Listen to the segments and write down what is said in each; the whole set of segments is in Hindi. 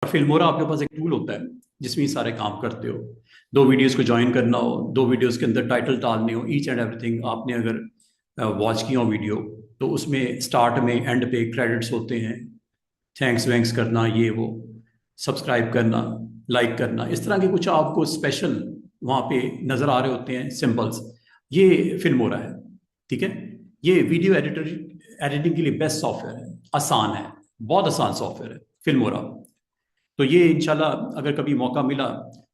फिल्मोरा आपके पास एक टूल होता है जिसमें ये सारे काम करते हो। दो वीडियोस को ज्वाइन करना हो, दो वीडियोस के अंदर टाइटल डालने हो, ईच एंड एवरीथिंग आपने अगर वॉच किया हो वीडियो, तो उसमें स्टार्ट में एंड पे क्रेडिट्स होते हैं। थैंक्स वैंक्स करना, ये वो, सब्सक्राइब करना, लाइक करना, इस तरह के कुछ आपको स्पेशल वहाँ पे नज़र आ रहे होते हैं सिंबल्स। ये फिल्मोरा है। ठीक है। ये वीडियो एडिटिंग के लिए बेस्ट सॉफ्टवेयर है। आसान है, बहुत आसान सॉफ्टवेयर है फिल्मोरा। तो ये इंशाल्लाह अगर कभी मौका मिला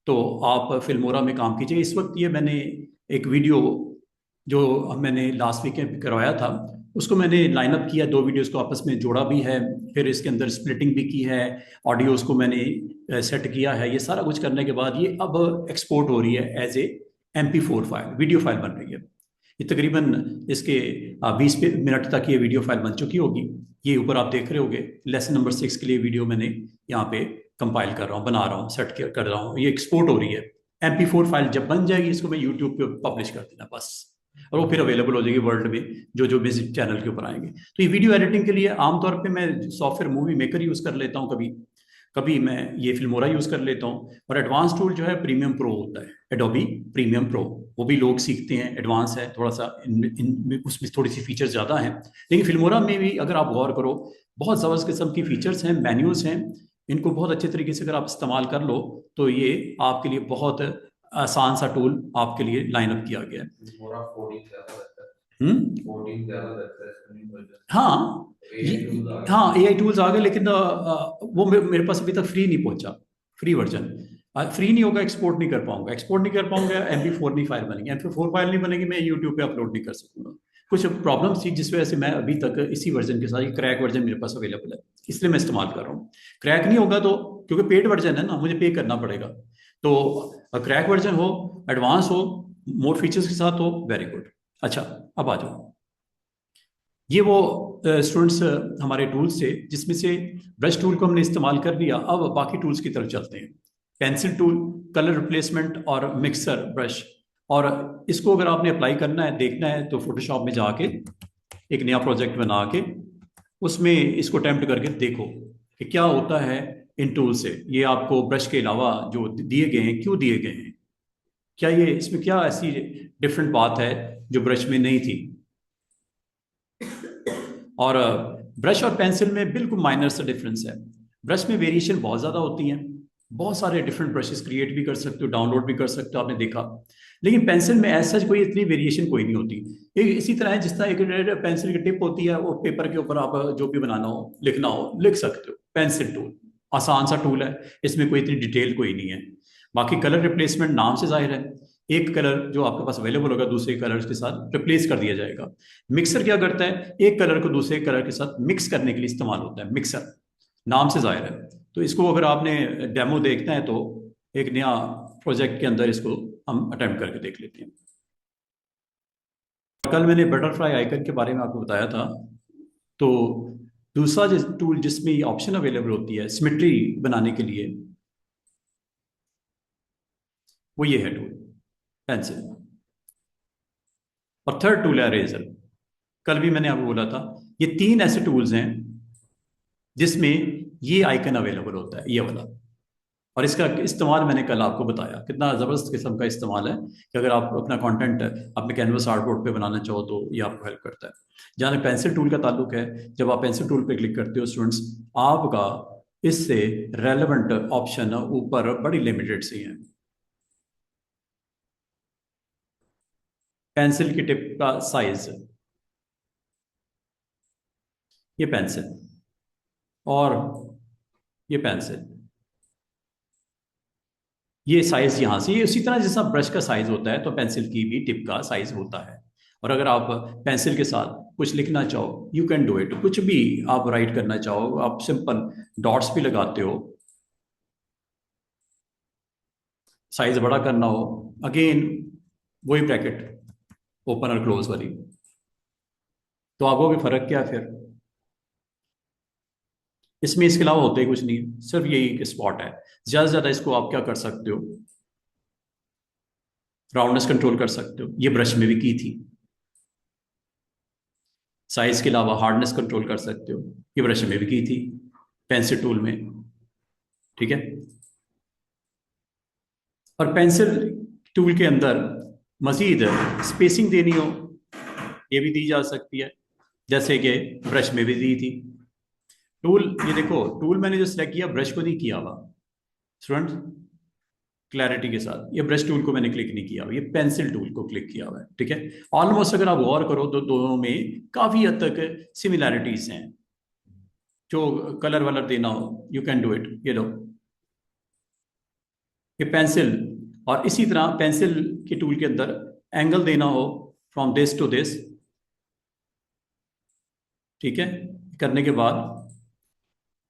तो आप फिल्मोरा में काम कीजिए। इस वक्त ये मैंने एक वीडियो जो मैंने लास्ट वीकेंड करवाया था, उसको मैंने लाइनअप किया, दो वीडियोस को आपस में जोड़ा भी है, फिर इसके अंदर स्प्लिटिंग भी की है, ऑडियोज को मैंने सेट किया है। ये सारा कुछ करने के बाद ये अब एक्सपोर्ट हो रही है as a MP4 file, video file बन रही है। ये तकरीबन इसके 20 मिनट तक ये वीडियो फाइल बन चुकी होगी। ये ऊपर आप देख रहे होगे, लेसन नंबर 6 के लिए वीडियो मैंने यहाँ पे कंपाइल कर रहा हूँ, बना रहा हूँ, सेट कर रहा हूँ। ये एक्सपोर्ट हो रही है। MP4 फाइल जब बन जाएगी इसको मैं यूट्यूब पे पब्लिश कर देना बस, और वो फिर अवेलेबल हो जाएगी वर्ल्ड में, जो जो बेसिक चैनल के ऊपर आएंगे। तो ये वीडियो एडिटिंग के लिए आमतौर पे मैं सॉफ्टवेयर मूवी मेकर यूज़ कर लेता हूँ, कभी कभी मैं ये फिल्मोरा यूज़ कर लेता हूँ। और एडवांस टूल जो है प्रीमियम प्रो होता है, एडोबी प्रीमियम प्रो। वो भी लोग सीखते हैं, एडवांस है थोड़ा सा, उसमें थोड़ी सी फीचर्स ज़्यादा हैं। लेकिन फिल्मोरा में भी अगर आप गौर करो, बहुत ज़बरदस्त किस्म की फीचर्स हैं, मेन्यूज़ हैं। इनको बहुत अच्छे तरीके से अगर आप इस्तेमाल कर लो तो ये आपके लिए बहुत आसान सा टूल आपके लिए लाइन अप किया गया है। हाँ हाँ, AI टूल्स आ गए, लेकिन वो मेरे पास अभी तक फ्री नहीं पहुंचा, फ्री वर्जन। फ्री नहीं होगा, एक्सपोर्ट नहीं कर पाऊंगा, एक्सपोर्ट नहीं कर पाऊंगा, MP4 नहीं फाइल बनेगी, MP4 फाइल नहीं बनेगी, मैं यूट्यूब पे अपलोड नहीं कर सकूंगा। कुछ प्रॉब्लम्स थी जिस वजह से मैं अभी तक इसी वर्जन के साथ, ये क्रैक वर्जन मेरे पास अवेलेबल है, इसलिए मैं इस्तेमाल कर रहा हूँ। क्रैक नहीं होगा तो, क्योंकि पेड वर्जन है ना, मुझे पे करना पड़ेगा। तो क्रैक वर्जन हो, एडवांस हो, मोर फीचर्स के साथ हो, वेरी गुड। अच्छा, अब आ जाओ। ये वो स्टूडेंट्स हमारे टूल्स थे जिसमें से ब्रश टूल को हमने इस्तेमाल कर लिया। अब बाकी टूल्स की तरफ चलते हैं। पेंसिल टूल, कलर रिप्लेसमेंट और मिक्सर ब्रश। और इसको अगर आपने अप्लाई करना है, देखना है, तो फोटोशॉप में जाके एक नया प्रोजेक्ट बना के उसमें इसको अटेम्प्ट करके देखो कि क्या होता है इन टूल से। ये आपको ब्रश के अलावा जो दिए गए हैं, क्यों दिए गए हैं, क्या ये इसमें क्या ऐसी डिफरेंट बात है जो ब्रश में नहीं थी। और ब्रश और पेंसिल में बिल्कुल माइनर सा डिफरेंस है। ब्रश में वेरिएशन बहुत ज़्यादा होती हैं, बहुत सारे डिफरेंट ब्रशेस क्रिएट भी कर सकते हो, डाउनलोड भी कर सकते हो, आपने देखा। लेकिन पेंसिल में ऐसा कोई इतनी वेरिएशन कोई नहीं होती। एक इसी तरह है जिस तरह एक पेंसिल की टिप होती है, वो पेपर के ऊपर आप जो भी बनाना हो, लिखना हो, लिख सकते हो। पेंसिल टूल आसान सा टूल है, इसमें कोई इतनी डिटेल कोई नहीं है। बाकी कलर रिप्लेसमेंट नाम से जाहिर है, एक कलर जो आपके पास अवेलेबल होगा दूसरे कलर के साथ रिप्लेस कर दिया जाएगा। मिक्सर क्या करता है, एक कलर को दूसरे कलर के साथ मिक्स करने के लिए इस्तेमाल होता है मिक्सर, नाम से जाहिर है। तो इसको अगर आपने डेमो देखना है तो एक नया प्रोजेक्ट के अंदर इसको हम अटेम्प्ट करके देख लेते हैं। कल मैंने बटरफ्लाई आइकन के बारे में आपको बताया था। तो दूसरा जिस टूल जिसमें ये ऑप्शन अवेलेबल होती है सिमेट्री बनाने के लिए, वो ये है टूल, पेंसिल। और थर्ड टूल है रेजर। कल भी मैंने आपको बोला था, ये तीन ऐसे टूल्स हैं जिसमें ये आइकन अवेलेबल होता है, ये वाला। और इसका इस्तेमाल मैंने कल आपको बताया, कितना ज़बरदस्त किस्म का इस्तेमाल है कि अगर आप अपना कंटेंट अपने कैनवस आर्टबोर्ड पे बनाना चाहो तो ये आपको हेल्प करता है। जहाँ तक पेंसिल टूल का ताल्लुक है, जब आप पेंसिल टूल पे क्लिक करते हो स्टूडेंट्स, आपका इससे रेलेवेंट ऑप्शन ऊपर बड़ी लिमिटेड सी हैं। पेंसिल की टिप का साइज, ये पेंसिल, और ये पेंसिल, ये साइज यहाँ से, ये उसी तरह जैसा ब्रश का साइज होता है तो पेंसिल की भी टिप का साइज होता है। और अगर आप पेंसिल के साथ कुछ लिखना चाहो, यू कैन डू इट। कुछ भी आप राइट करना चाहो, आप सिंपल डॉट्स भी लगाते हो, साइज बड़ा करना हो, अगेन वही ब्रैकेट, ओपन और क्लोज वाली। तो आपको भी फर्क क्या है फिर इसमें, इसके अलावा होते ही कुछ नहीं है, सिर्फ यही एक स्पॉट है। ज्यादा से ज्यादा इसको आप क्या कर सकते हो, राउंडनेस कंट्रोल कर सकते हो, ये ब्रश में भी की थी। साइज के अलावा हार्डनेस कंट्रोल कर सकते हो, ये ब्रश में भी की थी पेंसिल टूल में। ठीक है। और पेंसिल टूल के अंदर मजीद स्पेसिंग देनी हो, ये भी दी जा सकती है, जैसे कि ब्रश में भी दी थी। टूल, ये देखो टूल मैंने जो सिलेक्ट किया ब्रश को नहीं किया हुआ स्टूडेंट, क्लैरिटी के साथ, ये ब्रश टूल को मैंने क्लिक नहीं किया हुआ, ये पेंसिल टूल को क्लिक किया हुआ है। ठीक है, ऑलमोस्ट अगर आप गौर करो तो दोनों में काफी हद तक सिमिलैरिटीज हैं। जो कलर वलर देना हो यू कैन डू इट, ये लो, ये पेंसिल। और इसी तरह पेंसिल के टूल के अंदर एंगल देना हो फ्रॉम दिस टू दिस, ठीक है, करने के बाद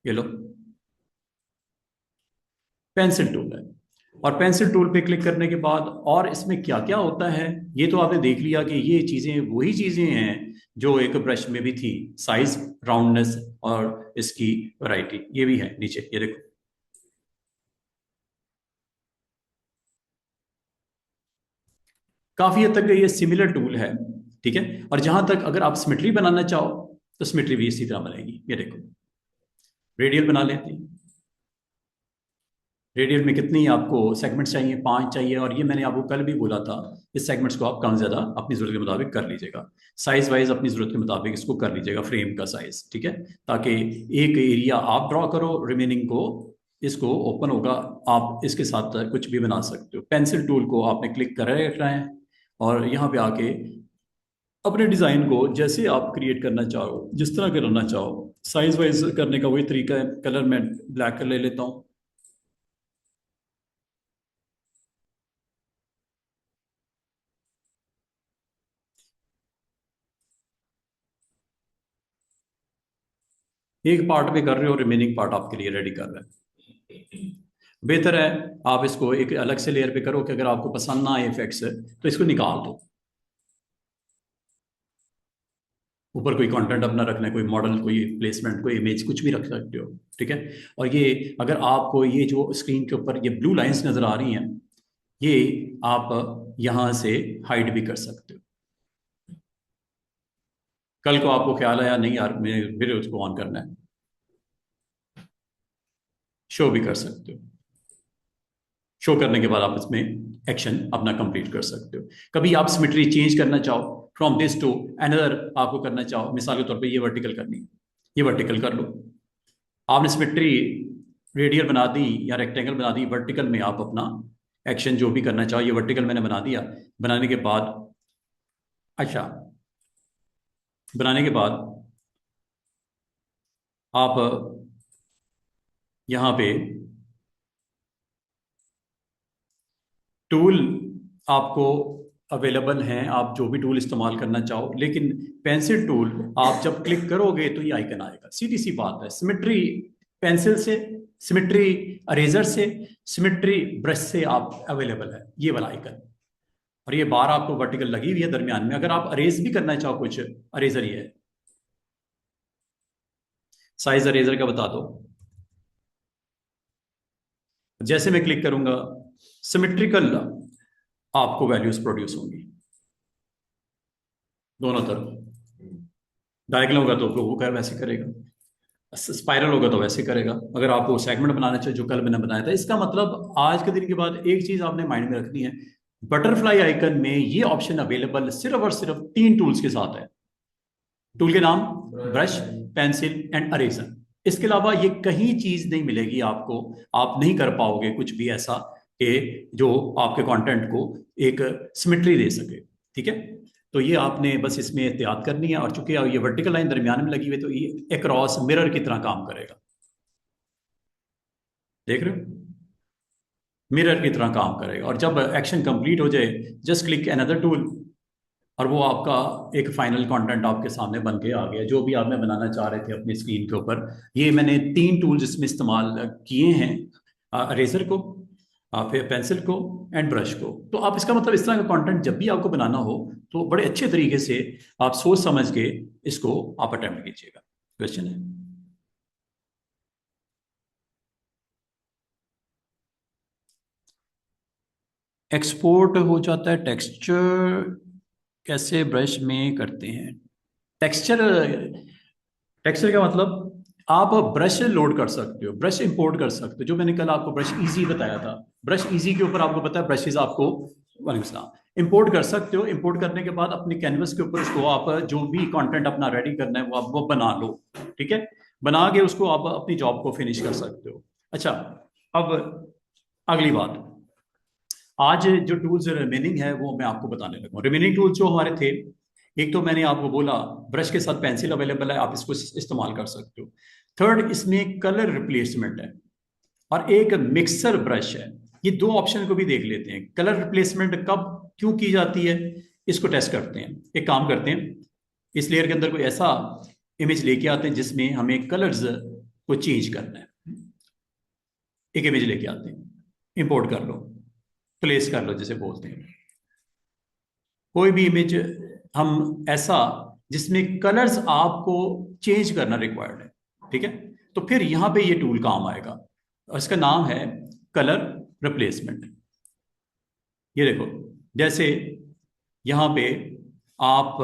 ये लो पेंसिल टूल है। और पेंसिल टूल पे क्लिक करने के बाद और इसमें क्या क्या होता है ये तो आपने देख लिया कि ये चीजें वही चीजें हैं जो एक ब्रश में भी थी, साइज, राउंडनेस और इसकी वैरायटी, ये भी है नीचे, ये देखो। काफी हद तक ये सिमिलर टूल है। ठीक है, और जहां तक अगर आप सिमेट्री बनाना चाहो तो सिमेट्री भी इसी तरह बनेगी, ये देखो। रेडियल बना लेते हैं। रेडियल में कितनी आपको सेगमेंट्स चाहिए? 5 चाहिए, और ये मैंने आपको कल भी बोला था, इस सेगमेंट्स को आप कम ज़्यादा अपनी ज़रूरत के मुताबिक कर लीजिएगा। साइज वाइज अपनी ज़रूरत के मुताबिक इसको कर लीजिएगा, फ्रेम का साइज, ठीक है, ताकि एक एरिया आप ड्रॉ करो, रिमेनिंग को इसको ओपन होगा, आप इसके साथ कुछ भी बना सकते हो। पेंसिल टूल को आपने क्लिक कर रखना है और यहाँ पे आके अपने डिज़ाइन को जैसे आप क्रिएट करना चाहो, जिस तरह करना चाहो, साइज वाइज करने का वही तरीका है। कलर मैं ब्लैक कर ले लेता हूँ। एक पार्ट पे कर रहे हो, रिमेनिंग पार्ट आपके लिए रेडी कर रहे हैं। बेहतर है आप इसको एक अलग से लेयर पे करो कि अगर आपको पसंद ना आए इफेक्ट्स तो इसको निकाल दो। ऊपर कोई कंटेंट अपना रखना है, कोई मॉडल, कोई प्लेसमेंट, कोई इमेज, कुछ भी रख सकते हो। ठीक है, और ये अगर आपको ये जो स्क्रीन के ऊपर ये ब्लू लाइंस नजर आ रही हैं, ये आप यहां से हाइड भी कर सकते हो। कल को आपको ख्याल आया नहीं यार मेरे उसको ऑन करना है, शो भी कर सकते हो। शो करने के बाद आप इसमें एक्शन अपना कंप्लीट कर सकते हो। कभी आप सिमेट्री चेंज करना चाहो फ्रॉम दिस टू अनदर, आपको करना चाहो, मिसाल के तौर पे ये वर्टिकल करनी है, ये वर्टिकल कर लो। आपने सिमेट्री रेडियल बना दी या रेक्टेंगल बना दी, वर्टिकल में आप अपना एक्शन जो भी करना चाहो, ये वर्टिकल मैंने बना दिया। बनाने के बाद, अच्छा, बनाने के बाद आप यहाँ पे टूल आपको अवेलेबल हैं, आप जो भी टूल इस्तेमाल करना चाहो, लेकिन पेंसिल टूल आप जब क्लिक करोगे तो ये आइकन आएगा। सीधी सी बात है, सिमेट्री पेंसिल से, सिमेट्री अरेजर से, सिमेट्री ब्रश से आप अवेलेबल है, ये वाला आइकन। और ये बार आपको वर्टिकल लगी हुई है दरमियान में। अगर आप अरेज भी करना चाहो कुछ, अरेजर ये है। साइज अरेजर का बता दो, जैसे मैं क्लिक करूंगा सिमेट्रिकल आपको वैल्यूज प्रोड्यूस होंगी दोनों तरफ। डायगोनल होगा तो वो कर वैसे करेगा, स्पाइरल होगा तो वैसे करेगा। अगर आपको सेगमेंट बनाना चाहिए जो कल मैंने बनाया था, इसका मतलब आज के दिन के बाद एक चीज आपने माइंड में रखनी है, बटरफ्लाई आइकन में ये ऑप्शन अवेलेबल सिर्फ और सिर्फ 3 टूल्स के साथ है। टूल के नाम ब्रश, पेंसिल एंड अरेजर। इसके अलावा ये कहीं चीज नहीं मिलेगी आपको, आप नहीं कर पाओगे कुछ भी ऐसा कि जो आपके कंटेंट को एक सिमेट्री दे सके। ठीक है, तो ये आपने बस इसमें एहतियात करनी है। और चूंकि ये वर्टिकल लाइन दरमियान में लगी हुई तो ये अक्रॉस मिरर की तरह काम करेगा, देख रहे हो, मिरर की तरह काम करेगा। और जब एक्शन कंप्लीट हो जाए, जस्ट क्लिक अनदर टूल, और वो आपका एक फाइनल कंटेंट आपके सामने बन के आ गया, जो भी आपने बनाना चाह रहे थे अपनी स्क्रीन के ऊपर। ये मैंने 3 टूल्स इसमें इस्तेमाल किए हैं, अरेजर को, फिर पेंसिल को एंड ब्रश को। तो आप इसका मतलब इस तरह का कंटेंट जब भी आपको बनाना हो तो बड़े अच्छे तरीके से आप सोच समझ के इसको आप अटेम्प्ट कीजिएगा। क्वेश्चन है? एक्सपोर्ट हो जाता है टेक्सचर, कैसे ब्रश में करते हैं टेक्सचर? टेक्सचर का मतलब आप ब्रश लोड कर सकते हो, ब्रश इंपोर्ट कर सकते हो, जो मैंने कल आपको ब्रश इजी बताया था। ब्रश इजी के ऊपर आपको पता है ब्रशेज आपको इंपोर्ट कर सकते हो। इंपोर्ट करने के बाद अपने कैनवस के ऊपर उसको आप जो भी कंटेंट अपना रेडी करना है वो आप वो बना लो, ठीक है। बना के उसको आप अपनी जॉब को फिनिश कर सकते हो। अच्छा, अब अगली बात, आज जो टूल्स रिमेनिंग है वो मैं आपको बताने लगा हूँ। रिमेनिंग टूल्स जो हमारे थे, एक तो मैंने आपको बोला ब्रश के साथ पेंसिल अवेलेबल है, आप इसको इस्तेमाल कर सकते हो। थर्ड, इसमें कलर रिप्लेसमेंट है और एक मिक्सर ब्रश है। ये दो ऑप्शन को भी देख लेते हैं। कलर रिप्लेसमेंट कब क्यों की जाती है, इसको टेस्ट करते हैं। एक काम करते हैं, इस लेयर के अंदर कोई ऐसा इमेज लेके आते हैं जिसमें हमें कलर्स को चेंज करना है। एक इमेज लेके आते हैं, इंपोर्ट कर लो, प्लेस कर लो जिसे बोलते हैं। कोई भी इमेज हम ऐसा जिसमें कलर्स आपको चेंज करना रिक्वायर्ड है, ठीक है। तो फिर यहां पे ये टूल काम आएगा, इसका नाम है कलर रिप्लेसमेंट। ये देखो, जैसे यहां पे आप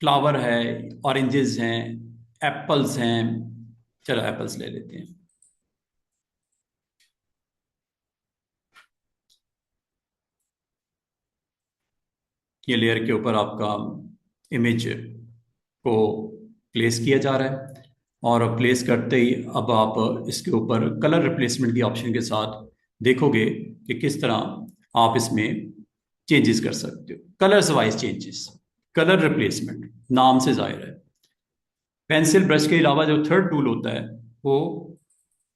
फ्लावर है, ऑरेंजेस हैं, एप्पल्स हैं, चलो एप्पल्स ले लेते हैं। ये लेयर के ऊपर आपका इमेज को प्लेस किया जा रहा है और प्लेस करते ही अब आप इसके ऊपर कलर रिप्लेसमेंट की ऑप्शन के साथ देखोगे कि किस तरह आप इसमें चेंजेस कर सकते हो। Colours wise changes, colour replacement नाम से जाहिर है। पेंसिल ब्रश के अलावा जो थर्ड टूल होता है वो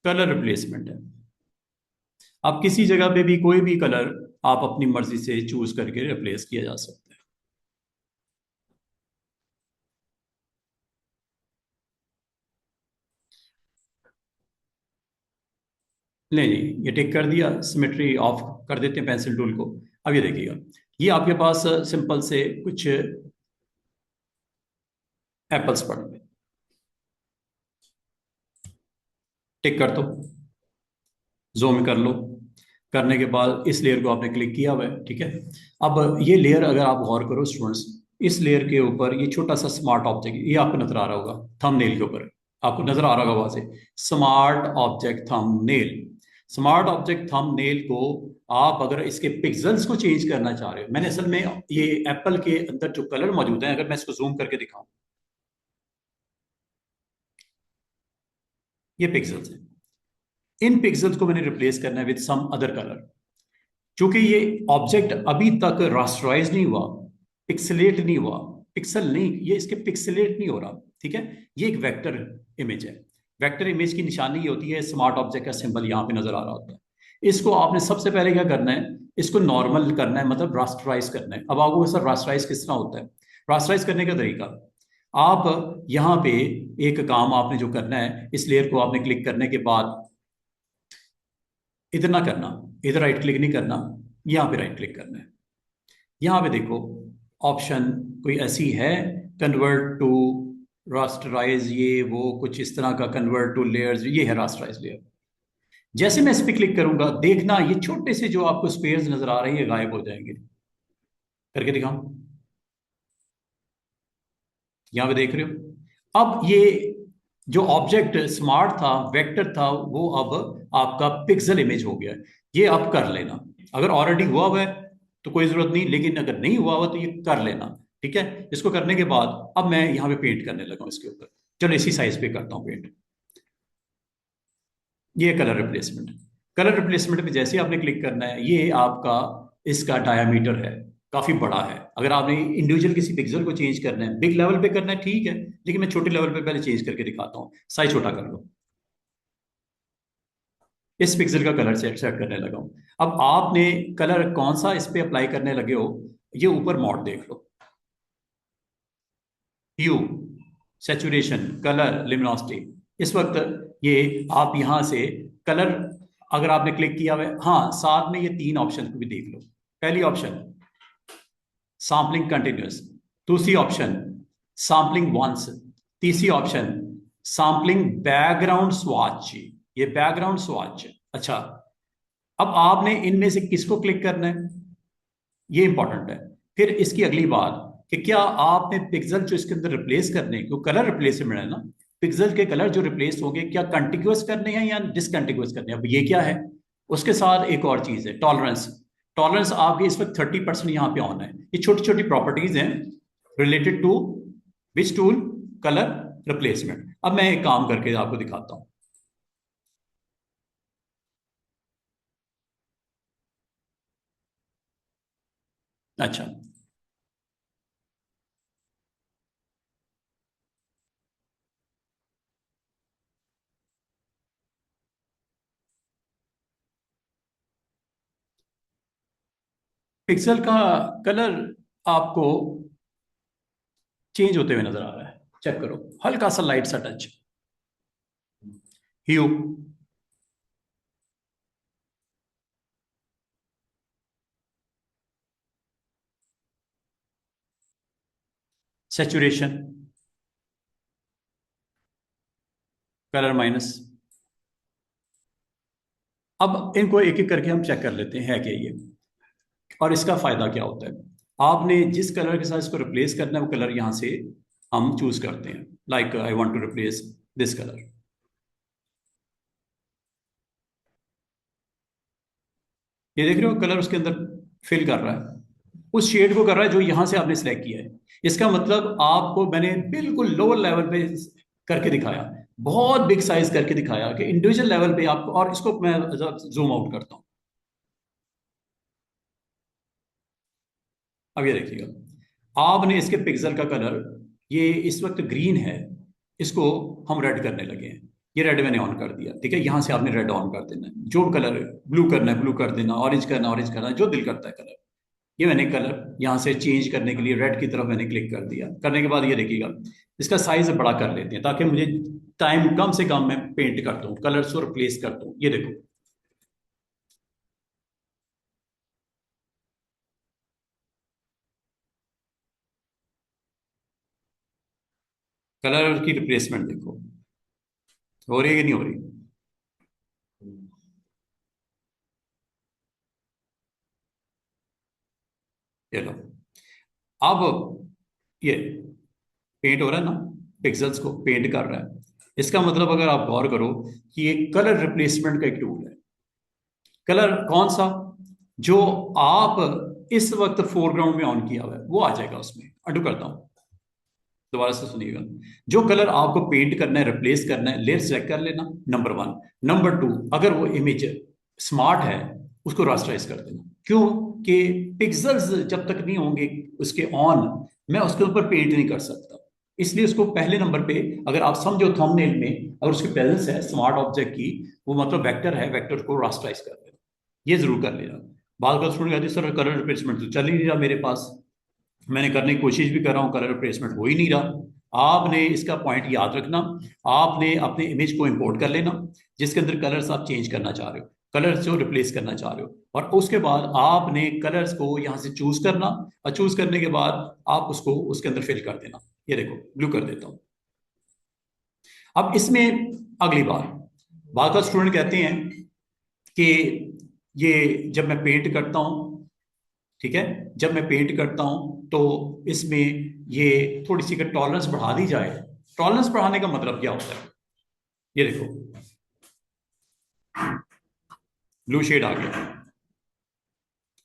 कलर रिप्लेसमेंट है। आप किसी जगह पे भी कोई भी कलर आप अपनी मर्जी से चूज करके रिप्लेस किया जा सकता है। नहीं नहीं, ये टिक कर दिया, सिमेट्री ऑफ कर देते हैं पेंसिल टूल को। अब ये देखिएगा, ये आपके पास सिंपल से कुछ एप्पल्स पड़ गए, टिक कर दो, जूम कर लो। करने के बाद इस लेयर को आपने क्लिक किया हुआ है, ठीक है। अब ये लेयर अगर आप गौर करो स्टूडेंट्स, इस लेयर के ऊपर ये छोटा सा स्मार्ट ऑब्जेक्ट ये आपको नजर आ रहा होगा थंबनेल के ऊपर, आपको नजर आ रहा होगा वहां से smart object thumbnail. Smart object thumbnail को आप अगर इसके पिक्सल्स को चेंज करना चाह रहे हो, मैंने असल में ये एप्पल के अंदर जो कलर मौजूद है, अगर मैं इसको जूम करके दिखाऊं, ये पिक्सल्स है। इन पिक्सल्स को मैंने रिप्लेस करना है विद सम अदर कलर। क्योंकि ये ऑब्जेक्ट अभी तक रास्टराइज नहीं हुआ, पिक्सलेट नहीं हुआ, पिक्सल नहीं, ये इसके पिक्सलेट नहीं हो रहा, ठीक है। ये एक वेक्टर इमेज है। वेक्टर इमेज की निशानी ये होती है, स्मार्ट ऑब्जेक्ट का सिंबल यहाँ पे नजर आ रहा होता है। इसको आपने सबसे पहले क्या करना है, इसको नॉर्मल करना है, मतलब रास्टराइज करना है। अब आपको सर रास्टराइज किस तरह होता है, रास्टराइज करने का तरीका, आप यहाँ पे एक काम आपने जो करना है, इस लेयर को आपने क्लिक करने के बाद इधर ना करना, इधर राइट क्लिक नहीं करना, यहाँ पे राइट क्लिक करना है। यहाँ पे देखो ऑप्शन कोई ऐसी है, कन्वर्ट टू रास्टराइज, ये वो कुछ इस तरह का, कन्वर्ट टू लेयर्स, ये है रास्टराइज लेयर। जैसे मैं इस पर क्लिक करूंगा, देखना ये छोटे से जो आपको स्पेयर्स नजर आ रहे हैं ये गायब हो जाएंगे। करके दिखाऊं, यहाँ पे देख रहे हो। अब ये जो ऑब्जेक्ट स्मार्ट था, वेक्टर था, वो अब आपका पिक्सल इमेज हो गया। ये आप कर लेना, अगर ऑलरेडी हुआ हुआ है तो कोई जरूरत नहीं, लेकिन अगर नहीं हुआ हुआ तो ये कर लेना, ठीक है। इसको करने के बाद अब मैं यहाँ पे पेंट करने लगा हूँ इसके ऊपर। चलो इसी साइज पे करता हूँ पेंट। ये कलर रिप्लेसमेंट, कलर रिप्लेसमेंट पे जैसे आपने क्लिक करना है, ये आपका इसका डायामीटर है, काफी बड़ा है। अगर आपने इंडिविजुअल किसी पिक्सल को चेंज करना है, बिग लेवल पे करना है ठीक है, लेकिन मैं छोटे लेवल पे पहले चेंज करके दिखाता हूँ। साइज छोटा कर लो, इस पिक्सल का कलर सेट करने लगा हूं। अब आपने कलर कौन सा इस पे अप्लाई करने लगे हो, ये ऊपर मोड देख लो, ह्यू, सैचुरेशन, कलर, लिमिनोसिटी। इस वक्त ये आप यहां से कलर अगर आपने क्लिक किया हुआ है, हाँ साथ में ये तीन ऑप्शन को भी देख लो। पहली ऑप्शन सैम्पलिंग कंटिन्यूअस, दूसरी ऑप्शन सैम्पलिंग वंस, तीसरी ऑप्शन सैम्पलिंग बैकग्राउंड स्वॉच। ये बैकग्राउंड स्वॉच, अच्छा। अब आपने इनमें से किसको क्लिक करना है, ये इंपॉर्टेंट है। फिर इसकी अगली बात कि क्या आपने पिक्सल जो इसके अंदर रिप्लेस करने, क्यों कलर रिप्लेसमेंट है ना, पिक्सल के कलर जो रिप्लेस होंगे क्या कंटिन्यूअस करने हैं या डिसकंटिन्यूअस करने हैं। अब ये क्या है, उसके साथ एक और चीज है टॉलरेंस। टॉलरेंस आपकी इस वक्त 30% यहाँ पे ऑन है। ये छोटी छोटी प्रॉपर्टीज हैं related to which tool, colour replacement. अब मैं एक काम करके आपको दिखाता हूं। अच्छा, पिक्सल का कलर आपको चेंज होते हुए नजर आ रहा है। चेक करो, हल्का सा लाइट सा टच ह्यू, सैचुरेशन, कलर माइनस। अब इनको एक एक करके हम चेक कर लेते हैं है क्या ये, और इसका फायदा क्या होता है। आपने जिस कलर के साथ इसको रिप्लेस करना है वो कलर यहां से हम चूज करते हैं। Like I want to replace this colour. ये देख रहे हो कलर उसके अंदर फिल कर रहा है, उस शेड को कर रहा है जो यहां से आपने सिलेक्ट किया है। इसका मतलब आपको मैंने बिल्कुल लोअर लेवल पे करके दिखाया, बहुत बिग साइज करके दिखाया कि इंडिविजुअल लेवल पे आपको। और इसको मैं जूम आउट करता हूं। अब ये देखिएगा, आपने इसके पिक्सल का कलर, ये इस वक्त ग्रीन है, इसको हम रेड करने लगे हैं। ये रेड मैंने ऑन कर दिया, ठीक है। यहां से आपने रेड ऑन कर देना है, जो कलर ब्लू करना है ब्लू कर देना, ऑरेंज करना है, जो दिल करता है कलर। ये मैंने कलर यहां से चेंज करने के लिए रेड की तरफ मैंने क्लिक कर दिया। करने के बाद ये देखिएगा, इसका साइज बड़ा कर लेते हैं ताकि मुझे टाइम कम से कम मैं पेंट कर दूं, कलर्स को रिप्लेस कर दूं। ये देखो, कलर की रिप्लेसमेंट देखो, हो रही है कि नहीं हो रही। ये लो, अब ये पेंट हो रहा है ना, पिक्सल्स को पेंट कर रहा है। इसका मतलब अगर आप गौर करो कि ये कलर रिप्लेसमेंट का एक टूल है। कलर कौन सा, जो आप इस वक्त फोरग्राउंड में ऑन किया हुआ है वो आ जाएगा उसमें। अडू करता हूं, दोबारा से सुनिएगा। जो कलर आपको पेंट करना है, रिप्लेस करना है, लेयर सेलेक्ट कर लेना, नंबर वन। नंबर टू, अगर वो इमेज स्मार्ट है उसको रास्टराइज कर देना। क्यों कि पिक्सल्स जब तक नहीं होंगे उसके ऑन, मैं उसके ऊपर पेंट नहीं कर सकता। इसलिए उसको पहले नंबर पे, अगर आप समझो थंबनेल में अगर उसकी प्रेजेंस है स्मार्ट ऑब्जेक्ट की, वो मतलब वेक्टर है, वेक्टर को रास्टराइज कर देना। ये जरूर कर लेना। बात बात सुन कहती सर कलर रिप्लेसमेंट तो चल ही नहीं रहा मेरे पास, मैंने करने की कोशिश भी कर रहा हूं, कलर रिप्लेसमेंट हो ही नहीं रहा। आपने इसका पॉइंट याद रखना, आपने अपने इमेज को इंपोर्ट कर लेना जिसके अंदर कलर्स आप चेंज करना चाह रहे हो, कलर्स जो रिप्लेस करना चाह रहे हो, और उसके बाद आपने कलर्स को यहां से चूज करना। और चूज करने के बाद आप उसको उसके अंदर फिल कर देना। ये देखो ब्लू कर देता हूं। अब इसमें अगली बात, बात स्टूडेंट कहते हैं कि ये जब मैं पेंट करता हूं, ठीक है, जब मैं पेंट करता हूं तो इसमें ये थोड़ी सी टॉलरेंस बढ़ा दी जाए। टॉलरेंस बढ़ाने का मतलब क्या होता है, ये देखो ब्लू शेड आ गया,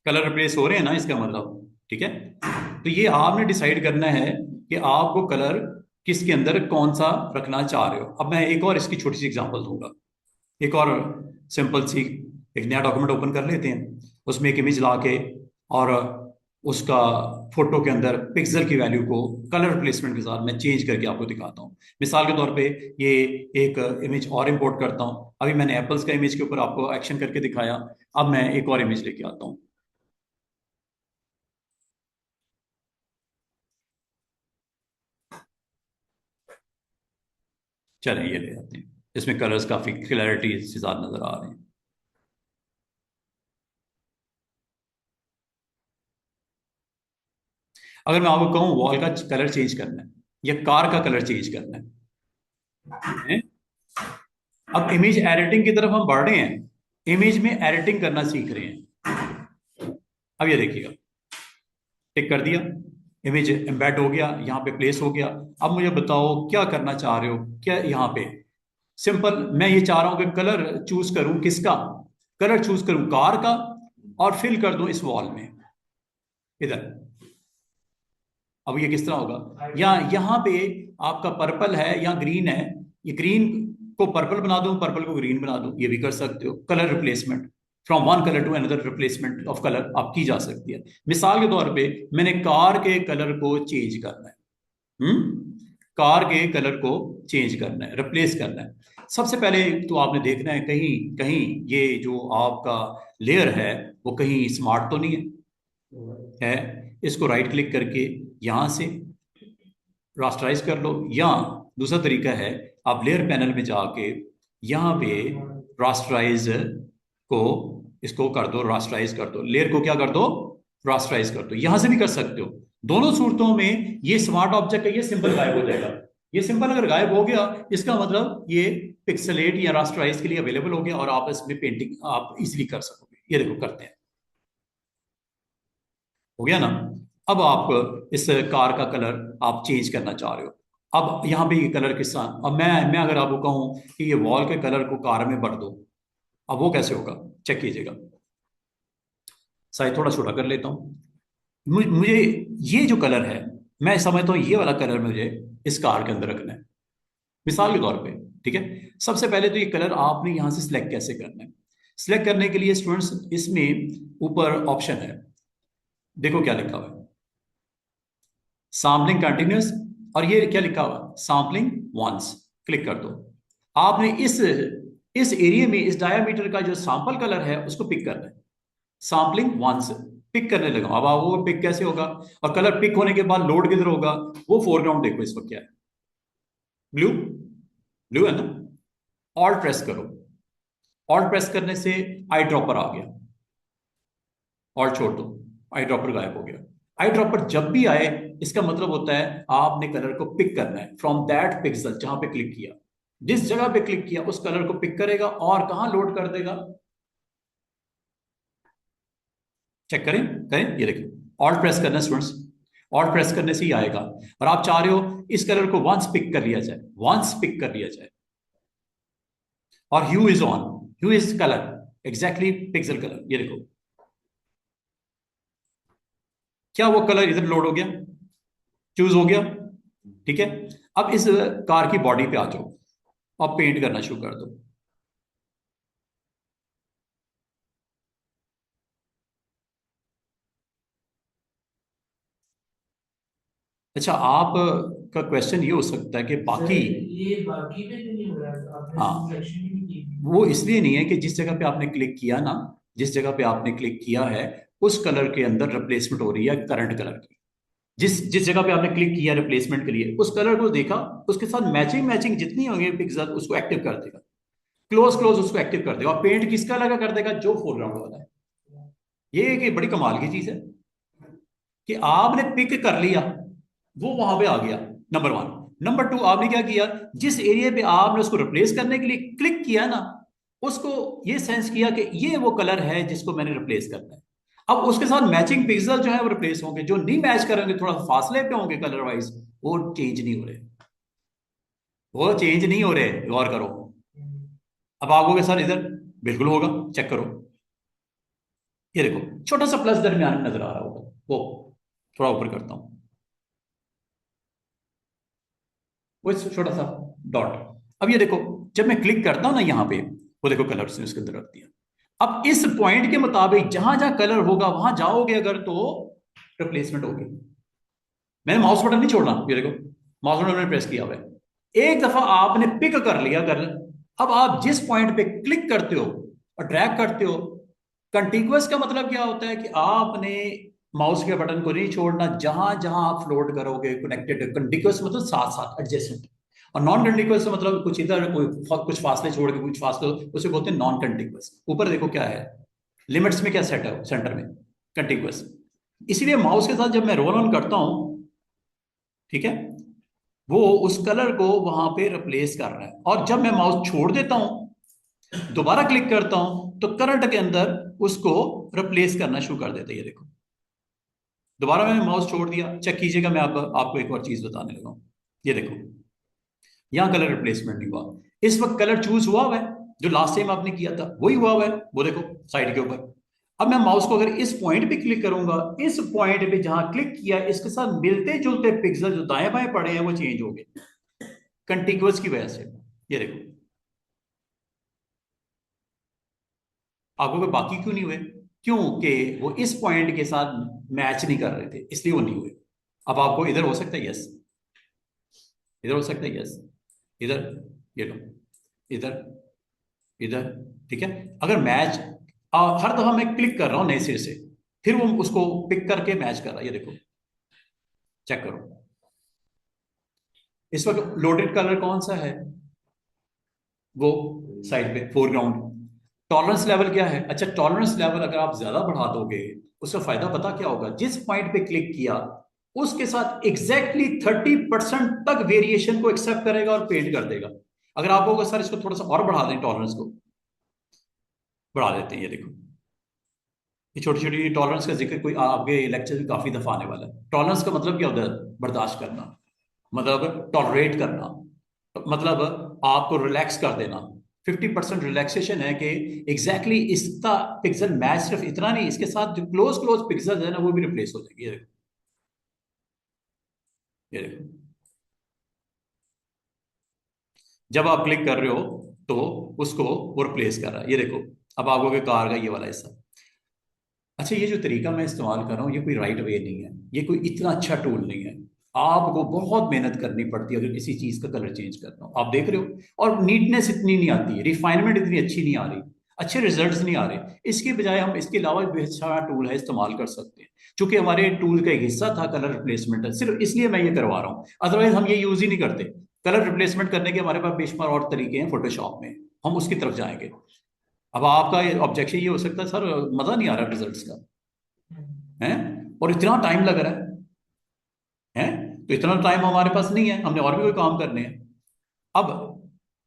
कलर रिप्लेस हो रहे हैं ना, इसका मतलब ठीक है। तो ये आपने डिसाइड करना है कि आपको कलर किसके अंदर कौन सा रखना चाह रहे हो। अब मैं एक और इसकी छोटी सी एग्जांपल दूंगा, एक और सिंपल सी, एक नया डॉक्यूमेंट ओपन कर लेते हैं, उसमें एक इमेज ला के और उसका फोटो के अंदर पिक्सल की वैल्यू को कलर रिप्लेसमेंट के साथ मैं चेंज करके आपको दिखाता हूँ। मिसाल के तौर पे ये एक इमेज और इंपोर्ट करता हूँ। अभी मैंने एप्पल्स का इमेज के ऊपर आपको एक्शन करके दिखाया, अब मैं एक और इमेज लेके आता हूँ। चलें ये ले आते हैं, इसमें कलर्स काफी क्लैरिटी से साथ नजर आ रहे हैं। अगर मैं आपको कहूँ वॉल का कलर चेंज करना है या कार का कलर चेंज करना है, अब इमेज एडिटिंग की तरफ हम बढ़ रहे हैं, इमेज में एडिटिंग करना सीख रहे हैं। अब ये देखिएगा, टिक कर दिया, इमेज एम्बेड हो गया, यहाँ पे प्लेस हो गया। अब मुझे बताओ क्या करना चाह रहे हो, क्या यहाँ पे सिंपल मैं ये चाह रहा हूं कि कलर चूज करूं, किसका कलर चूज करूं, कार का, और फिल कर दूं इस वॉल में इधर। अब ये किस तरह होगा, या यहाँ पे आपका पर्पल है या ग्रीन है, ये ग्रीन को पर्पल बना दूं, पर्पल को ग्रीन बना दूं, ये भी कर सकते हो। Colour replacement from one colour to another, replacement of colour आप की जा सकती है। मिसाल के तौर पे मैंने कार के कलर को चेंज करना है, कार के कलर को चेंज करना है, रिप्लेस करना है। सबसे पहले तो आपने देखना है कहीं कहीं ये जो आपका लेयर है वो कहीं स्मार्ट तो नहीं है। इसको राइट क्लिक करके यहां से रास्टराइज कर लो, या दूसरा तरीका है आप लेयर पैनल में जाके यहाँ पे रास्टराइज को इसको कर दो, रास्टराइज कर दो, लेयर को क्या कर दो, रास्टराइज कर दो। यहां से भी कर सकते हो। दोनों सूरतों में ये स्मार्ट ऑब्जेक्ट है, ये सिंपल गायब हो जाएगा। ये सिंपल अगर गायब हो गया इसका मतलब ये पिक्सलेट या रास्टराइज के लिए अवेलेबल हो गया और आप इसमें पेंटिंग आप इजीली कर सकोगे। ये देखो करते हैं, हो गया ना। अब आप इस कार का कलर आप चेंज करना चाह रहे हो। अब यहाँ पे ये कलर किस तरह, अब मैं अगर आपको कहूँ कि ये वॉल के कलर को कार में भर दो, अब वो कैसे होगा, चेक कीजिएगा। साइज थोड़ा छोटा कर लेता हूँ। मुझे ये जो कलर है, मैं समझता हूँ ये वाला कलर मुझे इस कार के अंदर रखना है, मिसाल के तौर पे। ठीक है, सबसे पहले तो ये कलर आपने यहां से सिलेक्ट कैसे करना है। सिलेक्ट करने के लिए स्टूडेंट्स इसमें ऊपर ऑप्शन है, देखो क्या लिखा हुआ है, सैम्पलिंग कंटिन्यूअस, और ये क्या लिखा हुआ, सैम्पलिंग वंस। क्लिक कर दो। आपने इस एरिया में इस डायामीटर का जो सैंपल कलर है उसको पिक करना है। सैम्पलिंग वंस पिक करने लगा। अब आप वो पिक कैसे होगा, और कलर पिक होने के बाद लोड किधर होगा, वो फोरग्राउंड देखो इस वक्त क्या है, ब्लू, ब्लू है ना। ऑल्ट प्रेस करो, ऑल्ट प्रेस करने से आई ड्रॉपर आ गया, ऑल्ट छोड़ दो, आई ड्रॉपर गायब हो गया। आई ड्रॉपर जब भी आए इसका मतलब होता है आपने कलर को पिक करना है फ्रॉम दैट पिक्सल, जहां पे क्लिक किया, जिस जगह पे क्लिक किया उस कलर को पिक करेगा और कहां लोड कर देगा, चेक करें करें। ये देखिए ऑल्ट प्रेस करना स्टूडेंट्स, ऑल्ट प्रेस करने से ही आएगा। और आप चाह रहे हो इस कलर को वंस पिक कर लिया जाए, वंस पिक कर लिया जाए, और hue is on, hue is colour exactly pixel colour. ये देखो क्या वो कलर इधर लोड हो गया, चूज हो गया। ठीक है, अब इस कार की बॉडी पे आ जाओ, अब पेंट करना शुरू कर दो। अच्छा, आप का क्वेश्चन ये हो सकता है कि बाकी, ये बाकी में तो नहीं हो रहा, आपने हाँ, सिलेक्शन ही नहीं की। वो इसलिए नहीं है कि जिस जगह पे आपने क्लिक किया ना, जिस जगह पे आपने क्लिक किया है उस कलर के अंदर रिप्लेसमेंट हो रही है करंट कलर की। जिस जिस जगह पे आपने क्लिक किया रिप्लेसमेंट के लिए, उस कलर को देखा, उसके साथ मैचिंग मैचिंग जितनी होंगी पिक्सल उसको एक्टिव कर देगा, क्लोज क्लोज उसको एक्टिव कर देगा। और पेंट किसका लगा कर देगा, जो फोरग्राउंड वाला है। ये एक बड़ी कमाल की चीज है कि आपने पिक कर लिया, वो वहां पे आ गया, नंबर वन। नंबर टू, आपने क्या किया, जिस एरिया पे आपने उसको रिप्लेस करने के लिए क्लिक किया ना, उसको ये सेंस किया कि ये वो कलर है जिसको मैंने रिप्लेस करना है। अब उसके साथ मैचिंग पिक्सल जो है वो रिप्लेस होंगे, जो नहीं मैच करेंगे थोड़ा फासले पे होंगे कलर वाइज, वो चेंज नहीं हो रहे, वो चेंज नहीं हो रहे, गौर करो। अब आप कहोगे सर इधर, बिल्कुल होगा, चेक करो। ये देखो छोटा सा प्लस दरमियान में नजर आ रहा होगा, वो थोड़ा ऊपर करता हूं, वो छोटा सा डॉट। अब ये देखो जब मैं क्लिक करता हूं ना यहाँ पे, वो देखो कलर से उसके अंदर रख दिया। अब इस पॉइंट के मुताबिक जहां जहां कलर होगा वहां जाओगे अगर, तो रिप्लेसमेंट होगी। मैंने माउस बटन नहीं छोड़ना, ये देखो माउस बटन मैंने प्रेस किया हुआ है। एक दफा आपने पिक कर लिया कर, अब आप जिस पॉइंट पे क्लिक करते हो और ड्रैग करते हो, कंटिन्यूअस का मतलब क्या होता है कि आपने माउस के बटन को नहीं छोड़ना, जहां जहां आप फ्लोट करोगे कनेक्टेड। कंटिन्यूअस मतलब साथ साथ एडजेसेंट, और नॉन कंटिन्यूअस मतलब कुछ इधर कोई कुछ फासले छोड़ के कुछ फासले, उसे बोलते हैं नॉन कंटिन्यूअस। ऊपर देखो क्या है, लिमिट्स में क्या सेट है सेंटर में कंटिन्यूअस। इसीलिए माउस के साथ जब मैं रोल ऑन करता हूं, ठीक है, वो उस कलर को वहां पे रिप्लेस कर रहा है। और जब मैं माउस छोड़ देता हूं, दोबारा क्लिक करता हूं, तो करंट के अंदर उसको रिप्लेस करना शुरू कर देता है। ये देखो दोबारा मैंने माउस छोड़ दिया, चेक कीजिएगा, मैं आपको एक और चीज बताने लगा हूं। ये देखो, यहां कलर रिप्लेसमेंट नहीं हुआ, इस वक्त कलर चूज हुआ है, जो लास्ट टाइम आपने किया था वही हुआ है, वो देखो साइड के ऊपर। अब मैं माउस को अगर इस पॉइंट पे क्लिक करूंगा, इस पॉइंट पे जहां क्लिक किया इसके साथ मिलते जुलते पिक्सल जो दाएं बाएं पड़े हैं वो चेंज हो गए कंटिग्यूअस की वजह से। ये देखो, आपको कोई बाकी क्यों नहीं हुए? क्योंकि वो इस पॉइंट के साथ मैच नहीं कर रहे थे, इसलिए वो नहीं हुए। अब आपको इधर हो सकता है यस, इधर हो सकता है यस, इधर, ये लो, इधर, इधर, ठीक है। अगर मैच, हर दफा मैं क्लिक कर रहा हूं नए सिरे से, फिर वो उसको पिक करके मैच कर रहा है। ये देखो, चेक करो, इस वक्त लोडेड कलर कौन सा है? वो साइड पे फोरग्राउंड। टॉलरेंस लेवल क्या है? अच्छा, टॉलरेंस लेवल अगर आप ज्यादा बढ़ा दोगे, उसका फायदा पता क्या होगा? जिस पॉइंट पे क्लिक किया उसके साथ एग्जैक्टली 30% तक वेरिएशन को एक्सेप्ट करेगा और पेंट कर देगा। अगर आप होगा सर इसको थोड़ा सा और बढ़ा दें, टॉलरेंस को बढ़ा देते हैं, ये देखो, ये छोटी छोटी टॉलरेंस का जिक्र कोई आपके लेक्चर में काफी दफा आने वाला है। टॉलरेंस का मतलब क्या होता है? बर्दाश्त करना, मतलब टॉलरेट करना, मतलब आपको रिलैक्स कर देना। 50% रिलैक्सेशन है कि एग्जैक्टली इसका पिक्सल मैच, सिर्फ इतना नहीं, इसके साथ जो क्लोज क्लोज पिक्सल है ना वो भी रिप्लेस हो जाएगी। ये देखो, ये देखो, जब आप क्लिक कर रहे हो तो उसको वो रिप्लेस कर रहा है। ये देखो, अब आपको कार का ये वाला हिस्सा। अच्छा, ये जो तरीका मैं इस्तेमाल कर रहा हूँ ये कोई राइट वे नहीं है, ये कोई इतना अच्छा टूल नहीं है। आपको बहुत मेहनत करनी पड़ती है अगर किसी चीज का कलर चेंज करना हो। आप देख रहे हो, और नीटनेस इतनी नहीं आती है, रिफाइनमेंट इतनी अच्छी नहीं आ रही, अच्छे रिजल्ट्स नहीं आ रहे। इसके बजाय हम इसके अलावा भी अच्छा टूल है, इस्तेमाल कर सकते हैं। चूंकि हमारे टूल का एक हिस्सा था कलर रिप्लेसमेंट, सिर्फ इसलिए मैं ये करवा रहा हूँ, अदरवाइज हम ये यूज ही नहीं करते। कलर रिप्लेसमेंट करने के हमारे पास बेशुमार और तरीके हैं फोटोशॉप में, हम उसकी तरफ जाएंगे। अब आपका ऑब्जेक्शन ये हो सकता है, सर मजा नहीं आ रहा रिजल्ट्स का, है, और इतना टाइम लग रहा है, तो इतना टाइम हमारे पास नहीं है, हमने और भी कोई काम करने हैं। अब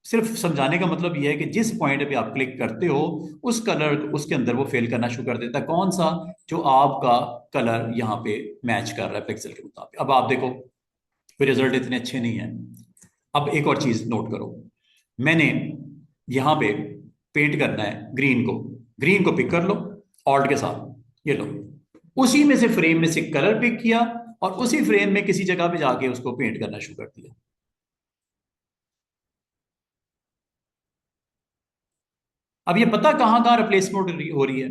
सिर्फ समझाने का मतलब यह है कि जिस पॉइंट पे आप क्लिक करते हो उस कलर उसके अंदर वो फेल करना शुरू कर देता है। कौन सा? जो आपका कलर यहाँ पे मैच कर रहा है पिक्सल के मुताबिक। अब आप देखो, फिर रिजल्ट इतने अच्छे नहीं है। अब एक और चीज नोट करो, मैंने यहाँ पे पेंट करना है ग्रीन को, ग्रीन को पिक कर लो ऑल्ट के साथ, ये लो, उसी में से फ्रेम में से कलर पिक किया और उसी फ्रेम में किसी जगह पे जाके उसको पेंट करना शुरू कर दिया। अब ये पता कहां कहां रिप्लेसमेंट हो रही है?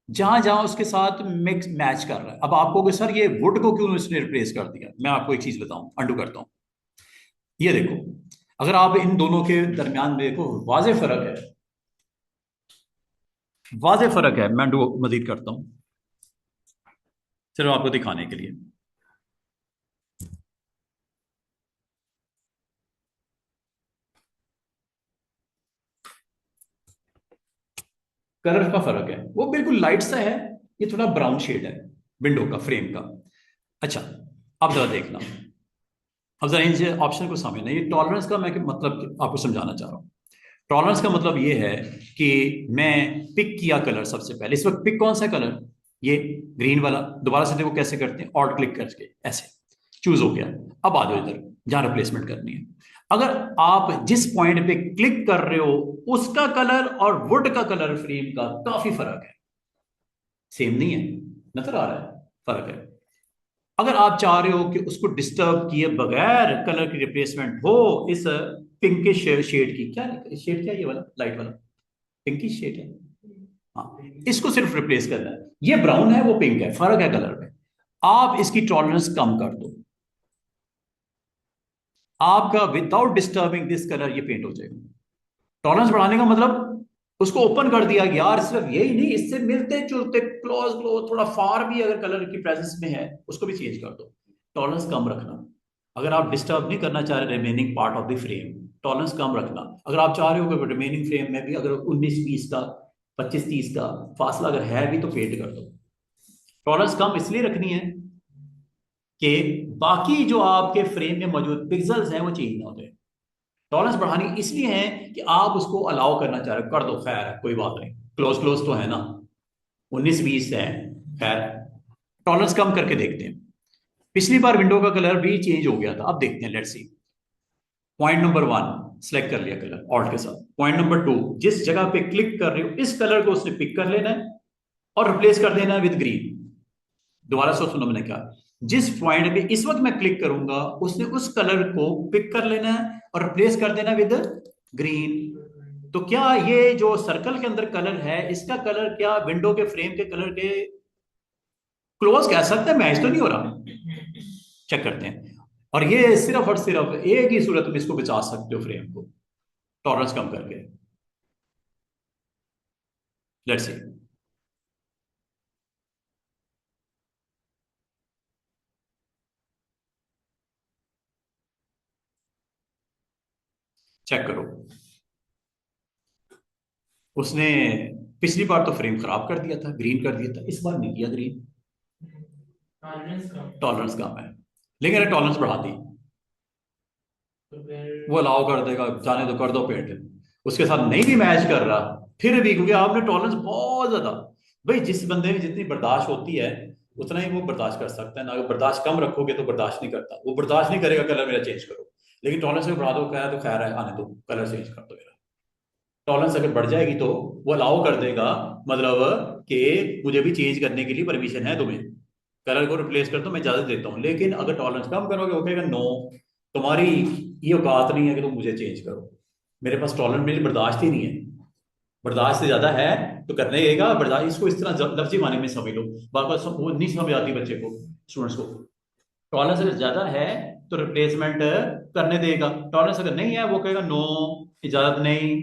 जहां जहां उसके साथ मिक्स मैच कर रहा है। अब आपको कि सर ये वुड को क्यों इसने रिप्लेस कर दिया, मैं आपको एक चीज बताऊं, अंडू करता हूं। ये देखो, अगर आप इन दोनों के दरमियान देखो, वाजे फर्क है, वाजे फर्क है। मैं अंडू मजीद करता हूं सिर्फ आपको दिखाने के लिए। कलर का फर्क है, वो बिल्कुल लाइट सा है, ये थोड़ा ब्राउन शेड है विंडो का, फ्रेम का। अच्छा, अब जरा देखना, अब जरा इन ऑप्शन को समझना। ये टॉलरेंस का मैं मतलब आपको समझाना चाह रहा हूँ। टॉलरेंस का मतलब ये है कि मैं पिक किया कलर सबसे पहले, इस वक्त पिक कौन सा कलर? ये ग्रीन वाला। दोबारा से देखो कैसे करते हैं, ऑल्ट क्लिक करके ऐसे चूज हो गया। अब आ जाओ इधर जहां रिप्लेसमेंट करनी है। अगर आप जिस पॉइंट पे क्लिक कर रहे हो उसका कलर और वुड का कलर फ्रेम का काफी फर्क है, सेम नहीं है, नजर आ रहा है, फर्क है। अगर आप चाह रहे हो कि उसको डिस्टर्ब किए बगैर कलर की रिप्लेसमेंट हो, इस पिंकिश शेड की, क्या शेड, क्या ये वाला लाइट वाला पिंकिश शेड है, हाँ, इसको सिर्फ रिप्लेस करना है। ये ब्राउन है वो पिंक है, फर्क है कलर में। आप इसकी टॉलरेंस कम कर दो, आपका विदाउट डिस्टर्बिंग दिस कलर ये पेंट हो जाएगा। टॉलरेंस बढ़ाने का मतलब उसको ओपन कर दिया कि यार सिर्फ यही नहीं, इससे मिलते जुलते क्लोज क्लोज थोड़ा फार भी अगर कलर की प्रेजेंस में है उसको भी चेंज कर दो। टॉलरेंस कम रखना, अगर आप डिस्टर्ब नहीं करना चाह रहे remaining part of the frame, tolerance कम रखना। अगर आप चाह रहे हो कि रिमेनिंग फ्रेम में भी अगर 19-20 का, 25-30 का फासला अगर है भी तो पेंट कर दो। टॉलरेंस कम इसलिए रखनी है कि बाकी जो आपके फ्रेम में मौजूद पिक्सल्स हैं वो चेंज ना होते। टॉलरेंस बढ़ानी इसलिए है कि आप उसको अलाउ करना चाह रहे हो, कर दो, खैर है कोई बात नहीं, क्लोज क्लोज तो है ना, 19-20 है, खैर टॉलरेंस कम करके देखते हैं। पिछली बार विंडो का कलर भी चेंज हो गया था, अब देखते हैं, let's see. Point number 1 select कर लिया कलर ऑल्ट के साथ। पॉइंट नंबर 2, जिस जगह पे क्लिक कर रहे हो इस कलर को उसने पिक कर लेना है और रिप्लेस कर देना है विद ग्रीन। दोबारा से सुनो मैंने कहा, जिस पॉइंट पे इस वक्त मैं क्लिक करूंगा उसने उस कलर को पिक कर लेना है और रिप्लेस कर देना विद ग्रीन। तो क्या ये जो सर्कल के अंदर कलर है इसका कलर क्या विंडो के फ्रेम के कलर के क्लोज कह सकते हैं? मैच तो नहीं हो रहा। चेक करते हैं। और ये सिर्फ और सिर्फ एक ही सूरत में इसको बचा सकते हो, फ्रेम को टॉलरेंस कम करके। Let's see. चेक करो, उसने पिछली बार तो फ्रेम खराब कर दिया था, ग्रीन कर दिया था, इस बार नहीं किया ग्रीन। टॉलरेंस कम है, लेकिन टॉलरेंस बढ़ा दी। वो अलाउ कर देगा, जाने दो, कर दो पेंट। उसके साथ नहीं भी मैच कर रहा फिर भी, क्योंकि आपने टॉलरेंस बहुत ज्यादा, भाई जिस बंदे में जितनी बर्दाश्त होती है उतना ही वो बर्दाश्त कर सकता है ना। अगर बर्दाश्त कम रखोगे तो बर्दाश्त नहीं करता, वो बर्दाश्त नहीं करेगा कलर मेरा चेंज करो। लेकिन टॉलरेंस में बढ़ा दो, खैर तो खैर है, आने दो, कलर चेंज कर दो मेरा। टॉलरेंस अगर बढ़ जाएगी तो वो अलाउ कर देगा, मतलब कि मुझे भी चेंज करने के लिए परमिशन है तुम्हें, कलर को रिप्लेस कर दो, मैं इजाजत देता हूँ। लेकिन अगर टॉलरेंस कम करोगे वो कहेगा नो, तुम्हारी ये औकात नहीं है कि तुम मुझे चेंज करो, मेरे पास टॉलरेंस, मेरी बर्दाश्त ही नहीं है। बर्दाश्त से ज्यादा है तो करने देगा बर्दाश्त। इसको इस तरह लफ्जी माने में समझ लो, बार बार वो नहीं समझ आती बच्चे को, स्टूडेंट्स को। टॉलरेंस अगर ज्यादा है तो रिप्लेसमेंट करने देगा, टॉलरेंस अगर नहीं है वो कहेगा नो, इजाजत नहीं।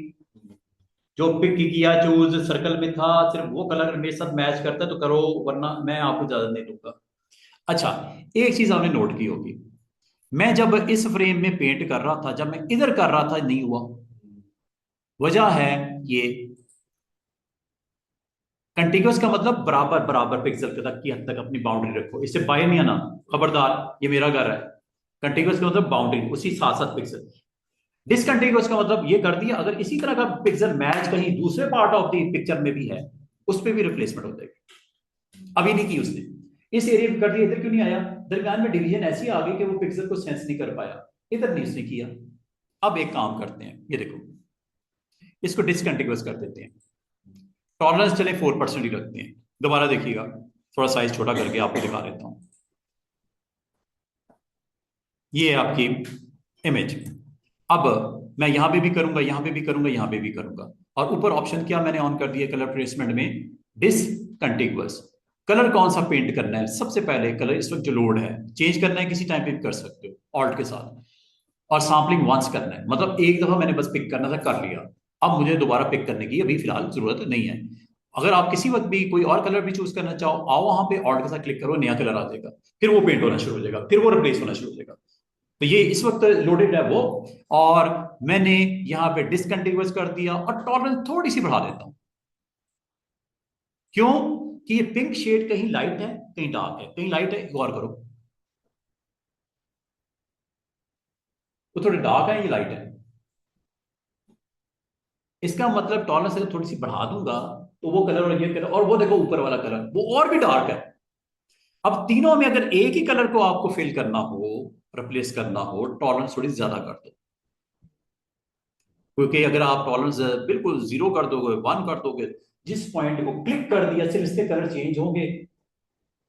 जो पिक किया चूज सर्कल में था सिर्फ वो कलर मेरे साथ मैच करता है तो करो, वरना मैं आपको इजाजत नहीं दूंगा। अच्छा, एक चीज आपने नोट की होगी, मैं जब इस फ्रेम में पेंट कर रहा था, जब मैं इधर कर रहा था नहीं हुआ। वजह है ये, कंटिन्यूअस का मतलब बराबर बराबर पिक्सल तक की हद तक अपनी बाउंड्री रखो, इससे बाहर नहीं आना, खबरदार, ये मेरा घर है। कंटिन्यूअस का मतलब बाउंड्री, उसी साथ साथ पिक्सल। डिसकंटिन्यूअस का मतलब ये कर दिया, अगर इसी तरह का पिक्सल मैच कहीं दूसरे पार्ट ऑफ द पिक्चर में भी है उस पर भी रिप्लेसमेंट हो जाएगी। अभी नहीं की उसने, इस एरिया में कर दिया, इधर क्यों नहीं आया, दरम्यान में डिवीजन ऐसी आ गई कि वो पिक्सल को सेंस नहीं कर पाया, इधर नहीं उसने किया। अब एक काम करते हैं, ये देखो, इसको डिसकंटिन्यूअस कर देते हैं, टॉलरेंस चले 4% ही रखते हैं। दोबारा देखिएगा, थोड़ा साइज छोटा करके आपको दिखा देता हूं। ये है आपकी इमेज। अब मैं यहां पे भी करूंगा, यहां पे भी करूंगा, यहां पे भी करूंगा, और ऊपर ऑप्शन क्या मैंने ऑन कर दिया कलर प्लेसमेंट में, डिसकंटिन्यूअस। कलर कौन सा पेंट करना है, सबसे पहले कलर इस वक्त जो लोड है चेंज करना है, किसी टाइम पे कर सकते हो ऑल्ट के साथ। और सैम्पलिंग वंस करना है, मतलब एक दफा मैंने बस पिक करना था, कर लिया। अब मुझे दोबारा पिक करने की अभी फिलहाल जरूरत नहीं है। अगर आप किसी वक्त भी कोई और कलर भी चूज करना चाहो, आओ वहां पे ऑल्ट के साथ क्लिक करो, नया कलर आ जाएगा, फिर वो पेंट होना शुरू हो जाएगा, फिर वो रिप्लेस होना शुरू हो जाएगा। तो ये इस वक्त लोडेड है वो, और मैंने यहां पे डिसकंटिन्यूअस कर दिया और टॉलरेंस थोड़ी सी बढ़ा देता हूं। क्यों? कि ये पिंक शेड कहीं लाइट है कहीं डार्क है, कहीं लाइट है, गौर करो, तो थोड़े डार्क है, ये लाइट है। इसका मतलब टॉलरेंस अगर थोड़ी सी बढ़ा दूंगा तो वो कलर और ये कलर, और वो देखो ऊपर वाला कलर वो और भी डार्क है। अब तीनों में अगर एक ही कलर को आपको फिल करना हो, रिप्लेस करना हो, टॉलरेंस थोड़ी ज्यादा कर दो। क्योंकि अगर आप टॉलरेंस बिल्कुल 0 कर दोगे, 1 कर दोगे, जिस पॉइंट को क्लिक कर दिया सिर्फ इसके कलर चेंज होंगे,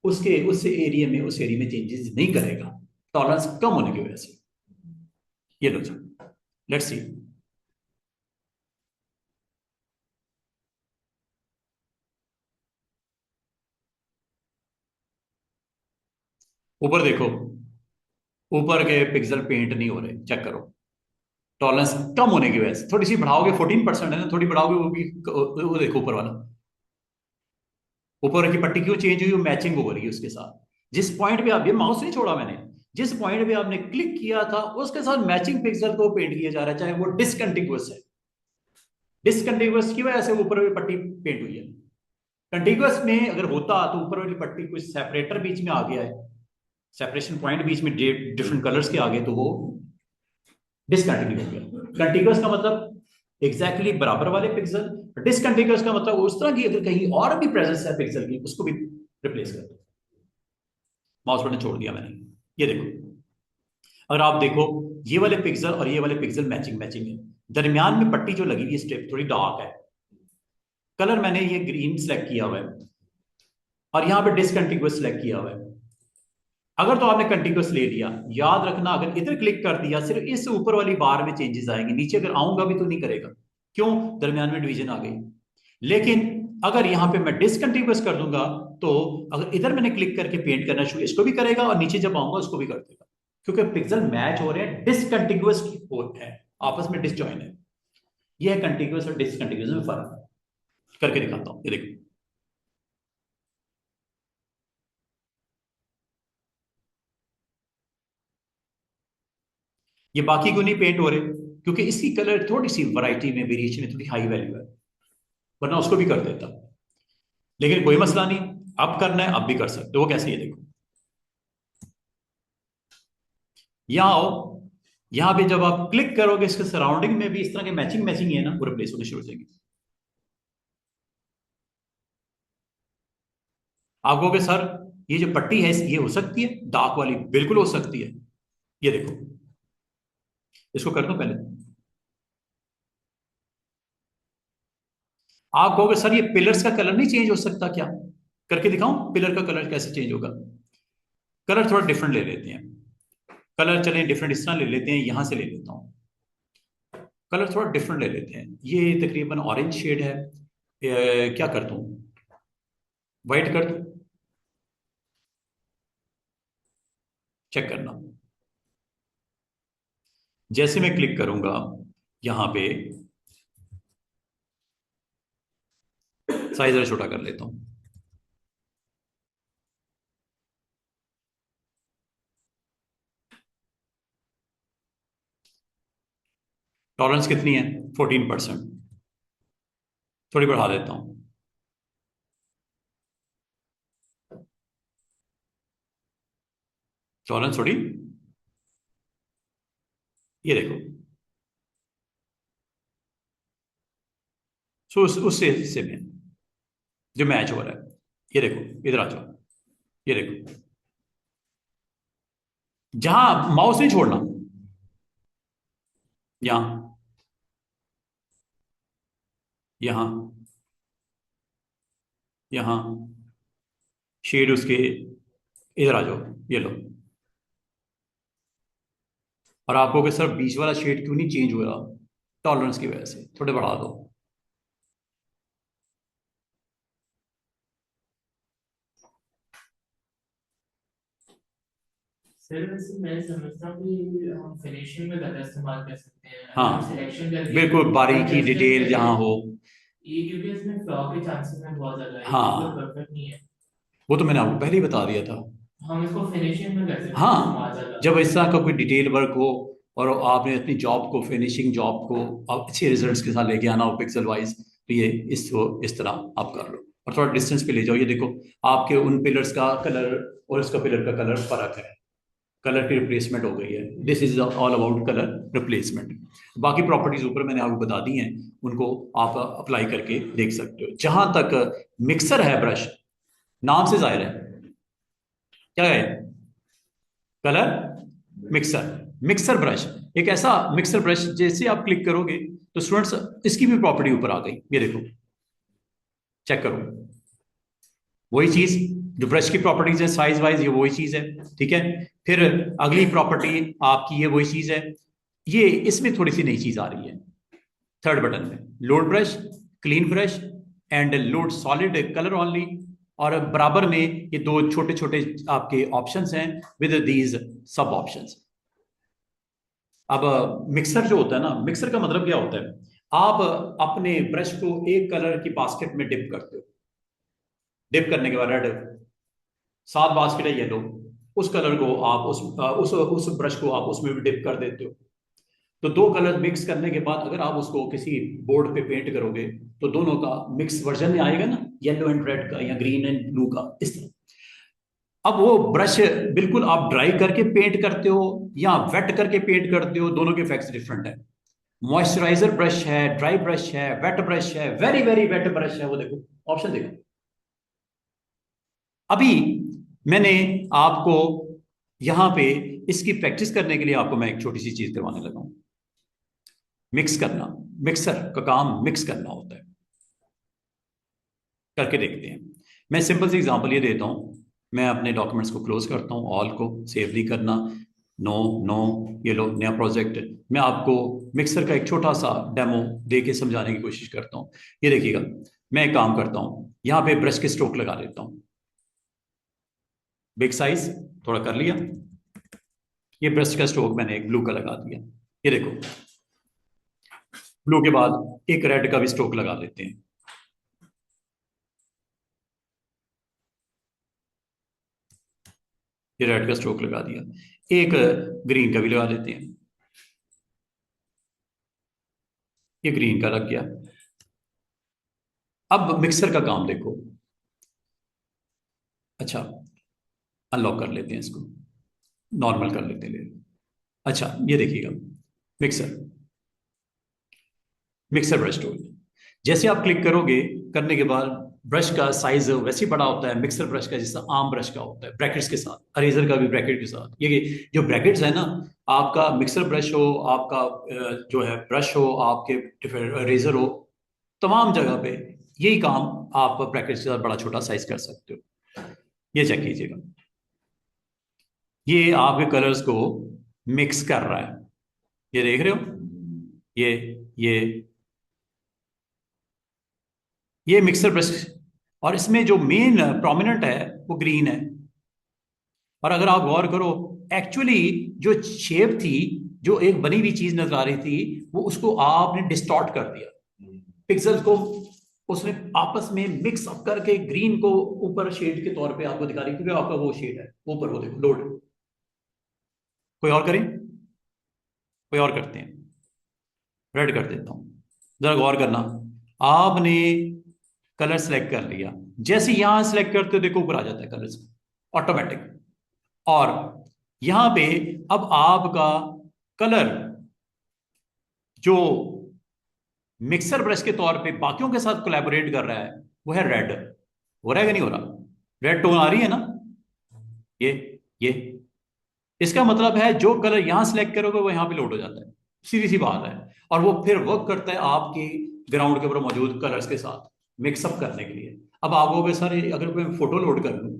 उसके उस एरिया में, उस एरिया में चेंजेस नहीं करेगा, टॉलरेंस कम होने की वजह से। ये लो, लेट्स सी। ऊपर देखो, ऊपर के पिक्सल पेंट नहीं हो रहे, चेक करो, टॉलरेंस कम होने की वजह से। थोड़ी सी बढ़ाओगे, 14% है ना, थोड़ी बढ़ाओगे वो भी, वो देखो ऊपर वाला, ऊपर की पट्टी क्यों चेंज हुई, वो मैचिंग हो रही है उसके साथ। जिस पॉइंट पे आप, ये माउस नहीं छोड़ा मैंने, जिस पॉइंट पे आपने क्लिक किया था उसके साथ मैचिंग पिक्सल को पेंट किया जा रहा है, चाहे वो डिसकंटिन्यूअस है। डिसकंटिन्यूअस की वजह से ऊपर वाली पट्टी पेंट हुई है। कंटिन्यूअस में अगर होता तो ऊपर वाली पट्टी कुछ सेपरेटर बीच में आ गया है, सेपरेशन पॉइंट बीच में डिफरेंट कलर्स के आगे, तो वो डिसकंटिन्यू हो गया। कंटिन्यूअस का मतलब एग्जैक्टली बराबर वाले पिक्सल, डिसकंटिन्यूअस का मतलब उस तरह की अगर कहीं और भी प्रेजेंस है पिक्सल की, उसको भी रिप्लेस कर दो। माउस बटन छोड़ दिया मैंने, ये देखो। अगर आप देखो ये वाले पिक्सल और ये वाले पिक्सल मैचिंग मैचिंग है, दरमियान में पट्टी जो लगी हुई है स्ट्रिप थोड़ी डार्क है, कलर मैंने ये ग्रीन सेलेक्ट किया हुआ है और यहां पे डिसकंटिन्यूअस सेलेक्ट किया हुआ है। अगर तो आपने कंटिन्यूअस ले लिया, याद रखना अगर इधर क्लिक कर दिया सिर्फ इस ऊपर वाली बार में चेंजेस आएंगे, नीचे अगर आऊंगा भी तो नहीं करेगा, क्यों, दरमियान में डिवीजन आ गई। लेकिन अगर यहां पे मैं डिसकंटिन्यूअस कर दूंगा तो अगर इधर मैंने क्लिक करके पेंट करना शुरू, इसको भी करेगा और नीचे जब आऊंगा उसको भी कर देगा, क्योंकि पिक्सल मैच हो रहे हैं, डिसकंटिन्यूअस है, आपस में डिसजॉइन है। यह है कंटिन्यूअस और डिसकंटिन्यूअस में फर्क, करके दिखाता हूं, ये देखो। ये बाकी क्यों नहीं पेंट हो रहे, क्योंकि इसकी कलर थोड़ी सी वैरायटी में वेरिएशन है, थोड़ी हाई वैल्यू है, वरना उसको भी कर देता। लेकिन कोई मसला नहीं, अब करना है अब भी कर सकते हो। वो कैसे, ये देखो, यहां आओ, यहां पे जब आप क्लिक करोगे इसके सराउंडिंग में भी इस तरह के मैचिंग मैचिंग है ना, पूरे प्लेस होने शुरू हो जाएंगे। आप कहोगे सर ये जो पट्टी है ये हो सकती है डार्क वाली, बिल्कुल हो सकती है। ये देखो, इसको कर दो पहले। आप कहोगे सर ये पिलर्स का कलर नहीं चेंज हो सकता क्या, करके दिखाऊं पिलर का कलर कैसे चेंज होगा। कलर थोड़ा डिफरेंट ले लेते हैं, कलर चलें डिफरेंट इस तरह ले लेते हैं, यहां से ले लेता हूं, कलर थोड़ा डिफरेंट ले लेते हैं। ये तकरीबन ऑरेंज शेड है, क्या कर दूं, वाइट कर दूं, चेक करना। जैसे मैं क्लिक करूंगा यहां पे, साइज जरा छोटा कर लेता हूं, टॉलरेंस कितनी है 14%, थोड़ी बढ़ा देता हूं, टॉलरेंस थोड़ी, ये देखो। सो उससे हिस्से में जो मैच हो रहा है, ये देखो, इधर आ जाओ, ये देखो, जहां माउस नहीं छोड़ना, यहां, यहां, यहां, शेड उसके, इधर आ जाओ, ये लो। और आपको कि सर बीच वाला शेड क्यों नहीं चेंज हो रहा, टॉलरेंस की वजह से, थोड़े बढ़ा दो। सर वैसे मैं समझता हूँ कि हम फिनिशिंग में ज़्यादा इस्तेमाल कर सकते हैं, अगर हाँ हम सिलेक्शन करके बिल्कुल, बारीकी एडजस्टमेंट डिटेल करें, जहां हो। ये क्योंकि इसमें फ्लॉ के चांसेस हैं बहुत ज़्यादा, ये बिल्कुल हाँ परफेक्ट नहीं है। वो तो मैंने आपको पहले ही बता दिया था। हम इसको फिनिशिंग में कर सकते हैं इस्तेमाल हाँ ज़्यादा। जब इस तरह का कोई डिटेल वर्क हो और आपने अपनी जॉब को, फिनिशिंग जॉब को आप अच्छे रिजल्ट्स के साथ लेके आना हो पिक्सल वाइज, तो ये इसको इस तरह आप कर लो और थोड़ा डिस्टेंस पे ले जाओ। ये देखो आपके उन पिलर्स का कलर और इसका पिलर का कलर फर्क है, कलर की रिप्लेसमेंट हो गई है। This is all about colour replacement. बाकी प्रॉपर्टीज ऊपर मैंने आपको बता दी हैं, उनको आप अप्लाई करके देख सकते हो। जहां तक मिक्सर है ब्रश, नाम से जाहिर है क्या है, कलर मिक्सर, मिक्सर ब्रश, एक ऐसा मिक्सर ब्रश जैसे आप क्लिक करोगे तो स्टूडेंट्स इसकी भी प्रॉपर्टी ऊपर आ गई, ये देखो, चेक करो, वही चीज जो ब्रश की प्रॉपर्टीज है साइज वाइज, ये वही चीज है, ठीक है। फिर अगली प्रॉपर्टी आपकी ये वही चीज है, ये इसमें थोड़ी सी नई चीज आ रही है थर्ड बटन में, load brush, clean brush and load solid colour only. और बराबर में ये दो छोटे छोटे आपके ऑप्शंस हैं विद दीज सब ऑप्शंस। अब मिक्सर जो होता है ना, मिक्सर का मतलब क्या होता है, आप अपने ब्रश को एक कलर की बास्केट में डिप करते हो, डिप करने के बाद रेड, 7 बास्केट है येलो, उस कलर को आप उस ब्रश को आप उसमें भी डिप कर देते हो। तो दो कलर मिक्स करने के बाद अगर आप उसको किसी बोर्ड पे पेंट करोगे तो दोनों का मिक्स वर्जन में आएगा ना, येलो एंड रेड का या ग्रीन एंड ब्लू का, इस तरह। अब वो ब्रश बिल्कुल आप ड्राई करके पेंट करते हो या वेट करके पेंट करते हो, दोनों के इफेक्ट्स डिफरेंट है। मॉइस्चराइजर ब्रश है, ड्राई ब्रश है, वेट ब्रश है, वेरी वेरी वेट ब्रश है, वो देखो ऑप्शन देखो। अभी मैंने आपको यहाँ पे इसकी प्रैक्टिस करने के लिए आपको मैं एक छोटी सी चीज करवाने लगा हूं। मिक्स करना, मिक्सर का काम मिक्स करना होता है। करके देखते हैं। मैं सिंपल सी एग्जांपल ये देता हूं। मैं अपने डॉक्यूमेंट्स को क्लोज करता हूं, ऑल को सेव नहीं करना, नो नो, ये लो नया प्रोजेक्ट। मैं आपको मिक्सर का एक छोटा सा डेमो दे के समझाने की कोशिश करता हूं। ये देखिएगा, मैं एक काम करता हूं, यहाँ पे ब्रश के स्ट्रोक लगा देता हूं। बिग साइज थोड़ा कर लिया, ये ब्रश का स्ट्रोक मैंने एक ब्लू का लगा दिया। ये देखो, ब्लू के बाद एक रेड का भी स्ट्रोक लगा लेते हैं। ये रेड का स्ट्रोक लगा दिया, एक ग्रीन का भी लगा लेते हैं। ये ग्रीन का लग गया। अब मिक्सर का काम देखो। अच्छा, अनलॉक कर लेते हैं इसको, नॉर्मल कर लेते हैं। अच्छा, ये देखिएगा, मिक्सर, मिक्सर ब्रश टूल। जैसे आप क्लिक करोगे, करने के बाद ब्रश का साइज वैसे ही बड़ा होता है मिक्सर ब्रश का, जैसा आम ब्रश का होता है, ब्रैकेट्स के साथ, अरेजर का भी ब्रैकेट के साथ। ये जो ब्रैकेट्स है ना, आपका मिक्सर ब्रश हो, आपका जो है ब्रश हो, आपके अरेजर हो, तमाम जगह पे यही काम आप ब्रैकेट्स के साथ बड़ा छोटा साइज कर सकते हो। ये चेक कीजिएगा, ये आपके कलर्स को मिक्स कर रहा है। ये देख रहे हो, ये ये ये मिक्सर ब्रश, और इसमें जो मेन प्रोमिनेंट है वो ग्रीन है। और अगर आप गौर करो, एक्चुअली जो शेप थी, जो एक बनी हुई चीज नजर आ रही थी, वो उसको आपने डिस्टॉर्ट कर दिया। पिक्सल को उसने आपस में मिक्स अप करके ग्रीन को ऊपर शेड के तौर पे आपको दिखा रही, क्योंकि आपका वो शेड है ऊपर, वो देखो लोड। कोई और करें, कोई और करते हैं, रेड कर देता हूं। जरा गौर करना, आपने कलर सेलेक्ट कर लिया, जैसे यहां सेलेक्ट करते हो देखो ऊपर आ जाता है कलर्स ऑटोमेटिक। और यहां पे अब आपका कलर जो मिक्सर ब्रश के तौर पे बाकियों के साथ कोलैबोरेट कर रहा है, वो है रेड। हो रहा है कि नहीं हो रहा? रेड टोन आ रही है ना, ये इसका मतलब है जो कलर यहां सेलेक्ट करोगे वो यहां पे लोड हो जाता है, सीधी सी बात है। और वो फिर वर्क करता है आपकी ग्राउंड के ऊपर मौजूद कलर्स के साथ मिक्सअप करने के लिए। अब आप वो सारे, अगर मैं फोटो लोड कर लूं,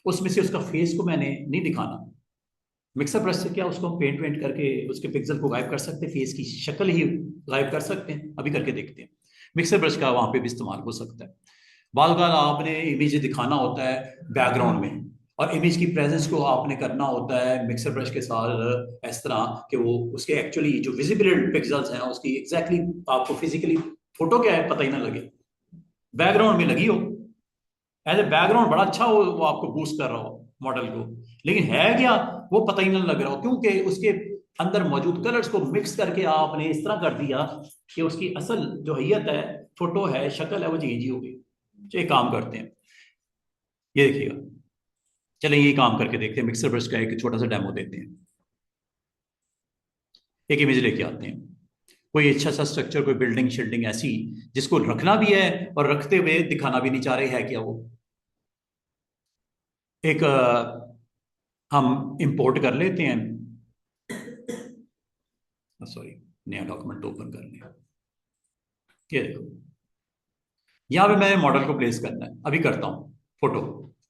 उसमें से उसका फेस को मैंने नहीं दिखाना, मिक्सर ब्रश से क्या उसको पेंट वेंट करके उसके पिक्सल को गायब कर सकते हैं, फेस की शक्ल ही गायब कर सकते हैं। अभी करके देखते हैं। मिक्सर ब्रश का वहां पे भी इस्तेमाल हो सकता है। बाल बाल आपने इमेज दिखाना होता है बैकग्राउंड में, और इमेज की प्रेजेंस को आपने करना होता है मिक्सर ब्रश के साथ, इस तरह कि वो उसके एक्चुअली जो विजिबल पिक्सल्स हैं उसकी एग्जैक्टली आपको फिजिकली फोटो क्या है पता ही ना लगे, बैकग्राउंड में लगी हो, एज ए बैकग्राउंड बड़ा अच्छा हो, वो आपको बूस्ट कर रहा हो मॉडल को, लेकिन है क्या वो पता ही ना लग रहा हो, क्योंकि उसके अंदर मौजूद कलर्स को मिक्स करके आपने इस तरह कर दिया कि उसकी असल जो हैयत है, फोटो है, शक्ल है, वो चेंज ही हो गई। चलिए काम करते हैं, ये देखिएगा, चलें ये काम करके देखते हैं। मिक्सर ब्रश का एक छोटा सा डेमो देते हैं। एक इमेज लेके आते हैं, कोई अच्छा सा स्ट्रक्चर, कोई बिल्डिंग शिल्डिंग ऐसी जिसको रखना भी है और रखते हुए दिखाना भी नहीं चाह रहे, है क्या वो। एक हम इंपोर्ट कर लेते हैं, सॉरी, नया डॉक्यूमेंट ओपन कर लिया। ये देखो, यहां पे मैं मॉडल को प्लेस करना है, अभी करता हूं फोटो,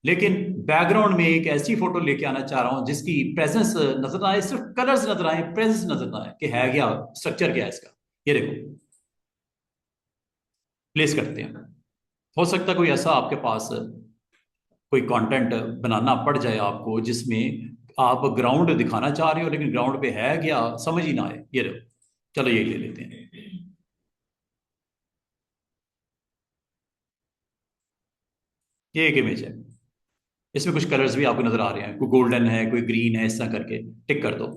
लेकिन बैकग्राउंड में एक ऐसी फोटो लेके आना चाह रहा हूं जिसकी प्रेजेंस नजर ना आए, सिर्फ कलर्स नजर आए, प्रेजेंस नजर ना आए कि है क्या, स्ट्रक्चर क्या है इसका। ये देखो, प्लेस करते हैं। हो सकता है कोई ऐसा आपके पास कोई कंटेंट बनाना पड़ जाए आपको जिसमें आप ग्राउंड दिखाना चाह रहे हो, लेकिन ग्राउंड पे है क्या समझ ही ना आए। ये देखो, चलो यही ले लेते हैं। ये एक इमेज है, इसमें कुछ कलर्स भी आपको नजर आ रहे हैं, कोई गोल्डन है, कोई ग्रीन है, इस तरह करके टिक कर दो।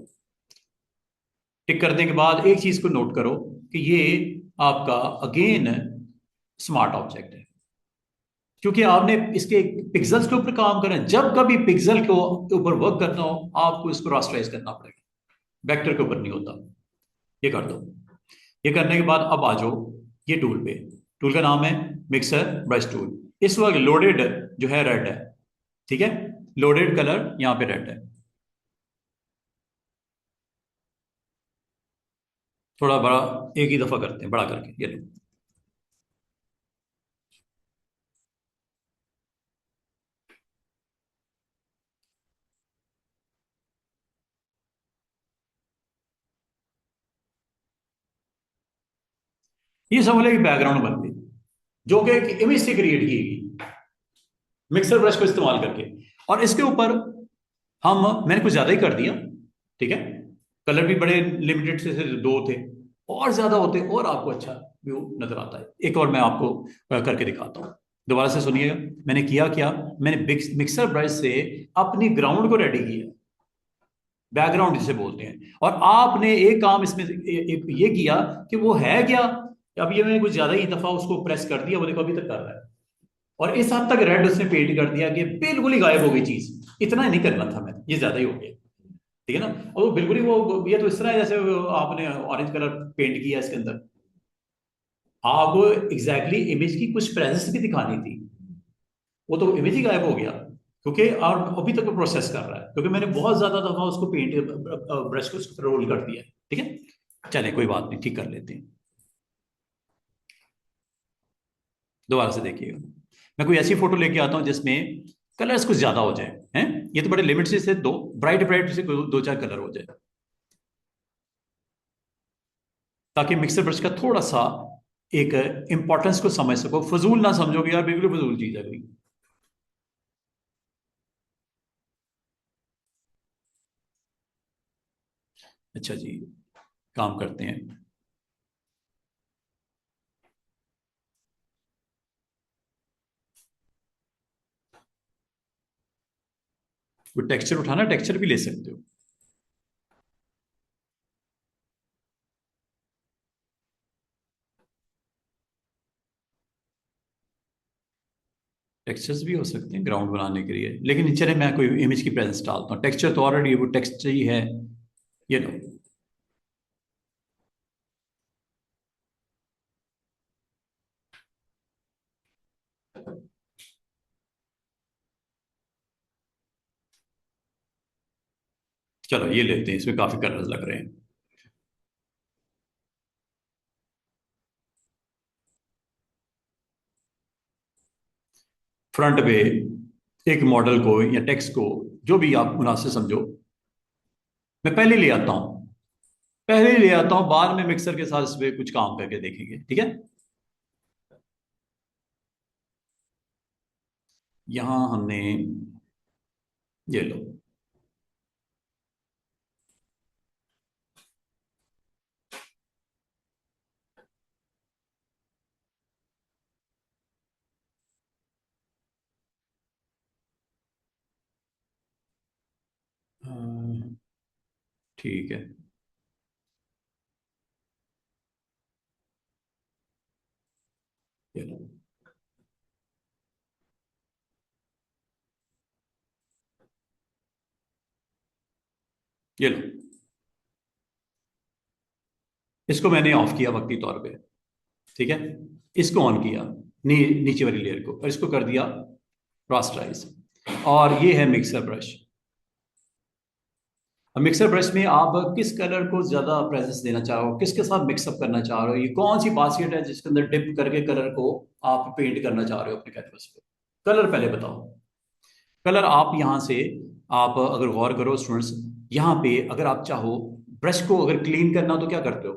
टिक करने के बाद एक चीज को नोट करो कि ये आपका अगेन स्मार्ट ऑब्जेक्ट है, क्योंकि आपने इसके पिक्सल्स के ऊपर काम करना है। जब कभी पिक्सल के ऊपर वर्क करना हो, आपको इसको रास्टराइज करना पड़ेगा, वेक्टर के ऊपर नहीं होता। ये कर दो। ये करने के बाद अब आ जाओ ये टूल पे। टूल का नाम है मिक्सर ब्रश टूल। इस वक्त लोडेड जो है रेड है, ठीक है। लोडेड कलर यहाँ पे रेड है। थोड़ा बड़ा, एक ही दफा करते हैं बड़ा करके, ये लो। ये समझ लो कि बैकग्राउंड बन गई, जो कि एक इमेज से क्रिएट की गई मिक्सर ब्रश को इस्तेमाल करके। और इसके ऊपर मैंने कुछ ज्यादा ही कर दिया, ठीक है। कलर भी बड़े लिमिटेड से दो थे, और ज्यादा होते और आपको अच्छा व्यू नजर आता है। एक और मैं आपको करके दिखाता हूँ, दोबारा से सुनिएगा। मैंने किया क्या, मैंने मिक्सर ब्रश से अपनी ग्राउंड को रेडी किया, बैकग्राउंड जिसे बोलते हैं। और आपने एक काम इसमें ये किया कि वो है क्या, अब ये मैंने कुछ ज्यादा ही दफा उसको प्रेस कर दिया, वो देखो अभी तक कर रहा है। और इस हद तक रेड उसने पेंट कर दिया कि बिल्कुल ही गायब हो गई चीज। इतना ही नहीं करना था मैंने, ये ज्यादा ही हो गया, ठीक है ना। और वो बिल्कुल ही ये तो इस तरह है जैसे आपने ऑरेंज कलर पेंट किया इसके अंदर। आपको एग्जैक्टली इमेज की कुछ प्रेजेंस भी दिखानी थी, वो तो इमेज ही गायब हो गया, क्योंकि और अभी तक वो प्रोसेस कर रहा है, क्योंकि मैंने बहुत ज्यादा दफा उसको पेंट ब्रश को रोल कर दिया, ठीक है। चले कोई बात नहीं, ठीक कर लेते हैं। दोबारा से देखिएगा, मैं कोई ऐसी फोटो लेके आता हूं जिसमें कलर्स कुछ ज्यादा हो जाए हैं। ये तो बड़े लिमिट से दो ब्राइट ब्राइट से दो चार कलर हो जाए, ताकि मिक्सर ब्रश का थोड़ा सा एक इंपॉर्टेंस को समझ सको, फजूल ना समझोगे यार, बिल्कुल फजूल चीज है कोई। अच्छा जी, काम करते हैं। वो टेक्सचर उठाना, टेक्सचर भी ले सकते हो। टेक्सचर्स भी हो सकते हैं ग्राउंड बनाने के लिए, लेकिन चले मैं कोई इमेज की प्रेजेंस डालता हूँ। टेक्सचर तो ऑलरेडी वो टेक्सचर ही है, ये लो। चलो ये लेते हैं, इसमें काफी कलर्स लग रहे हैं। फ्रंट पे एक मॉडल को या टेक्स्ट को, जो भी आप मुनासिब समझो, मैं पहले ले आता हूँ, पहले ही ले आता हूँ, बाद में मिक्सर के साथ इस पे कुछ काम करके देखेंगे, ठीक है। यहां हमने, ये लो। ठीक है, ये लो। ये लो, इसको मैंने ऑफ किया वक्ती तौर पे, ठीक है। इसको ऑन किया, नीचे वाली लेयर को, और इसको कर दिया रास्टराइज। और ये है मिक्सर ब्रश। अब मिक्सर ब्रश में आप किस कलर को ज्यादा प्रेजेंस देना चाह रहे हो, किसके साथ मिक्सअप करना चाह रहे हो, ये कौन सी बास्केट है जिसके अंदर डिप करके कलर को आप पेंट करना चाह रहे हो अपने कैनवस पे। कलर पहले बताओ। कलर आप यहाँ से, आप अगर गौर करो स्टूडेंट्स, यहाँ पे अगर आप चाहो ब्रश को अगर क्लीन करना तो क्या करते हो,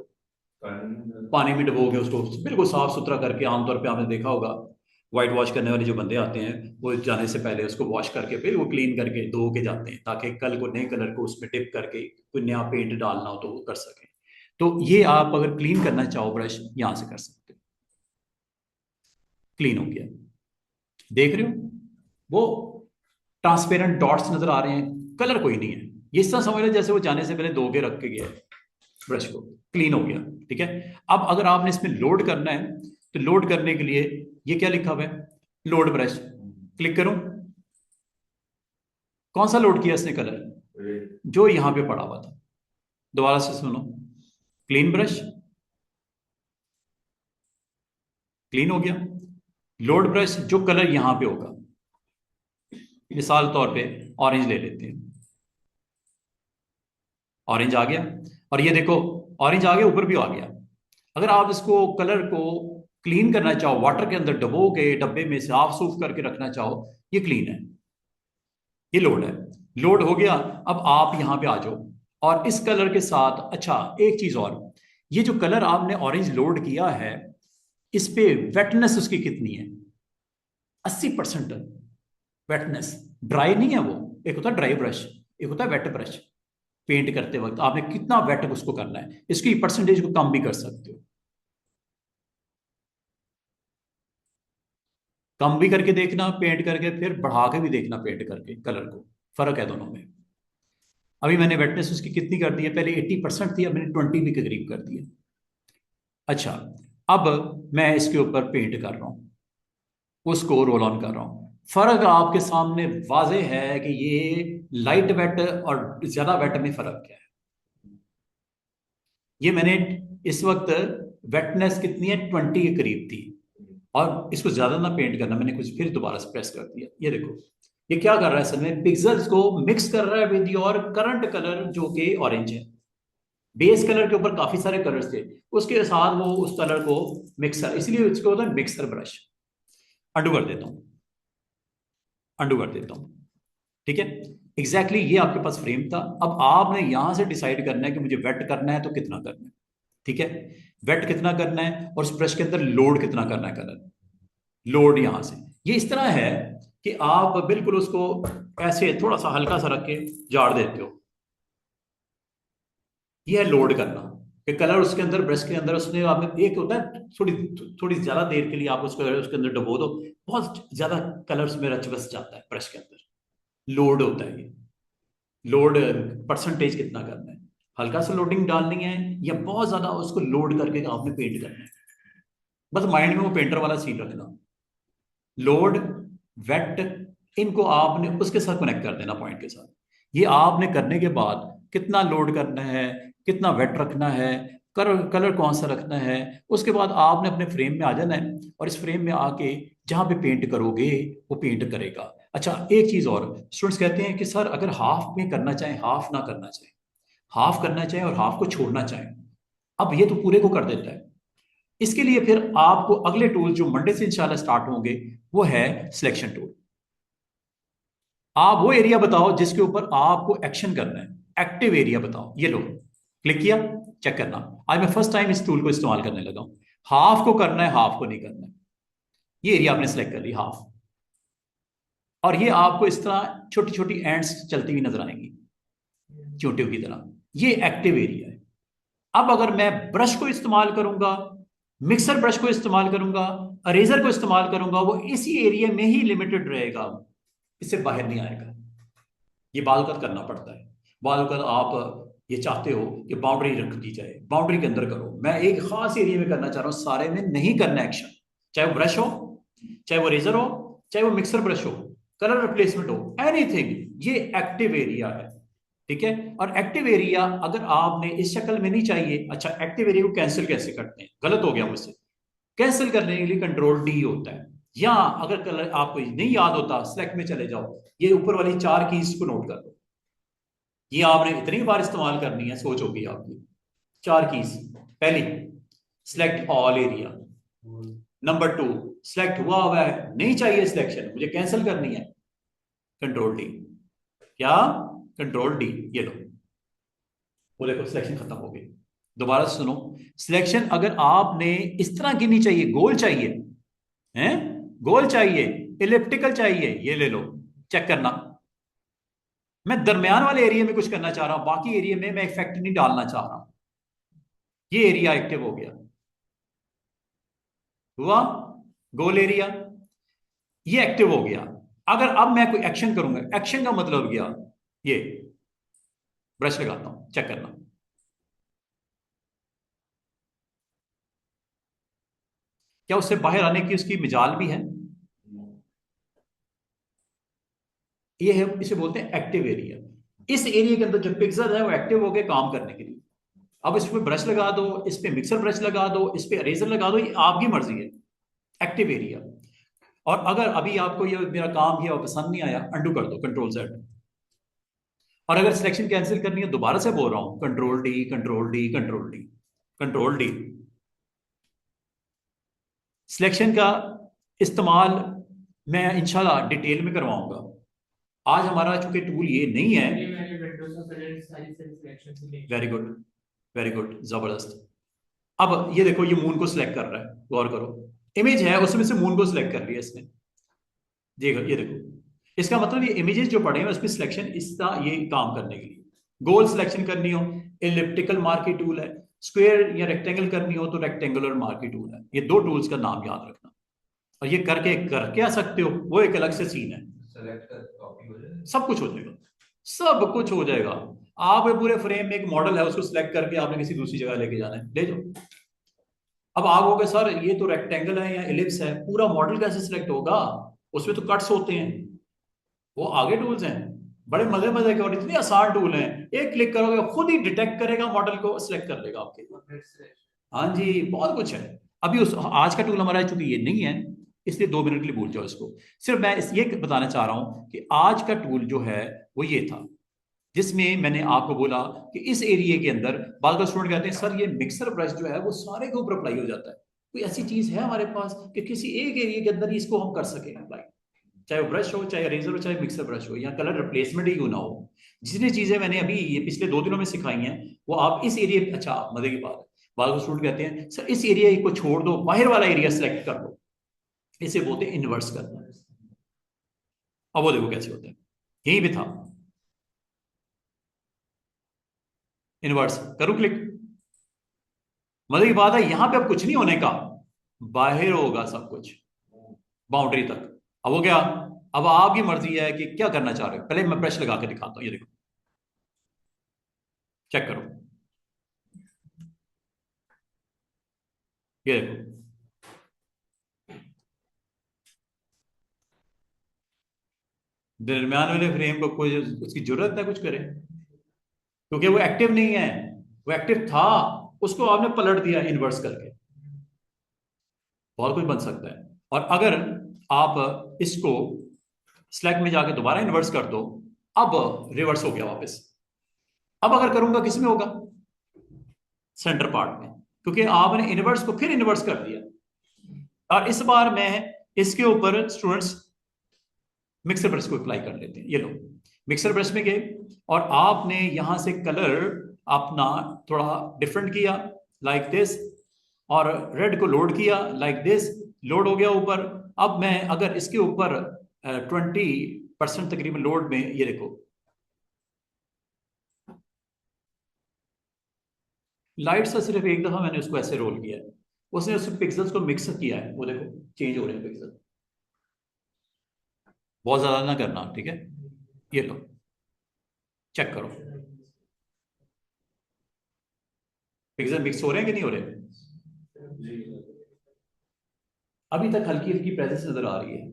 पानी में डुबो के उसको बिल्कुल साफ सुथरा करके, आमतौर पे आपने देखा होगा व्हाइट वॉश करने वाले जो बंदे आते हैं, वो जाने से पहले उसको वॉश करके फिर वो क्लीन करके धो के जाते हैं, ताकि कल को नए कलर को उसमें डिप करके कोई नया पेंट डालना हो तो वो कर सके। तो ये आप अगर क्लीन करना चाहो ब्रश, यहाँ से कर सकते हो। क्लीन हो गया, देख रहे हो वो ट्रांसपेरेंट डॉट्स नजर आ रहे हैं, कलर कोई नहीं है। ये इस तरह समझ लो जैसे वो जाने से पहले धो के रख के गया है ब्रश को, क्लीन हो गया, ठीक है। अब अगर आपने इसमें लोड करना है, तो लोड करने के लिए ये क्या लिखा हुआ है, लोड ब्रश। क्लिक करूं, कौन सा लोड किया इसने कलर, जो यहां पे पड़ा हुआ था। दोबारा से सुनो, क्लीन ब्रश, क्लीन हो गया। लोड ब्रश, जो कलर यहां पे होगा, मिसाल तौर पे ऑरेंज ले लेते हैं, ऑरेंज आ गया, और ये देखो ऑरेंज आ गया, ऊपर भी आ गया। अगर आप इसको कलर को क्लीन करना चाहो, वाटर के अंदर डबो के डब्बे में साफ सूफ करके रखना चाहो, ये क्लीन है, ये लोड है, लोड हो गया। अब आप यहां पे आ जाओ और इस कलर के साथ, अच्छा एक चीज और, ये जो कलर आपने ऑरेंज लोड किया है, इस पे वेटनेस उसकी कितनी है? 80% वेटनेस। ड्राई नहीं है वो, एक होता है ड्राई ब्रश, एक होता है वेट ब्रश। पेंट करते वक्त आपने कितना वेट उसको करना है, इसकी परसेंटेज को कम भी कर सकते हो, कम भी करके देखना पेंट करके, फिर बढ़ा के भी देखना पेंट करके, कलर को फर्क है दोनों में। अभी मैंने वेटनेस उसकी कितनी कर दी है, पहले 80% थी, अब मैंने 20 भी के करीब कर दी है। अच्छा, अब मैं इसके ऊपर पेंट कर रहा हूं, उसको रोल ऑन कर रहा हूं। फर्क आपके सामने वाजे है कि ये लाइट वेट और ज्यादा वेट में फर्क क्या है। ये मैंने इस वक्त वेटनेस कितनी है, 20 के करीब थी, और इसको ज्यादा ना पेंट करना, मैंने कुछ फिर दोबारा से प्रेस कर दिया। ये देखो ये क्या कर रहा है, असल में पिक्सल्स को मिक्स कर रहा है विद योर करंट कलर जो कि ऑरेंज है। बेस कलर के ऊपर काफी सारे कलर्स थे, उसके साथ वो उस कलर को मिक्सर, इसलिए उसको होता है मिक्सर ब्रश। अंडू कर देता हूं, अंडू कर देता हूं, ठीक है। एग्जैक्टली ये आपके पास फ्रेम था। अब आपने यहां से डिसाइड करना है कि मुझे वेट करना है तो कितना करना है, ठीक है। वेट कितना करना है और उस ब्रश के अंदर लोड कितना करना है कलर, लोड यहां से, ये इस तरह है कि आप बिल्कुल उसको ऐसे थोड़ा सा हल्का सा रख के झाड़ देते हो। ये है लोड करना, कि कलर उसके अंदर, ब्रश के अंदर उसने, आपने एक होता है थोड़ी थोड़ी ज्यादा देर के लिए आप उसको उसके अंदर डबो दो, बहुत ज्यादा कलर उसमें रच बस जाता है ब्रश के अंदर, लोड होता है ये। लोड परसेंटेज कितना करना है, हल्का सा लोडिंग डालनी है या बहुत ज्यादा उसको लोड करके आपने पेंट करना है, बस माइंड में वो पेंटर वाला सीन रखना। लोड, वेट, इनको आपने उसके साथ कनेक्ट कर देना पॉइंट के साथ। ये आपने करने के बाद कितना लोड करना है, कितना वेट रखना है, कलर कलर कौन सा रखना है, उसके बाद आपने अपने फ्रेम में आ जाना है, और इस फ्रेम में आके जहां पे पेंट करोगे वो पेंट करेगा। अच्छा एक चीज और, स्टूडेंट्स कहते हैं कि सर अगर हाफ में करना चाहे, हाफ ना करना चाहे, हाफ करना चाहे और हाफ को छोड़ना चाहे, अब ये तो पूरे को कर देता है। इसके लिए फिर आपको अगले टूल जो मंडे से इंशाल्लाह स्टार्ट होंगे वो है सिलेक्शन टूल। आप वो एरिया बताओ जिसके ऊपर आपको एक्शन करना है, एक्टिव एरिया बताओ। ये लो, क्लिक किया, चेक करना। आज मैं फर्स्ट टाइम इस टूल को इस्तेमाल करने लगा हूं। हाफ को करना है, हाफ को नहीं करना है। ये एरिया आपने सेलेक्ट कर ली, हाफ, और ये आपको इस तरह छोटी छोटी एंड्स चलती हुई नजर आएंगी चींटियों की तरह। ये एक्टिव एरिया है। अब अगर मैं ब्रश को इस्तेमाल करूंगा, मिक्सर ब्रश को इस्तेमाल करूंगा, अरेजर को इस्तेमाल करूंगा, वो इसी एरिया में ही लिमिटेड रहेगा, इससे बाहर नहीं आएगा। ये बालकत करना पड़ता है। बालकत आप ये चाहते हो कि बाउंड्री रख दी जाए, बाउंड्री के अंदर करो। मैं एक खास एरिया में करना चाह रहा हूं, सारे में नहीं करना एक्शन। चाहे वो ब्रश हो, चाहे वो रेजर हो, चाहे वो मिक्सर ब्रश हो, कलर रिप्लेसमेंट हो, एनीथिंग, ये एक्टिव एरिया है, ठीक है। और एक्टिव एरिया अगर आपने इस शक्ल में नहीं चाहिए, अच्छा एक्टिव एरिया को कैंसिल कैसे करते हैं, गलत हो गया मुझसे। कैंसिल करने के लिए कंट्रोल डी होता है, या अगर कलर आपको नहीं याद होता, सेलेक्ट में चले जाओ, ये ऊपर वाली 4 कीज को नोट कर लो। ये आपने इतनी बार इस्तेमाल करनी है, सोच होगी आपकी। 4 कीज, पहली select all area, number 2 select हुआ है, नहीं चाहिए सिलेक्शन, मुझे कैंसिल करनी है, कंट्रोल डी। क्या, कंट्रोल डी, ये लो, वो देखो सिलेक्शन खत्म हो गई। दोबारा सुनो, सिलेक्शन अगर आपने इस तरह की नहीं चाहिए, गोल चाहिए, हैं, गोल चाहिए, इलिप्टिकल चाहिए, ये ले लो, चेक करना। मैं दरमियान वाले एरिया में कुछ करना चाह रहा हूं, बाकी एरिया में मैं इफेक्ट नहीं डालना चाह रहा। ये एरिया एक्टिव हो गया, हुआ गोल एरिया, ये एक्टिव हो गया। अगर अब मैं कोई एक्शन करूंगा, एक्शन का मतलब गया, ये ब्रश लगाता हूं, चेक करना। क्या उससे बाहर आने की उसकी मिजाल भी है? ये है, इसे बोलते हैं एक्टिव एरिया। इस एरिया के अंदर जो पिक्सल है वो एक्टिव हो गए काम करने के लिए। अब इस पे ब्रश लगा दो, इस पे मिक्सर ब्रश लगा दो, इस पे अरेजर लगा दो, ये आपकी मर्जी है, एक्टिव एरिया। और अगर अभी आपको ये मेरा काम किया पसंद नहीं आया, अंडू कर दो, कंट्रोल Z। और अगर सिलेक्शन कैंसिल करनी है, दोबारा से बोल रहा हूं, control D, control D, control D, control D। Selection का इस्तेमाल मैं इंशाल्लाह डिटेल में करवाऊंगा। आज हमारा चूंकि टूल ये नहीं है। ये मैंने विंडोज में पहले सारी सिलेक्शन से ली। वेरी गुड, वेरी गुड, जबरदस्त। अब ये देखो, ये मून को सिलेक्ट कर रहा है, गौर करो, इमेज है उसमें से मून को सिलेक्ट कर लिया इसने। देखो, ये देखो, इसका मतलब ये इमेजेस जो पड़े हैं उसमें सिलेक्शन इसका ये काम करने के लिए। गोल सिलेक्शन करनी हो, एलिप्टिकल मार्की टूल है। स्क्वायर या रेक्टेंगल करनी हो तो रेक्टेंगुलर मार्की टूल है। ये दो टूल्स का नाम याद रखना, और ये करके करके आ सकते हो, वो एक अलग से सीन है। सब कुछ हो जाएगा, सब कुछ हो जाएगा। आप पूरे फ्रेम में एक मॉडल है, उसको सिलेक्ट करके आपने किसी दूसरी जगह लेके जाना है, ले जाओ। अब आप कहोगे सर ये तो रेक्टेंगल है या एलिप्स है, पूरा मॉडल कैसे सिलेक्ट होगा, उसमें तो कट्स होते हैं। वो आगे टूल्स हैं, बड़े मजे मजे के, और इतने आसान टूल हैं, एक क्लिक करोगे खुद ही डिटेक्ट करेगा, मॉडल को सिलेक्ट कर लेगा आपके। हाँ जी, बहुत कुछ है। अभी उस आज का टूल हमारा चूंकि ये नहीं है, इसलिए 2 मिनट के लिए भूल जाओ इसको। सिर्फ मैं ये बताना चाह रहा हूं कि आज का टूल जो है वो ये था, जिसमें मैंने आपको बोला कि इस एरिया के अंदर बाल का स्टूडेंट कहते हैं सर ये मिक्सर ब्रश जो है वो सारे के ऊपर अप्लाई हो जाता है। कोई ऐसी चीज है हमारे पास कि किसी एक एरिया के अंदर ही इसको हम कर सकें अप्लाई, चाहे वो ब्रश हो, चाहे इरेजर हो, चाहे मिक्सर ब्रश हो, या कलर रिप्लेसमेंट ही क्यों ना हो। जितनी चीजें मैंने अभी ये पिछले 2 दिनों में सिखाई हैं वो आप इस एरिया, अच्छा मजे की बात है, बाल का स्टूडेंट कहते हैं सर इस एरिया को छोड़ दो, बाहर वाला एरिया सेलेक्ट कर लो, इसे बोलते हैं इन्वर्स करना। अब वो देखो कैसे होता है, यहीं पे था इन्वर्स, करूं क्लिक। मजे की बात है, यहां पे अब कुछ नहीं होने का, बाहर होगा सब कुछ बाउंड्री तक। अब हो गया। अब आपकी मर्जी है कि क्या करना चाह रहे हो। पहले मैं ब्रश लगा के दिखाता हूं, ये देखो, चेक करो, ये देखो, दरमियान वाले फ्रेम को कोई उसकी जरूरत है कुछ करे, क्योंकि वो एक्टिव नहीं है। वो एक्टिव था, उसको आपने पलट दिया इन्वर्स करके, बहुत कुछ बन सकता है। और अगर आप इसको स्लैक में जाके दोबारा इन्वर्स कर दो, अब रिवर्स हो गया वापस। अब अगर करूंगा किस में होगा, सेंटर पार्ट में, क्योंकि आपने इन्वर्स को फिर इन्वर्स कर दिया। और इस बार मैं इसके ऊपर स्टूडेंट्स मिक्सर ब्रश को अप्लाई कर लेते हैं। ये लो, मिक्सर ब्रश में गए और आपने यहां से कलर अपना थोड़ा डिफरेंट किया, लाइक दिस, और रेड को लोड किया लाइक दिस, लोड हो गया ऊपर। अब मैं अगर इसके ऊपर 20% तकरीबन लोड में, ये देखो लाइट सा सिर्फ एक दफा मैंने उसको ऐसे रोल किया है, उसने उस पिक्सल्स को मिक्स किया है, वो देखो चेंज हो रहे हैं पिक्सल, बहुत ज्यादा ना करना, ठीक है। ये लो, चेक करो पिक्सल मिक्स हो रहे हैं कि नहीं हो रहे। अभी तक हल्की हल्की प्रेजेंस नजर आ रही है,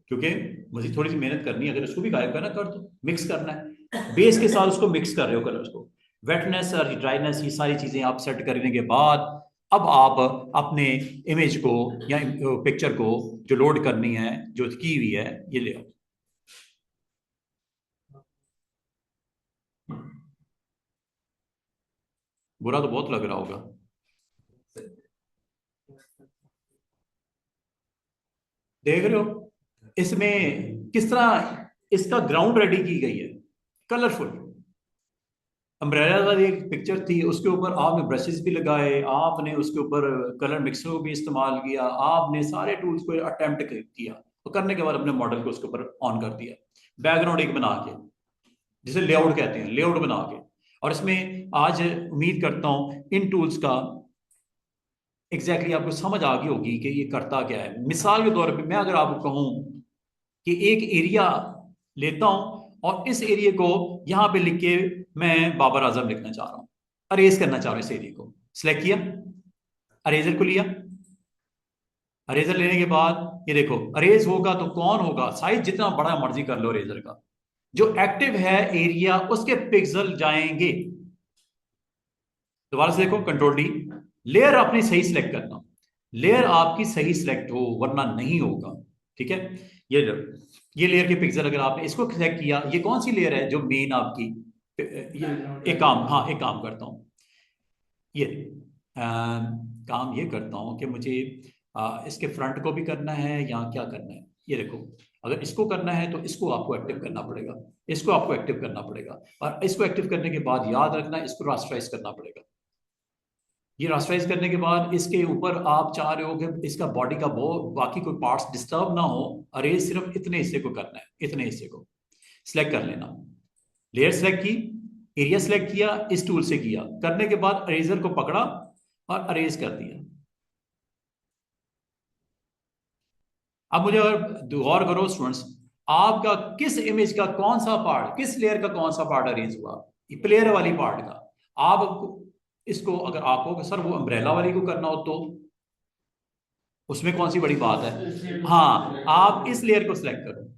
क्योंकि मुझे थोड़ी सी मेहनत करनी है। अगर उसको भी गायब करना कर दो, मिक्स करना है, बेस के साथ उसको मिक्स कर रहे हो कलर्स को, वेटनेस और ड्राइनेस, ये सारी चीजें आप सेट करने के बाद अब आप अपने इमेज को या पिक्चर को जो लोड करनी है, जो की हुई है, ये ले आओ। बुरा तो बहुत लग रहा होगा, देख रहे हो इसमें किस तरह इसका ग्राउंड रेडी की गई है, कलरफुल। अम्ब्रेला वाली एक पिक्चर थी, उसके ऊपर आपने ब्रशेस भी लगाए, आपने उसके ऊपर कलर मिक्सर को भी इस्तेमाल किया, आपने सारे टूल्स को अटेम्प्ट किया, तो करने के बाद अपने मॉडल को उसके ऊपर ऑन कर दिया, बैकग्राउंड एक बना के, जिसे लेआउट कहते हैं, लेआउट बना के। और इसमें आज उम्मीद करता हूं इन टूल्स का एग्जैक्टली आपको समझ आ गई होगी कि ये करता क्या है। मिसाल के तौर पे मैं अगर आपको कहूं कि एक एरिया लेता हूं और इस एरिया को यहां पे लिख के मैं बाबर आजम लिखना चाह रहा हूं, अरेज करना चाह रहा हूं, इस एरिया को सिलेक्ट किया, अरेजर को लिया, अरेजर लेने के बाद ये देखो अरेज होगा तो कौन होगा, साइज जितना बड़ा मर्जी कर लो अरेजर का, जो एक्टिव है एरिया उसके पिक्सल जाएंगे। दोबारा से देखो, कंट्रोल D, लेयर अपनी सही सिलेक्ट करना, लेयर आपकी सही सिलेक्ट हो, वरना नहीं होगा। ठीक है, ये लो, ये लेयर के पिक्सल अगर आपने इसको सिलेक्ट किया, ये कौन सी लेयर है जो मेन आपकी, ये बैकग्राउंड एक काम, हाँ एक काम करता हूँ, ये काम ये करता हूँ कि मुझे इसके फ्रंट को भी करना है या क्या करना है। ये देखो, अगर इसको करना है तो इसको आपको एक्टिव करना पड़ेगा, इसको आपको एक्टिव करना पड़ेगा, और इसको एक्टिव करने के बाद याद रखना इसको रास्टराइज करना पड़ेगा। ये रास्टराइज करने के बाद इसके ऊपर आप चाह रहे हो कि इसका बॉडी का बाकी कोई पार्ट्स डिस्टर्ब ना हो, अरेज सिर्फ इतने हिस्से को करना है, इतने हिस्से को सिलेक्ट कर लेना। लेयर सेलेक्ट की, एरिया सेलेक्ट किया, इस टूल से किया, करने के बाद अरेजर को पकड़ा और अरेज कर दिया। अब मुझे अगर गौर करो स्टूडेंट्स, आपका किस इमेज का कौन सा पार्ट, किस लेयर का कौन सा पार्ट अरेंज हुआ, प्लेयर वाली पार्ट का। आप इसको अगर आपको सर वो अम्ब्रेला वाली को करना हो तो उसमें कौन सी बड़ी बात है, हाँ आप इस लेयर को सिलेक्ट करो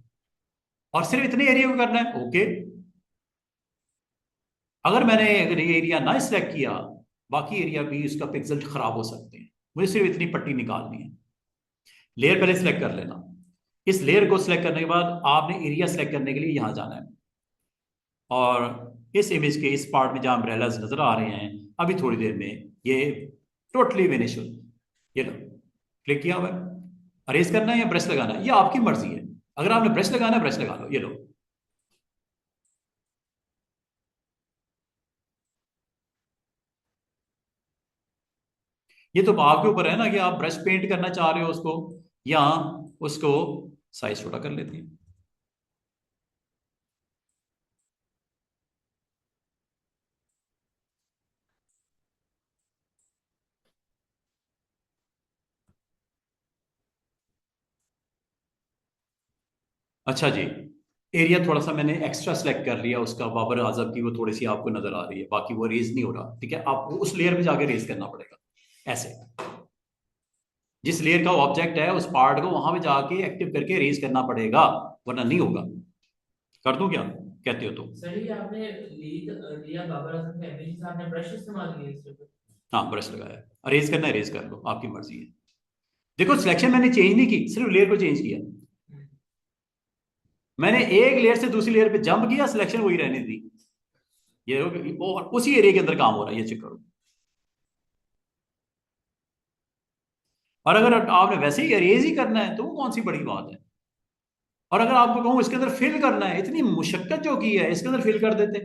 और सिर्फ इतने एरिया को करना है, ओके। अगर मैंने अगर ये एरिया ना सिलेक्ट किया, बाकी एरिया भी उसका पिक्सल खराब हो सकते हैं, मुझे सिर्फ इतनी पट्टी निकालनी है। लेयर पहले सिलेक्ट कर लेना, इस लेयर को सिलेक्ट करने के बाद आपने एरिया सिलेक्ट करने के लिए यहां जाना है, और इस इमेज के इस पार्ट में जहां अम्ब्रेलाज नजर आ रहे हैं, अभी थोड़ी देर में ये टोटली विनिश हो, ये लो क्लिक किया हुआ है। अरेज करना है या ब्रश लगाना है, ये आपकी मर्जी है। अगर आपने ब्रश लगाना है ब्रश लगा लो, ये लो। ये तो आपके ऊपर है ना कि आप ब्रश पेंट करना चाह रहे हो उसको, या उसको साइज छोटा कर लेते हैं। अच्छा जी, एरिया थोड़ा सा मैंने एक्स्ट्रा सेलेक्ट कर लिया उसका, बाबर आजम की वो थोड़ी सी आपको नजर आ रही है, बाकी वो रेज नहीं हो रहा। ठीक है, आपको उस लेयर में जाके रेज करना पड़ेगा ऐसे, जिस लेयर का ऑब्जेक्ट है उस पार्ट को वहां पे जाके एक्टिव करके रेज करना पड़ेगा, वरना नहीं होगा। कर दूं क्या, कहते हो तो? सर ये आपने लिया बाबर आजम का इमेज, आपने ब्रश इस्तेमाल किया इसके ऊपर? हाँ ब्रश लगाया, रेज करना है रेज कर लो, आपकी मर्जी है। देखो सिलेक्शन मैंने चेंज नहीं की, सिर्फ लेयर को चेंज किया। मैंने एक लेयर से दूसरी लेयर पे जंप किया, सिलेक्शन वही रहने दी। ये और उसी एरिया के अंदर काम हो रहा है, ये चेक करो। और अगर आपने वैसे ही अरेज ही करना है तो वो कौन सी बड़ी बात है। और अगर आपको कहूं इसके अंदर फिल करना है, इतनी मुशक्कत जो की है इसके अंदर फिल कर देते,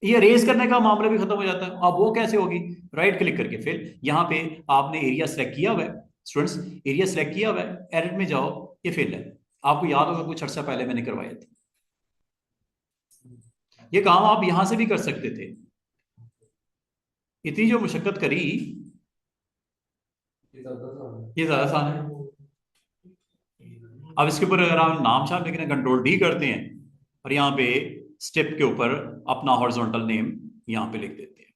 ये रेज करने का मामला भी खत्म हो जाता है। अब वो कैसे होगी, राइट क्लिक करके फिल, यहाँ पे आपने एरिया सेलेक्ट किया हुआ है स्टूडेंट्स, एरिया सेलेक्ट किया हुआ है, एडिट में जाओ, ये फिल है। आपको याद होगा कुछ अर्सा पहले मैंने करवाया था, ये काम आप यहां से भी कर सकते थे। इतनी जो मुशक्कत करी, ये ज्यादा आसान है। अब इसके ऊपर अगर आप नाम शाम लिखना, कंट्रोल डी करते हैं और यहाँ पे स्टेप के ऊपर अपना हॉरिजॉन्टल नेम यहाँ पे लिख देते हैं,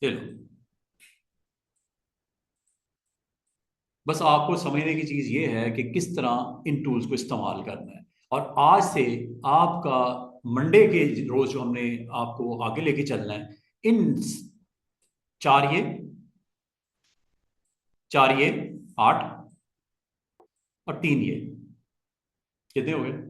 ये लो। बस आपको समझने की चीज ये है कि किस तरह इन टूल्स को इस्तेमाल करना है। और आज से आपका मंडे के रोज जो हमने आपको आगे लेके चलना है, इन चार ये, चार ये 8 और 3 ये, कितने हो गए?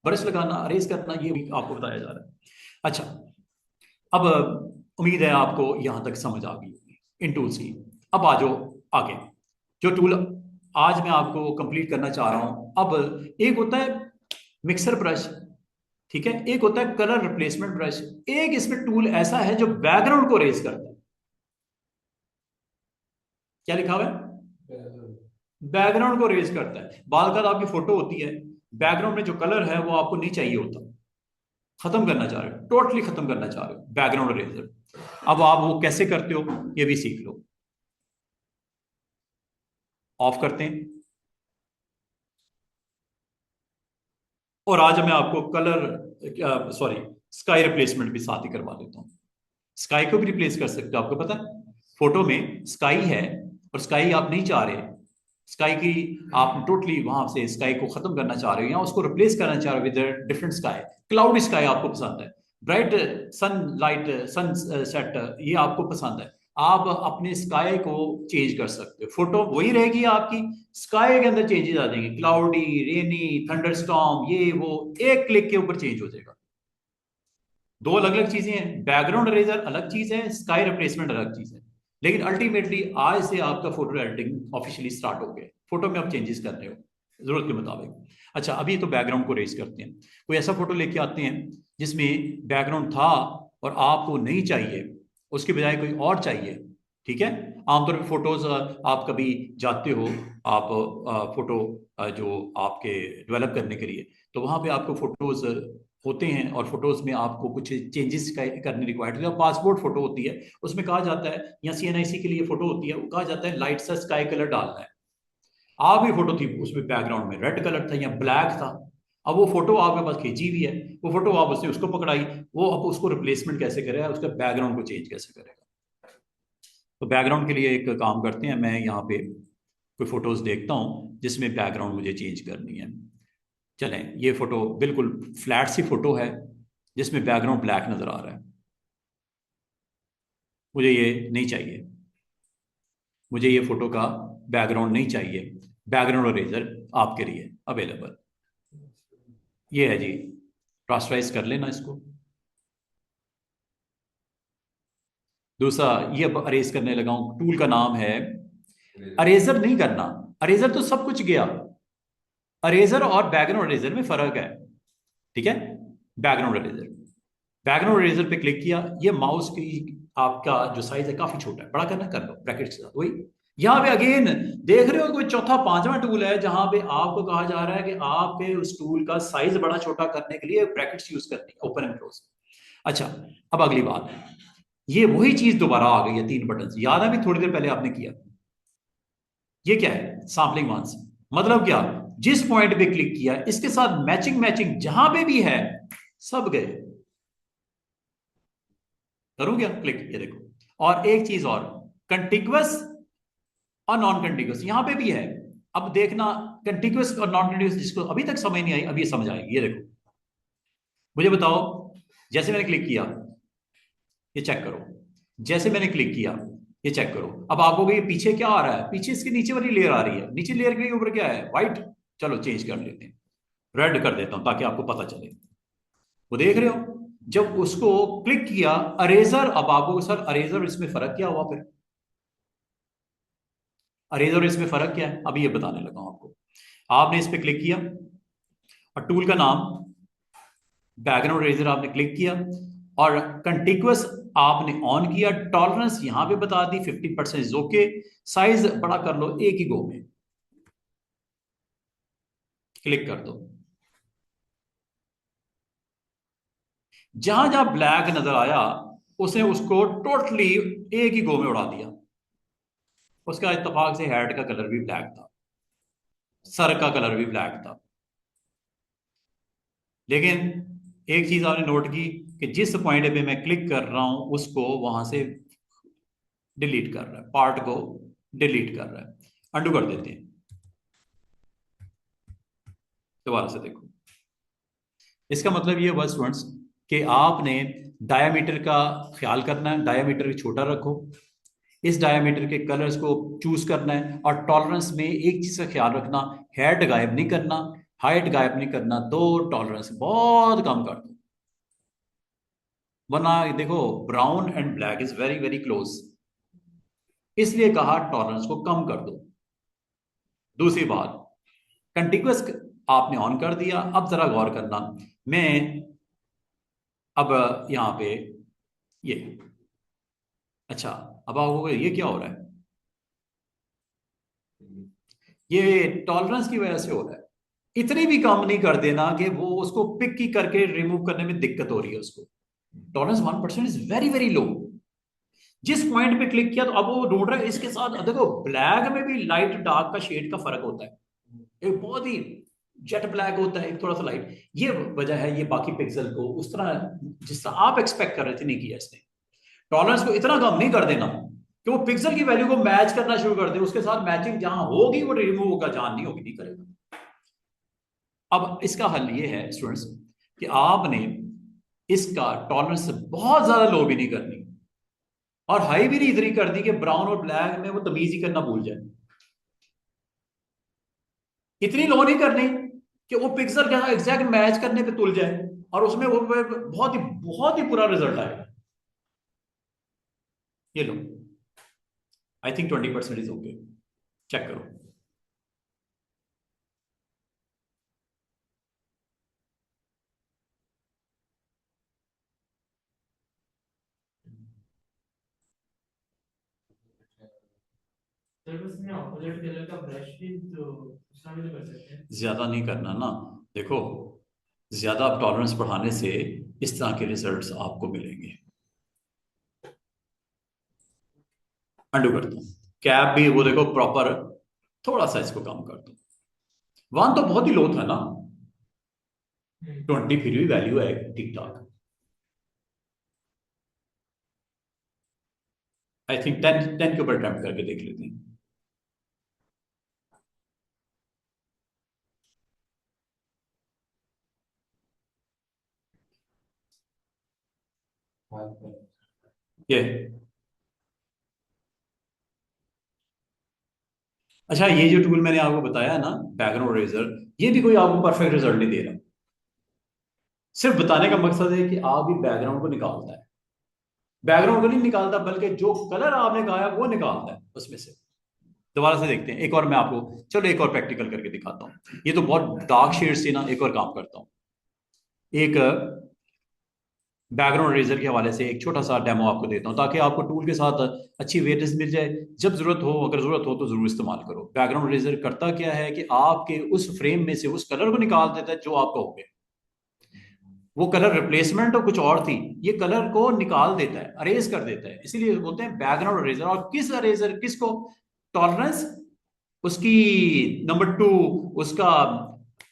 ब्रश लगाना, अरेज करना, ये भी आपको बताया जा रहा है। अच्छा, अब उम्मीद है आपको यहां तक समझ आ गई होगी इन टूल्स की। अब आ जाओ आगे, जो टूल आज मैं आपको कंप्लीट करना चाह रहा हूं। अब एक होता है मिक्सर ब्रश, ठीक है, एक होता है कलर रिप्लेसमेंट ब्रश, एक इसमें टूल ऐसा है जो बैकग्राउंड को रेज करता है। क्या लिखा हुआ है? बैकग्राउंड को रेज करता है। बाल का आपकी फोटो होती है, बैकग्राउंड में जो कलर है वो आपको नहीं चाहिए होता, खत्म करना चाह रहे हो, टोटली खत्म करना चाह रहे हो बैकग्राउंड इरेजर। अब आप वो कैसे करते हो ये भी सीख लो। ऑफ करते हैं और आज मैं आपको कलर सॉरी स्काई रिप्लेसमेंट भी साथ ही करवा देता हूँ। स्काई को भी रिप्लेस कर सकते हो, आपको पता है फोटो में स्काई है और स्काई आप नहीं चाह रहे, स्काई की आप टोटली वहां से स्काई को खत्म करना चाह रहे हो या उसको रिप्लेस करना चाह रहे हो with different sky. Cloud sky आपको पसंद है, bright sunlight sunset ये आपको पसंद है, आप अपने स्काई को चेंज कर सकते हो। फोटो वही रहेगी आपकी, स्काई के अंदर चेंजेस आ जाएंगे, क्लाउडी, रेनी, थंडरस्टॉर्म, ये वो एक क्लिक के ऊपर चेंज हो जाएगा। दो अलग अलग चीजें हैं, बैकग्राउंड इरेजर अलग चीज है, स्काई रिप्लेसमेंट अलग चीज है। लेकिन अल्टीमेटली आज से आपका फोटो एडिटिंग ऑफिशियली स्टार्ट हो गया, फोटो में आप चेंजेस कर रहे हो जरूरत के मुताबिक। अच्छा अभी तो बैकग्राउंड को रेज करते हैं, कोई ऐसा फोटो लेके आते हैं जिसमें बैकग्राउंड था और आपको नहीं चाहिए, उसके बजाय कोई और चाहिए। ठीक है, आमतौर पर फोटोज आप कभी जाते हो, आप फोटो जो आपके डेवलप करने के लिए, तो वहां पे आपको फोटोज होते हैं और फोटोज में आपको कुछ चेंजेस करने रिक्वायर्ड होते हैं। पासपोर्ट फोटो होती है, उसमें कहा जाता है, या सीएनआईसी के लिए फोटो होती है, वो कहा जाता है लाइट सा स्काई कलर डालना है। आपकी फोटो थी उसमें बैकग्राउंड में रेड कलर था या ब्लैक था, अब वो फोटो आपके पास खींची हुई है, वो फोटो आप उसने उसको पकड़ाई, वो अब उसको रिप्लेसमेंट कैसे करेगा, उसका बैकग्राउंड को चेंज कैसे करेगा। तो बैकग्राउंड के लिए एक काम करते हैं, मैं यहाँ पे कोई फोटोज देखता हूँ जिसमें बैकग्राउंड मुझे चेंज करनी है। चलें, ये फोटो बिल्कुल फ्लैट सी फोटो है जिसमें बैकग्राउंड ब्लैक नजर आ रहा है, मुझे ये नहीं चाहिए, मुझे ये फोटो का बैकग्राउंड नहीं चाहिए। बैकग्राउंड इरेजर आपके लिए अवेलेबल ये है जी, रास्टराइज कर लेना इसको। दूसरा ये अब अरेज करने लगा हूं, टूल का नाम है अरेजर। नहीं करना, अरेजर तो सब कुछ गया, अरेजर और बैकग्राउंड इरेजर में फर्क है। ठीक है, बैकग्राउंड इरेजर, बैकग्राउंड इरेजर पे क्लिक किया, ये माउस की आपका जो साइज है काफी छोटा है, बड़ा करना कर लो ब्रैकेट के साथ। वही यहाँ पे अगेन देख रहे हो कोई चौथा पांचवा टूल है जहां पे आपको कहा जा रहा है कि आपके उस टूल का साइज बड़ा छोटा करने के लिए ब्रैकेट्स यूज करनी है, ओपन एंड क्लोज। अच्छा अब अगली बात, ये वही चीज दोबारा आ गई है, तीन बटन याद है भी थोड़ी देर पहले आपने किया। ये क्या है, सैंपलिंग वंस, मतलब क्या, जिस पॉइंट पे क्लिक किया इसके साथ मैचिंग मैचिंग जहां पे भी है सब गए। करूं क्या क्लिक, ये देखो। और एक चीज और, कंटिग्युअस और नॉन कंटिग्युअस यहां पे भी है। अब देखना कंटिग्युअस और नॉन कंटिग्युअस जिसको अभी तक समझ नहीं आई, अब ये समझ आएगी। ये देखो, मुझे बताओ, जैसे मैंने क्लिक किया, ये चेक करो, जैसे मैंने क्लिक किया ये चेक करो, अब आपको ये पीछे क्या आ रहा है, पीछे इसके नीचे वाली लेयर आ रही है, नीचे लेयर के ऊपर क्या है, व्हाइट। चलो चेंज कर लेते हैं, रेड कर देता हूं ताकि आपको पता चले। वो देख रहे हो, जब उसको क्लिक किया अरेजर, अब आपको सर अरेजर इसमें फर्क क्या हुआ, फिर अरेजर और इसमें फर्क क्या है अभी ये बताने लगा हूं आपको। आपने इस पर क्लिक किया और टूल का नाम बैकग्राउंड इरेजर आपने क्लिक किया और कंटिग्युअस आपने ऑन किया, टॉलरेंस यहां पे बता दी 50% ओके, साइज बड़ा कर लो एक ही गो में, क्लिक कर दो। जहां जहां ब्लैक नजर आया उसने उसको टोटली एक ही गो में उड़ा दिया। उसका इत्तेफाक से हेड का कलर भी ब्लैक था, सर का कलर भी ब्लैक था। लेकिन एक चीज आपने नोट की कि जिस पॉइंट पे मैं क्लिक कर रहा हूं उसको वहां से डिलीट कर रहा है, पार्ट को डिलीट कर रहा है। अंडू कर देते हैं, दोबारा से देखो। इसका मतलब ये हुआ स्टूडेंट्स कि आपने डायामीटर का ख्याल करना है, डायामीटर छोटा रखो, इस डायामीटर के कलर्स को चूज करना है, और टॉलरेंस में एक चीज का ख्याल रखना, हेड गायब नहीं करना, हाइट गायब नहीं करना, तो टॉलरेंस बहुत कम कर दो, वरना देखो brown and black is very very close, इसलिए कहा टॉलरेंस को कम कर दो। दूसरी बात, कंटिग्युअस आपने ऑन कर दिया, अब जरा गौर करना, मैं अब यहां पे ये, अच्छा अब आपको ये क्या हो रहा है, ये टॉलरेंस की वजह से हो रहा है। इतनी भी कम नहीं कर देना कि वो उसको पिक की करके रिमूव करने में दिक्कत हो रही है उसको। Tolerance 1% is very very low. जिस पॉइंट पे क्लिक किया तो अब वो ढूंढ रहा है इसके साथ, देखो ब्लैक में भी लाइट डार्क का शेड का फर्क होता है, एक बहुत ही जेट ब्लैक होता है, एक थोड़ा सा लाइट। ये वजह है, ये बाकी पिक्सल को उस तरह जिस तरह आप एक्सपेक्ट कर रहे थे नहीं किया इसने। टॉलरेंस को इतना कम नहीं कर देना कि वो पिक्सल की वैल्यू को मैच करना शुरू कर दे, उसके साथ मैचिंग जहां होगी वो रिमूव होगा, जहां नहीं होगी नहीं करेगा। अब इसका हल ये है स्टूडेंट्स कि आपने इसका टॉलरेंस बहुत ज्यादा लो भी नहीं करनी और हाई भी नहीं इतनी कर दी कि ब्राउन और ब्लैक में वो तमीज ही करना भूल जाए। इतनी लो नहीं करनी कि वो पिक्सल के साथ एग्जैक्ट मैच करने पे तुल जाए और उसमें वो बहुत ही बुरा रिजल्ट आएगा। ये लो, I think 20% is okay. Check करो। सर उसमें ऑपोजिट कलर का ब्रश भी तो दूसरा भी तो कर सकते हैं। ज्यादा नहीं करना ना। देखो, ज्यादा टॉलरेंस बढ़ाने से इस तरह के रिजल्ट्स आपको मिलेंगे। अंडू करता हूँ। कैप भी वो देखो प्रॉपर, थोड़ा सा इसको कम कर दो। 1 तो बहुत ही लो था ना, 20 फिर भी वैल्यू है ठीक ठाक। आई थिंक 10 के ऊपर अटेम्प्ट करके देख लेते हैं। ये अच्छा, ये जो टूल मैंने आपको बताया ना, बैकग्राउंड रेजर, ये भी कोई आपको परफेक्ट रिजल्ट नहीं दे रहा। सिर्फ बताने का मकसद है कि आप भी बैकग्राउंड को निकालता है, बैकग्राउंड को नहीं निकालता बल्कि जो कलर आपने कहा है वो निकालता है उसमें से। दोबारा से देखते हैं एक और, मैं आपको चलो एक और प्रैक्टिकल करके दिखाता हूँ। ये तो बहुत डार्क शेड्स थी ना, एक और काम करता हूँ। एक बैकग्राउंड रेजर के हवाले से एक छोटा सा डेमो आपको देता हूँ ताकि आपको टूल के साथ अच्छी अवेयरनेस मिल जाए। जब जरूरत हो, अगर जरूरत हो तो जरूर इस्तेमाल करो। बैकग्राउंड रेजर करता क्या है कि आपके उस फ्रेम में से उस कलर को निकाल देता है जो आप कहोगे। वो कलर रिप्लेसमेंट तो कुछ और थी, ये कलर को निकाल देता है, अरेज कर देता है, इसीलिए बोलते हैं बैकग्राउंड अरेजर। और किस अरेजर, किसको? टॉलरेंस, उसकी नंबर 2, उसका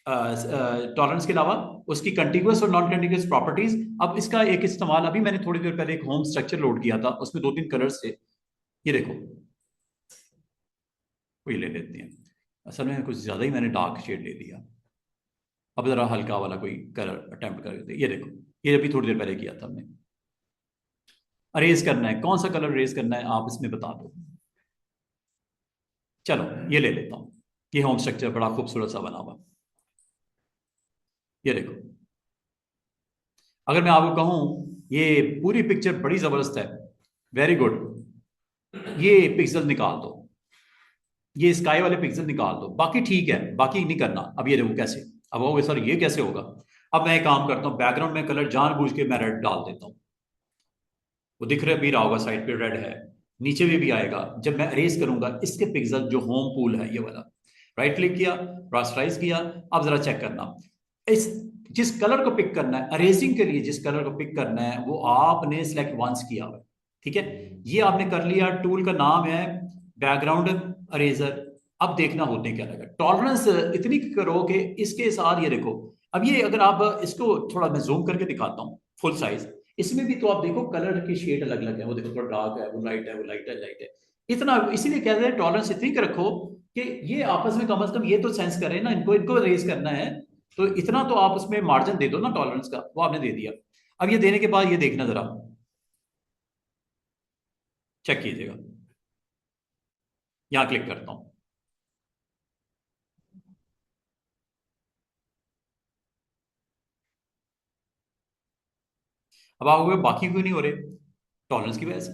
टॉलरेंस के अलावा उसकी कंटिग्यूअस और नॉन कंटिग्यूअस प्रॉपर्टीज। अब इसका एक इस्तेमाल अभी मैंने थोड़ी देर पहले एक होम स्ट्रक्चर लोड किया था, उसमें 2-3 कलर्स थे। ये देखो, कोई ले लेते हैं। असल में कुछ ज्यादा ही मैंने डार्क शेड ले लिया। अब जरा हल्का वाला कोई कलर अटेम्प्ट करते, ये देखो, ये अभी थोड़ी देर पहले किया था हमने। अरेज करना है, कौन सा कलर अरेज करना है आप इसमें बता दो। चलो ये ले लेता हूं। ये होम स्ट्रक्चर बड़ा खूबसूरत सा बना हुआ। ये देखो, अगर मैं आपको कहूं ये पूरी पिक्चर बड़ी जबरदस्त है, वेरी गुड, ये पिक्सल निकाल दो, ये स्काई वाले पिक्सल निकाल दो, बाकी ठीक है, बाकी नहीं करना। अब ये देखो कैसे, अब वो सर ये कैसे होगा। अब मैं एक काम करता हूँ, बैकग्राउंड में कलर जानबूझ के मैं रेड डाल देता हूँ। वो दिख रहा भी रहा होगा, साइड पे रेड है, नीचे भी आएगा। जब मैं अरेज करूंगा इसके पिक्सल जो होम पूल है ये वाला, राइट क्लिक किया, रास्टराइज किया। अब जरा चेक करना, इस जिस कलर को पिक करना है अरेजिंग के लिए, जिस कलर को पिक करना है वो आपने सिलेक्ट वंस किया हुआ है, ठीक है। ये आपने कर लिया, टूल का नाम है बैकग्राउंड अरेजर। अब देखना होने क्या लगा, टॉलरेंस इतनी करो कि इसके साथ ये देखो। अब ये अगर आप इसको थोड़ा मैं जूम करके दिखाता हूँ फुल साइज, इसमें भी तो आप देखो कलर की शेड अलग अलग है, वो देखो थोड़ा डार्क है, वो लाइट है, वो लाइट है, लाइट है। इतना इसीलिए कहते हैं टॉलरेंस इतनी का रखो कि ये आपस में कम से कम ये तो सेंस करे ना, इनको इनको रेज करना है। तो इतना तो आप उसमें मार्जिन दे दो ना टॉलरेंस का, वो आपने दे दिया। अब ये देने के बाद ये देखना जरा, चेक कीजिएगा। यहां क्लिक करता हूं। अब आप कहोगे, बाकी क्यों नहीं हो रहे? टॉलरेंस की वजह से।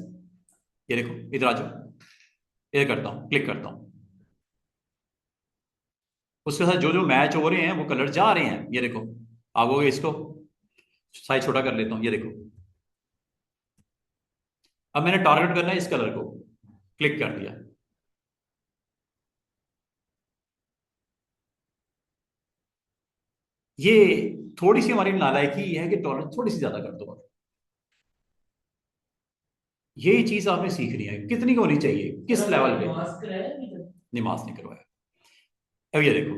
ये देखो, इधर आ जाओ, इधर करता हूं, क्लिक करता हूं, उसके साथ जो जो मैच हो रहे हैं वो कलर जा रहे हैं, ये देखो। आप कहोगे इसको साइज छोटा कर लेता हूं, ये देखो। अब मैंने टारगेट करना है इस कलर को, क्लिक कर दिया। ये थोड़ी सी हमारी नालायकी ये है कि टॉलरेंस थोड़ी सी ज्यादा कर दो। यही चीज आपने सीखनी है, कितनी होनी चाहिए, किस लेवल पे। मास्क है अभी तक? नमाज नहीं करवाया। अब ये देखो,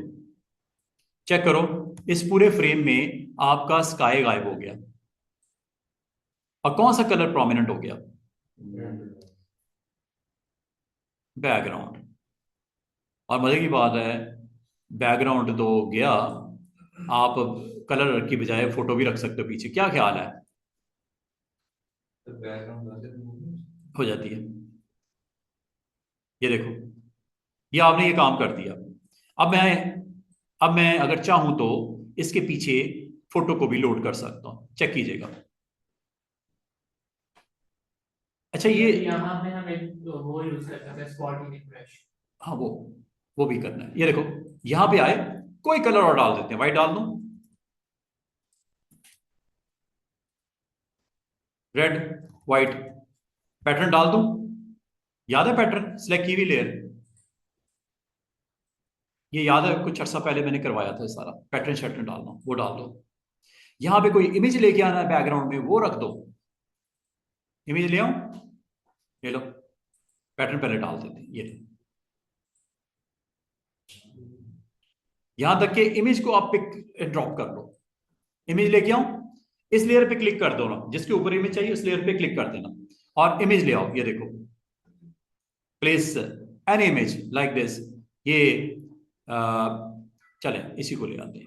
चेक करो, इस पूरे फ्रेम में आपका स्काई गायब हो गया और कौन सा कलर प्रोमिनेंट हो गया? बैकग्राउंड। और मजे की बात है, बैकग्राउंड तो गया, आप कलर की बजाय फोटो भी रख सकते हो पीछे। क्या ख्याल है? हो जाती है। ये देखो, ये आपने ये काम कर दिया। अब मैं अगर चाहूं तो इसके पीछे फोटो को भी लोड कर सकता हूं, चेक कीजिएगा। अच्छा ये, यहाँ पे हम एक वो यूज कर सकते हैं, स्पॉट ब्रश। हाँ वो भी करना है। ये देखो, यहां पे आए, कोई कलर और डाल देते हैं, व्हाइट डाल दूं, रेड, व्हाइट, पैटर्न डाल दूं। याद है पैटर्न सिलेक्ट की हुई लेयर? ये याद है, कुछ अर्सा पहले मैंने करवाया था सारा पैटर्न शैटर्न डालना, वो डाल दो। यहां पे कोई इमेज लेके आना है बैकग्राउंड में, वो रख दो। इमेज ले आओ, ले लो, पैटर्न पहले डाल देते हैं, ये लो। यहां तक कि इमेज को आप पिक ड्रॉप कर लो, इमेज लेके आओ, इस लेयर पे क्लिक कर दो ना, जिसके ऊपर इमेज चाहिए उस लेयर पे क्लिक कर देना और इमेज ले आओ। ये देखो, place an image like this. ये चले इसी को ले आते हैं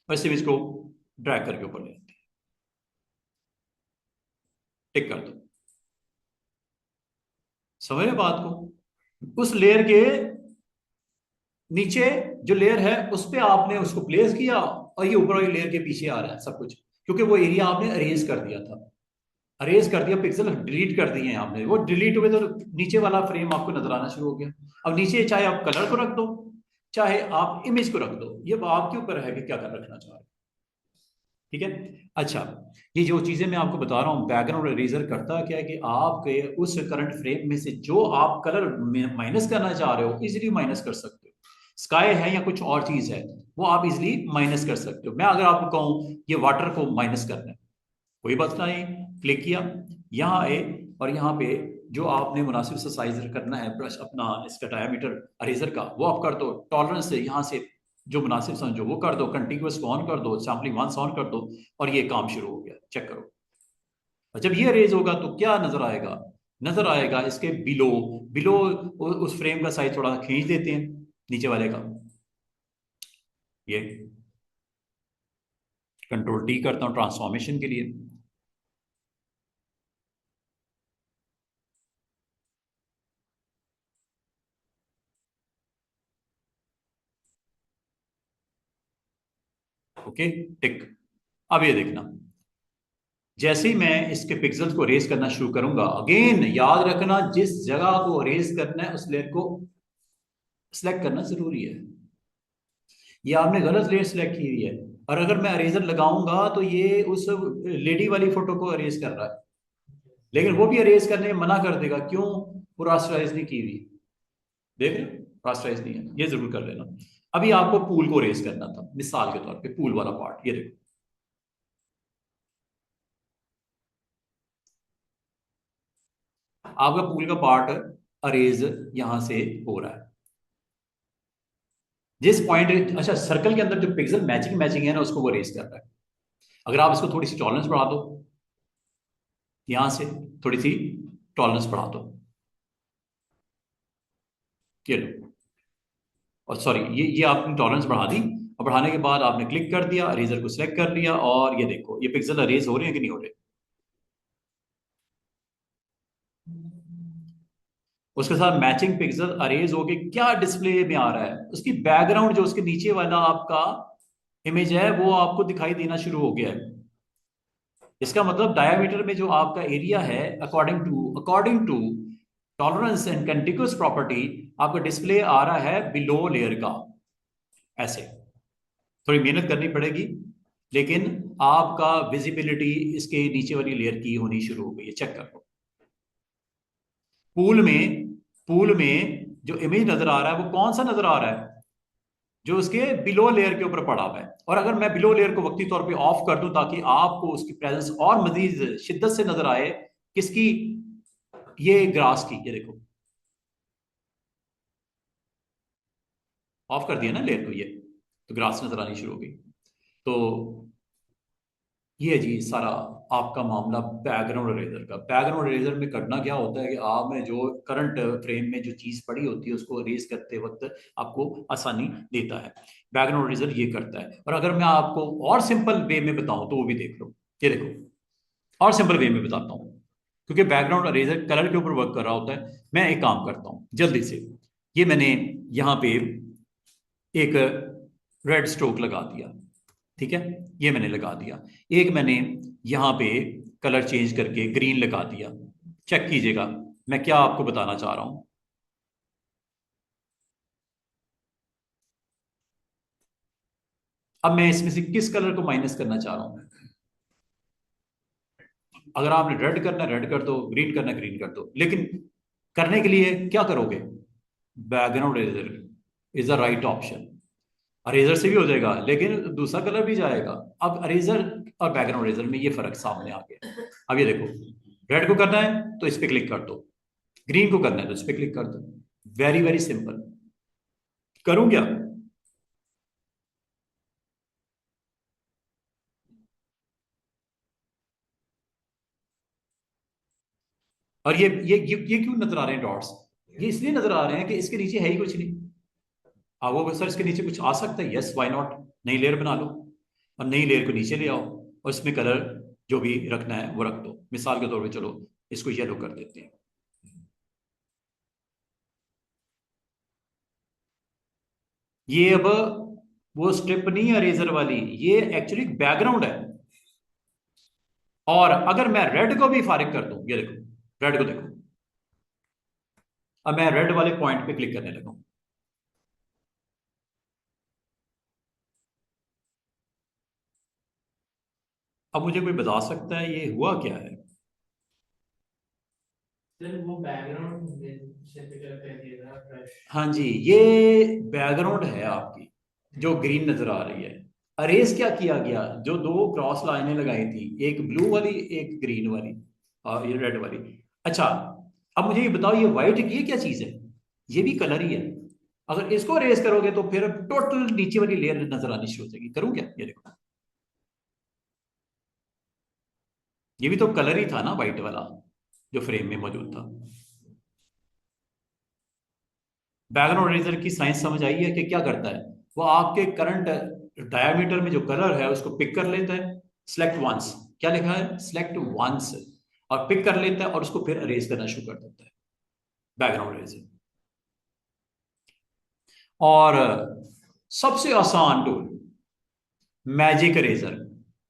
और इस इमेज को ड्रैग करके ऊपर ले आते हैं, टिक कर दो। समझ रहे बात को? उस लेयर के नीचे जो लेयर है उस पे आपने उसको प्लेस किया और ये ऊपर वाली लेयर के पीछे आ रहा है सब कुछ, क्योंकि वो एरिया आपने अरेज कर दिया था। अरेज कर दिया, पिक्सल डिलीट कर दिए हैं आपने, वो डिलीट हुए तो नीचे वाला फ्रेम आपको नजर आना शुरू हो गया। अब नीचे चाहे आप कलर को रख दो, चाहे आप इमेज को रख दो, ये आपके ऊपर है कि क्या कर रखना चाह रहे हो। ठीक है। अच्छा, ये जो चीजें मैं आपको बता रहा हूँ, बैकग्राउंड इरेजर करता क्या है कि आपके उस करंट फ्रेम में से जो आप कलर माइनस करना चाह रहे हो इजीली माइनस कर सकते हो। स्काई है या कुछ और चीज है, वो आप इजीली माइनस कर सकते हो। मैं अगर आपको कहूँ ये वाटर को माइनस करना है, कोई बात नहीं, क्लिक किया, यहाँ आए और यहाँ पे जो आपने मुनासिब सा साइज करना है ब्रश अपना, इसका डायमीटर अरेजर का, वो आप कर दो। टॉलरेंस से यहाँ से जो मुनासिब समझो वो कर दो, कंटिन्यूअस को ऑन कर दो, सैम्पलिंग वंस ऑन कर दो और ये काम शुरू हो गया। चेक करो, और जब ये अरेज होगा तो क्या नजर आएगा? नजर आएगा इसके बिलो, बिलो उस फ्रेम का साइज थोड़ा खींच देते हैं नीचे वाले का, ये कंट्रोल टी करता हूँ ट्रांसफॉर्मेशन के लिए। ओके, टिक। अब ये देखना, जैसे ही मैं इसके पिक्सल्स को रेस करना शुरू करूंगा, अगेन याद रखना जिस जगह को रेस करना है उस लेयर को सिलेक्ट करना जरूरी है। ये आपने गलत लेयर सिलेक्ट की हुई है, और अगर मैं अरेजर लगाऊंगा तो ये उस लेडी वाली फोटो को अरेज कर रहा है, लेकिन वो भी अरेज करने में मना कर देगा। क्यों? वो रास्टराइज नहीं की हुई। देख रहे हो, रास्टराइज नहीं है, ये जरूर कर लेना। अभी आपको पूल को रेस करना था, मिसाल के तौर पे पूल वाला पार्ट, ये देखो, आपका पूल का पार्ट अरेज यहां से हो रहा है। जिस पॉइंट, अच्छा सर्कल के अंदर जो पिक्सल मैचिंग मैचिंग है ना, उसको वो रेस कर रहा है। अगर आप इसको थोड़ी सी टॉलरेंस बढ़ा दो, यहां से थोड़ी सी टॉलरेंस बढ़ा दो, ये लो, और सॉरी ये आपने टॉलरेंस बढ़ा दी, और बढ़ाने के बाद आपने क्लिक कर दिया, अरेजर को सिलेक्ट कर लिया, और ये देखो ये पिक्सल अरेज हो रहे हैं कि नहीं हो रहे। उसके साथ मैचिंग पिक्सल अरेज होके क्या डिस्प्ले में आ रहा है, उसकी बैकग्राउंड जो उसके नीचे वाला आपका इमेज है वो आपको दिखाई देना शुरू हो गया है। इसका मतलब डायमीटर में जो आपका एरिया है, according to tolerance and contiguous property, आपका डिस्प्ले आ रहा है बिलो लेयर का। ऐसे थोड़ी मेहनत करनी पड़ेगी, लेकिन आपका विजिबिलिटी इसके नीचे वाली लेयर की होनी शुरू हो गई है। चेक कर लो, पूल में जो इमेज नजर आ रहा है वो कौन सा नजर आ रहा है? जो उसके बिलो लेयर के ऊपर पड़ा हुआ है। और अगर मैं बिलो लेयर को वक्ती तौर पे ऑफ कर दूं ताकि आपको उसकी प्रेजेंस और मजीद शिद्दत से नजर आए, किसकी, ये ग्रास की, ये देखो ऑफ कर दिया ना लेयर को, ये तो ग्रास नजर आनी शुरू हो गई। तो ये जी सारा आपका मामला बैकग्राउंड इरेजर का। बैकग्राउंड इरेजर में करना क्या होता है कि आपने जो करंट फ्रेम में जो चीज पड़ी होती है उसको इरेज करते वक्त आपको आसानी देता है। बैकग्राउंड इरेजर ये करता है। और अगर मैं आपको और सिंपल वे में बताऊं तो वो भी देख लो, ये देखो और सिंपल वे में बताता हूँ, क्योंकि बैकग्राउंड इरेजर कलर के ऊपर वर्क कर रहा होता है। मैं एक काम करता हूँ जल्दी से, ये मैंने यहाँ पे एक रेड स्ट्रोक लगा दिया, ठीक है, ये मैंने लगा दिया। एक मैंने यहां पे कलर चेंज करके ग्रीन लगा दिया। चेक कीजिएगा मैं क्या आपको बताना चाह रहा हूं। अब मैं इसमें से किस कलर को माइनस करना चाह रहा हूं। अगर आपने रेड करना रेड कर दो, ग्रीन करना ग्रीन कर दो, लेकिन करने के लिए क्या करोगे, background eraser is the right option. Eraser से भी हो जाएगा लेकिन दूसरा कलर भी जाएगा। अब अरेजर और बैकग्राउंड इरेजर में ये फर्क सामने आ गया। अब ये देखो, रेड को करना है तो इस पे क्लिक कर दो, ग्रीन को करना है तो इस पे क्लिक कर दो। Very very simple. करूं क्या, और ये क्यों नजर आ रहे हैं डॉट्स, ये इसलिए नजर आ रहे हैं कि इसके नीचे है ही कुछ नहीं। आप वो सर इसके नीचे कुछ आ सकता है, यस व्हाई नॉट, नई लेयर बना लो और नई लेयर को नीचे ले आओ और इसमें कलर जो भी रखना है वो रख दो। मिसाल के तौर पे चलो इसको येलो कर देते हैं। ये अब वो स्ट्रिप नहीं है अरेजर वाली, ये एक्चुअली बैकग्राउंड है। और अगर मैं रेड को भी फारिग कर दूं, ये देखो रेड को देखो, अब मैं रेड वाले पॉइंट पे क्लिक करने लगा हूं। अब मुझे कोई बता सकता है ये हुआ क्या है। सर वो बैकग्राउंड से पिक्चर कर दिया था फ्रेश। हाँ जी, ये बैकग्राउंड है आपकी जो ग्रीन नजर आ रही है। अरेज क्या किया गया, जो दो क्रॉस लाइनें लगाई थी, एक ब्लू वाली एक ग्रीन वाली और ये रेड वाली। अच्छा, अब मुझे ये बताओ ये व्हाइट की ये क्या चीज है, ये भी कलर ही है। अगर इसको अरेज करोगे तो फिर टोटल नीचे वाली लेयर नजर आनी शुरू हो जाएगी। करूँ क्या, ये देखो ये भी तो कलर ही था ना व्हाइट वाला जो फ्रेम में मौजूद था। बैकग्राउंड इरेजर की साइंस समझ आई है कि क्या करता है, वो आपके करंट डायमीटर में जो कलर है उसको पिक कर लेता है, सिलेक्ट वंस, क्या लिखा है सिलेक्ट वंस, और पिक कर लेता है और उसको फिर अरेज करना शुरू कर देता है, बैकग्राउंड इरेजर। और सबसे आसान tool magic eraser.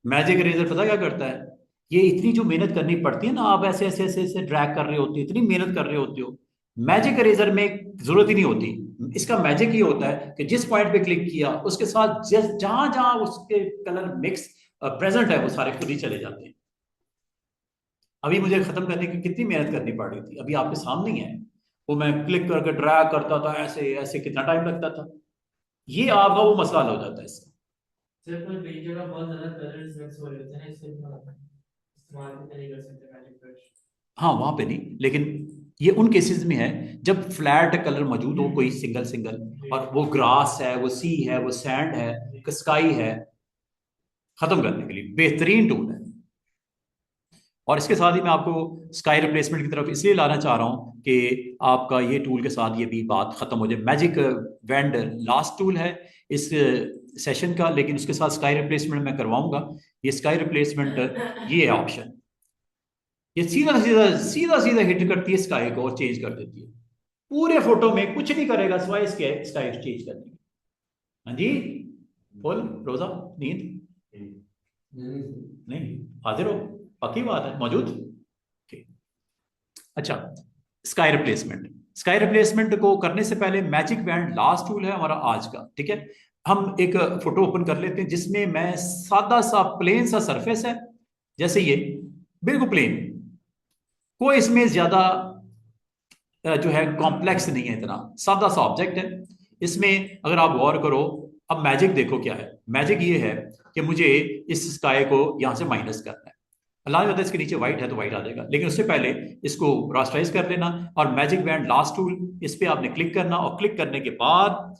Magic eraser पता क्या करता है, ये इतनी जो मेहनत करनी पड़ती है ना, आप ऐसे ऐसे ऐसे ऐसे ड्रैग कर रहे होते हो, इतनी मेहनत कर रहे होते हो, मैजिक इरेजर में जरूरत ही नहीं होती। इसका मैजिक ये होता है कि जिस पॉइंट पे क्लिक किया उसके साथ जहां जहां उसके कलर मिक्स प्रेजेंट है वो सारे खुद ही चले जाते हैं। अभी मुझे खत्म करने की कितनी मेहनत करनी पड़ रही थी, अभी आपके सामने ही है। वो मैं क्लिक करके ड्रैग करता था ऐसे ऐसे, कितना टाइम लगता था। ये आपका वो मसला हल हो जाता है इससे। सर कोई कई जगह बहुत ज्यादा कलर्स मिक्स हो रहे होते हैं ना, इससे इस्तेमाल भी नहीं कर सकते मैजिक ब्रश। हाँ वहां पे नहीं, लेकिन ये उन केसेस में है जब फ्लैट कलर मौजूद हो, कोई सिंगल सिंगल, और वो ग्रास है, वो सी है, वो सैंड है, स्काई है, खत्म करने के लिए बेहतरीन टूल है। और इसके साथ ही मैं आपको स्काई रिप्लेसमेंट की तरफ इसलिए लाना चाह रहा हूं कि आपका ये टूल के साथ ये भी बात खत्म हो जाए। मैजिक वेंड लास्ट टूल है इस सेशन का, लेकिन उसके साथ स्काई रिप्लेसमेंट मैं करवाऊंगा। ये स्काई रिप्लेसमेंट, ये है ऑप्शन, ये सीधा सीधा सीधा सीधा हिट करती है स्काई को और चेंज कर देती है। पूरे फोटो में कुछ नहीं करेगा सिवाय इसके स्काई चेंज करने की। हाँ जी, बोल रोजा, नींद नहीं, हाजिर हो, पक्की बात है मौजूद, ठीक। अच्छा, स्काई रिप्लेसमेंट। स्काई रिप्लेसमेंट को करने से पहले मैजिक बैंड लास्ट टूल है हमारा आज का, ठीक है। हम एक फोटो ओपन कर लेते हैं जिसमें मैं सादा सा प्लेन सा सरफेस है, जैसे ये बिल्कुल प्लेन, कोई इसमें ज्यादा जो है कॉम्प्लेक्स नहीं है, इतना सादा सा ऑब्जेक्ट है। इसमें अगर आप गौर करो, अब मैजिक देखो क्या है। मैजिक ये है कि मुझे इस स्काई को यहां से माइनस करना है। अल्लाह ने बताया इसके नीचे व्हाइट है तो व्हाइट आ जाएगा, लेकिन उससे पहले इसको रास्टराइज कर लेना, और मैजिक बैंड लास्ट टूल, इस पे आपने क्लिक करना, और क्लिक करने के बाद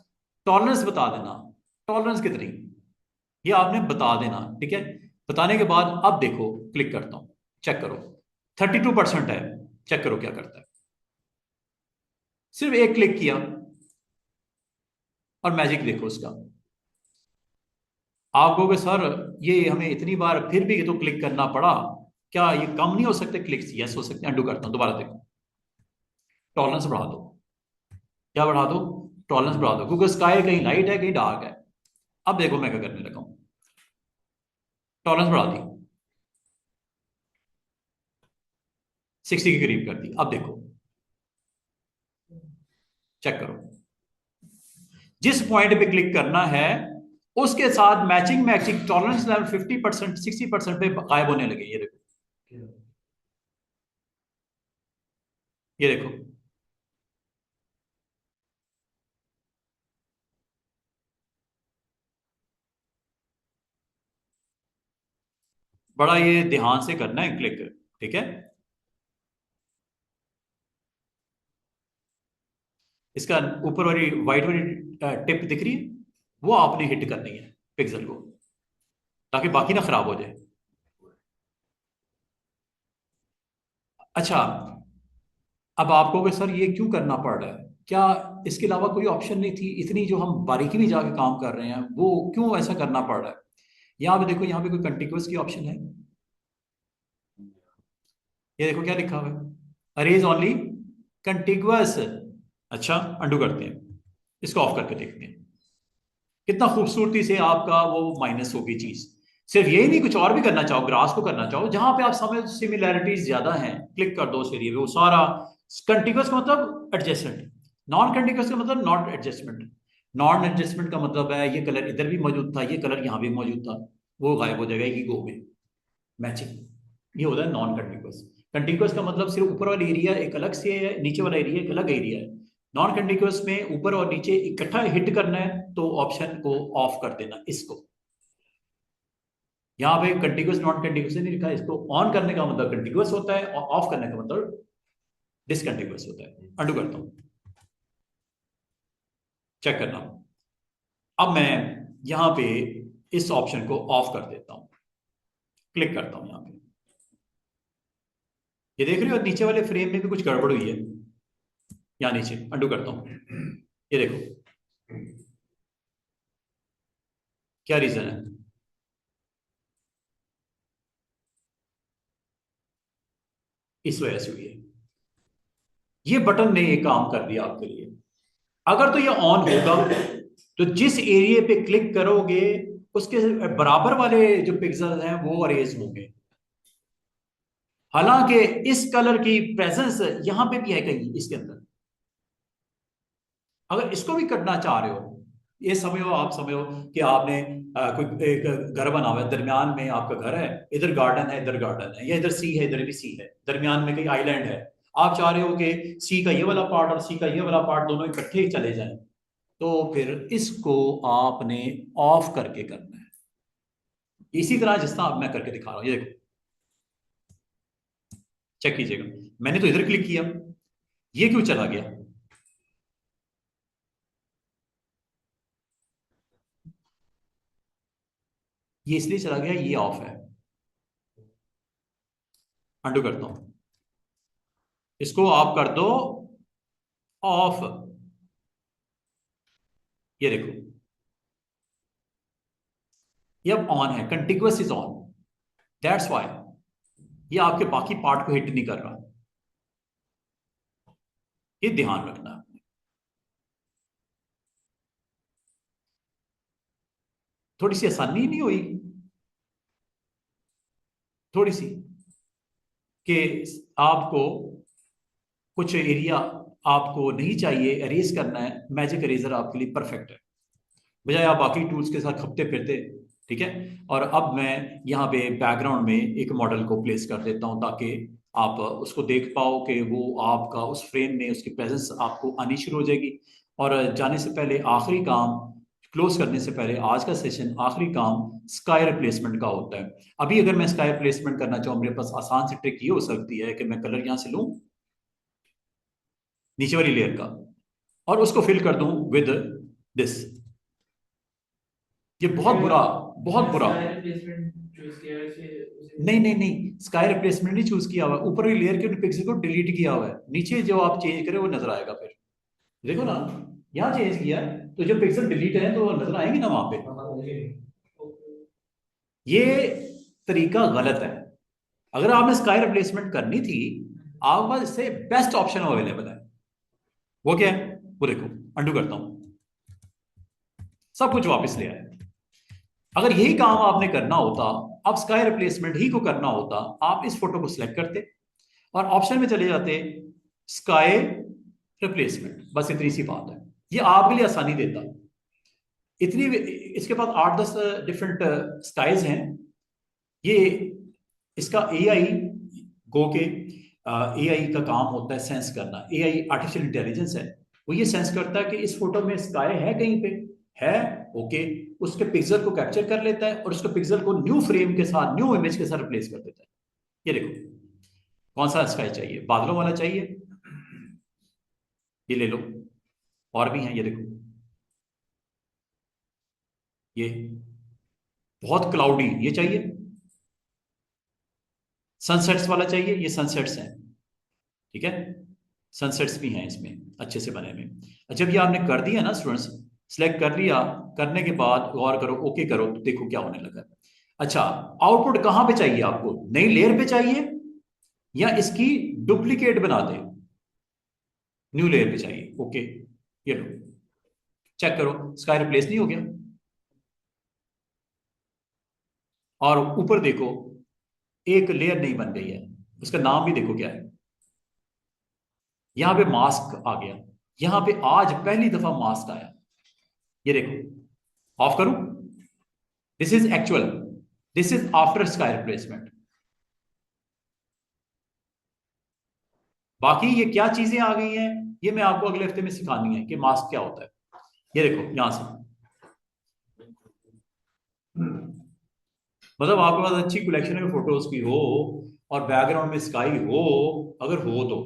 टॉलरेंस बता देना, टॉलरेंस कितनी ये आपने बता देना, ठीक है। बताने के बाद अब देखो, क्लिक करता हूं, चेक करो 32% है, चेक करो क्या करता है। सिर्फ एक क्लिक किया और मैजिक देखो उसका। आप कहोगे सर ये हमें इतनी बार फिर भी तो क्लिक करना पड़ा, क्या ये कम नहीं हो सकते क्लिक्स? यस हो सकते हैं। अंडू करता हूं, दोबारा देखो, टॉलरेंस बढ़ा दो। क्या बढ़ा दो? टॉलरेंस बढ़ा दो, क्योंकि स्काई कहीं लाइट है कहीं डार्क है। अब देखो मैं क्या करने लगा हूं, टॉलरेंस बढ़ा दी, 60 के करीब कर दी। अब देखो, चेक करो, जिस पॉइंट पे क्लिक करना है उसके साथ मैचिंग मैचिंग टॉलरेंस लेवल 50% 60% पे गायब होने लगे। ये देखो, ये देखो, बड़ा ये ध्यान से करना है क्लिक, ठीक है। इसका ऊपर वाली व्हाइट वाली टिप दिख रही है, वो आपने हिट करनी है पिक्सल को, ताकि बाकी ना खराब हो जाए। अच्छा, अब आप कहोगे सर ये क्यों करना पड़ रहा है, क्या इसके अलावा कोई ऑप्शन नहीं थी? इतनी जो हम बारीकी में जाके काम कर रहे हैं वो क्यों ऐसा करना पड़ रहा है? यहाँ पे देखो, यहाँ पे कोई कंटिन्यूअस की ऑप्शन है? ये देखो क्या लिखा हुआ है, अरेज ओनली कंटिन्यूअस। अच्छा, अंडू करते हैं, इसको ऑफ करके देखते हैं, कितना खूबसूरती से आपका वो माइनस होगी चीज। सिर्फ यही नहीं, कुछ और भी करना चाहो, ग्रास को करना चाहो, जहां पे आप समझ सिमिलैरिटीज ज्यादा हैं, क्लिक कर दो उस एरिया में, वो सारा। कंटिन्यूअस का मतलब एडजस्टमेंट, नॉन कंटिन्यूअस का मतलब नॉट एडजस्टमेंट। नॉन एडजस्टमेंट का मतलब है ये कलर इधर भी मौजूद था, ये कलर यहाँ भी मौजूद था, वो गायब हो जाएगा एक गो में, मैचिंग। ये होता है नॉन कंटिन्यूअस। कंटिन्यूअस का मतलब सिर्फ ऊपर वाला एरिया एक अलग से है, नीचे वाला एरिया एक अलग एरिया है। नॉन कंटिन्यूअस में ऊपर और नीचे इकट्ठा हिट करना है, तो ऑप्शन को ऑफ कर देना इसको। यहाँ पे कंटिन्यूअस नॉन कंटिन्यूअस नहीं लिखा है, इसको ऑन करने का मतलब कंटिन्यूअस होता है और ऑफ करने का मतलब डिसकंटिन्यूअस होता है। अंडू करता हूं, चेक करना। अब मैं यहाँ पे इस ऑप्शन को ऑफ कर देता हूं, क्लिक करता हूं यहाँ पे। ये देख रहे हो नीचे वाले फ्रेम में भी कुछ गड़बड़ हुई है, यहाँ नीचे। अंडू करता हूं, ये देखो क्या रीजन है। इस वजह से हुई है, ये बटन ने ये काम कर दिया आपके लिए। अगर तो ये ऑन होगा तो जिस एरिया पे क्लिक करोगे उसके बराबर वाले जो पिक्सल हैं वो अरेज होंगे। हालांकि इस कलर की प्रेजेंस यहां पे भी है कहीं इसके अंदर। अगर इसको भी करना चाह रहे हो, ये समझो, आप समझो कि आपने कोई एक घर बना हुआ है, दरमियान में आपका घर है, इधर गार्डन है इधर गार्डन है, या इधर सी है इधर भी सी है, दरमियान में कहीं आइलैंड है। आप चाह रहे हो कि सी का ये वाला पार्ट और सी का ये वाला पार्ट दोनों इकट्ठे ही चले जाएं, तो फिर इसको आपने ऑफ करके करना है, इसी तरह जिस तरह अब मैं करके दिखा रहा हूं। ये देखो, चेक कीजिएगा, मैंने तो इधर क्लिक किया, ये क्यों चला गया? ये इसलिए चला गया, ये ऑफ है। अंडू करता हूं, इसको आप कर दो ऑफ। ये देखो, ये अब ऑन है, continuous is on, that's why ये आपके बाकी पार्ट को हिट नहीं कर रहा। ये ध्यान रखना है। थोड़ी सी आसानी नहीं हुई, थोड़ी सी, कि आपको कुछ एरिया आपको नहीं चाहिए, एरेज करना है, मैजिक इरेजर आपके लिए परफेक्ट है, बजाय आप बाकी टूल्स के साथ खपते फिरते। ठीक है। और अब मैं यहाँ पे बैकग्राउंड में एक मॉडल को प्लेस कर देता हूँ, ताकि आप उसको देख पाओ कि वो आपका उस फ्रेम में उसकी प्रेजेंस आपको आनी शुरू हो जाएगी। और जाने से पहले आखिरी काम, क्लोज करने से पहले आज का सेशन आखिरी काम स्काई रिप्लेसमेंट का होता है। अभी अगर मैं स्काई रिप्लेसमेंट करना चाहूँ, मेरे पास आसान सी ट्रिक ये हो सकती है कि मैं कलर यहां से लूं नीचे वाली लेयर का और उसको फिल कर दूं विद दिस। ये बहुत बुरा, बहुत बुरा। स्काई रिप्लेसमेंट चूज किया है नहीं नहीं नहीं, स्काई रिप्लेसमेंट नहीं चूज किया हुआ, ऊपर वाली लेयर के पिक्सल को डिलीट किया हुआ है, नीचे जो आप चेंज करें वो नजर आएगा। फिर देखो ना, यहाँ चेंज किया तो जो पिक्सल डिलीट है तो नजर आएंगे ना वहां पे। ये तरीका गलत है। अगर आपने स्काई रिप्लेसमेंट करनी थी, आपके पास इससे बेस्ट ऑप्शन अवेलेबल है। वो क्या है, वो देखो, अंडू करता हूं, सब कुछ वापस ले आया। अगर यही काम आपने करना होता, आप स्काई रिप्लेसमेंट ही को करना होता, आप इस फोटो को सिलेक्ट करते और ऑप्शन में चले जाते स्काई रिप्लेसमेंट। बस इतनी सी बात है, ये आपके लिए आसानी देता। इतनी, इसके पास 8-10 डिफरेंट स्काइज हैं। ये इसका एआई गो के एआई का काम होता है सेंस करना। एआई आर्टिफिशियल इंटेलिजेंस है, वो ये सेंस करता है कि इस फोटो में स्काई है, कहीं पे है, ओके, उसके पिक्सल को कैप्चर कर लेता है और उसके पिक्सल को न्यू फ्रेम के साथ, न्यू इमेज के साथ रिप्लेस कर देता है। ये देखो, कौन सा स्काई चाहिए, बादलों वाला चाहिए, ये ले लो। और भी हैं, ये देखो, ये बहुत क्लाउडी, ये चाहिए। सनसेट्स वाला चाहिए, ये सनसेट्स हैं, ठीक है, सनसेट्स भी हैं इसमें अच्छे से बने हुए। जब ये आपने कर दिया ना स्टूडेंट्स, सिलेक्ट कर लिया, करने के बाद गौर करो, ओके करो, तो देखो क्या होने लगा। अच्छा, आउटपुट कहां पे चाहिए आपको, नई लेयर पे चाहिए या इसकी डुप्लीकेट बना दे, न्यू लेयर पे चाहिए, ओके, ये लो, चेक करो, स्काई रिप्लेस नहीं हो गया। और ऊपर देखो, एक लेयर नहीं बन गई है, उसका नाम भी देखो क्या है, यहां पे मास्क आ गया, यहां पे आज पहली दफा मास्क आया, ये देखो, ऑफ करूं, this is actual, this is after sky replacement. बाकी ये क्या चीजें आ गई हैं, ये मैं आपको अगले हफ्ते में सिखानी है कि मास्क क्या होता है। ये देखो यहां से, मतलब आपके पास अच्छी कलेक्शन में फोटोज की हो और बैकग्राउंड में स्काई हो, अगर हो तो,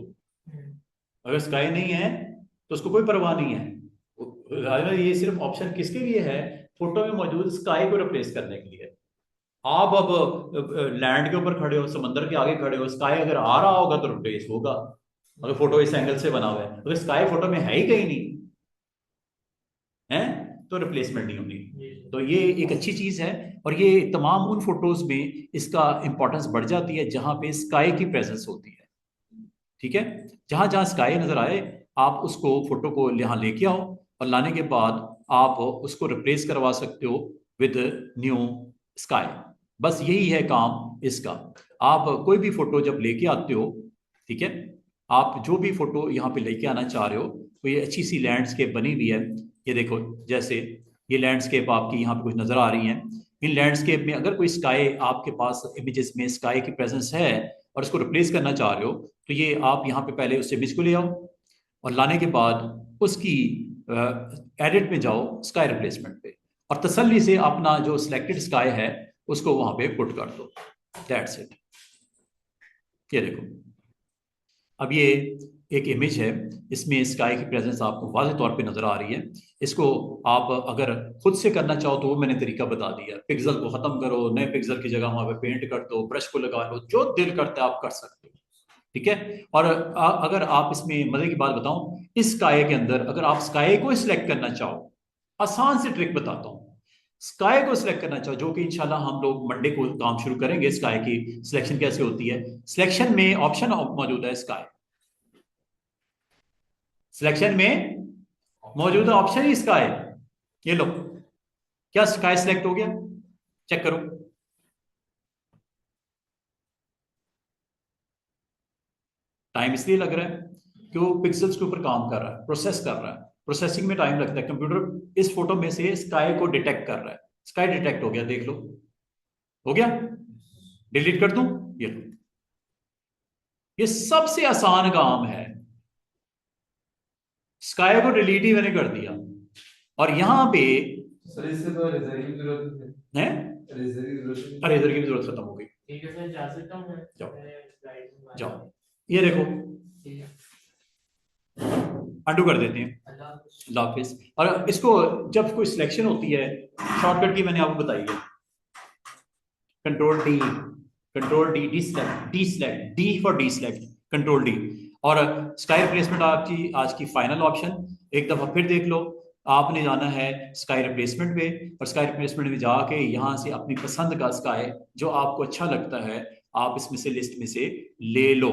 अगर स्काई नहीं है तो उसको कोई परवाह नहीं है। अगर ये सिर्फ ऑप्शन किसके लिए है, फोटो में मौजूद स्काई को रिप्लेस करने के लिए। आप अब लैंड के ऊपर खड़े हो, समंदर के आगे खड़े हो, स्काई अगर आ रहा होगा तो रिप्लेस होगा, अगर फोटो इस एंगल से बना हुआ है। अगर स्काई फोटो में है ही कहीं नहीं है तो रिप्लेसमेंट नहीं होगी। तो ये एक अच्छी चीज है, और ये तमाम उन फोटोज में इसका इंपॉर्टेंस बढ़ जाती है जहां पे स्काई की प्रेजेंस होती है, ठीक है। जहां जहां स्काई नजर आए, आप उसको फोटो को यहाँ लेके आओ और लाने के बाद आप उसको रिप्लेस करवा सकते हो विद न्यू स्काई। बस यही है काम इसका। आप कोई भी फोटो जब लेके आते हो, ठीक है, आप जो भी फोटो यहाँ पे लेके आना चाह रहे हो, तो ये अच्छी सी लैंडस्केप बनी हुई है, ये देखो, जैसे ये लैंडस्केप आपकी यहाँ पे कुछ नजर आ रही है। इन लैंडस्केप में अगर कोई स्काई आपके पास इमेजेस में स्काई की प्रेजेंस है और उसको रिप्लेस करना चाह रहे हो, तो ये आप यहाँ पे पहले उस इमेज को ले आओ और लाने के बाद उसकी एडिट में जाओ स्काई रिप्लेसमेंट पे, और तसल्ली से अपना जो सिलेक्टेड स्काई है उसको वहां पे पुट कर दो, दैट्स इट। ये देखो, अब ये एक इमेज है, इसमें स्काई की प्रेजेंस आपको वाज़ेह तौर पे नजर आ रही है। इसको आप अगर खुद से करना चाहो तो वो मैंने तरीका बता दिया, पिक्सल को खत्म करो, नए पिक्सल की जगह वहां पे पेंट कर दो, ब्रश को लगा लो, जो दिल करता है आप कर सकते हो, ठीक है। और अगर आप इसमें मजे की बात बताऊं, इस स्काई के अंदर अगर आप स्काई को सिलेक्ट करना चाहो, आसान से ट्रिक बताता हूं, स्काई को सिलेक्ट करना चाहो, जो कि इंशाल्लाह हम लोग मंडे को काम शुरू करेंगे, स्काई की सिलेक्शन कैसे होती है। सिलेक्शन में ऑप्शन मौजूद है स्काई, सिलेक्शन में मौजूदा ऑप्शन ही इसका है, ये लो, क्या स्काई सिलेक्ट हो गया, चेक करो। टाइम इसलिए लग रहा है कि वो पिक्सल्स के ऊपर काम कर रहा है, प्रोसेस कर रहा है, प्रोसेसिंग में टाइम लगता है, कंप्यूटर इस फोटो में से स्काई को डिटेक्ट कर रहा है। स्काई डिटेक्ट हो गया, देख लो, हो गया, डिलीट कर दूं, ये लो। ये सबसे आसान काम है, स्काई को डिलीट ही मैंने कर दिया, और यहाँ पे सर इससे तो रेजर की जरूरत है, रेजर की जरूरत अरेजर की भी जरूरत खत्म हो गई। ठीक है सर, जा सकता हूँ मैं? जाओ। मैं स्लाइड में जाओ, ये देखो, ठीक है, अंडू कर देते हैं। अल्लाह हाफ़िज़। अल्लाह हाफिज। और इसको जब कोई सिलेक्शन होती है, शॉर्टकट की मैंने आपको बताई है, control D, control D, D select, D select, D for D select, control D. और स्काई रिप्लेसमेंट आपकी आज की फाइनल ऑप्शन। एक दफा फिर देख लो, आपने जाना है स्काई रिप्लेसमेंट पे, और स्काई रिप्लेसमेंट में जाके यहाँ से अपनी पसंद का स्काई जो आपको अच्छा लगता है आप इसमें से लिस्ट में से ले लो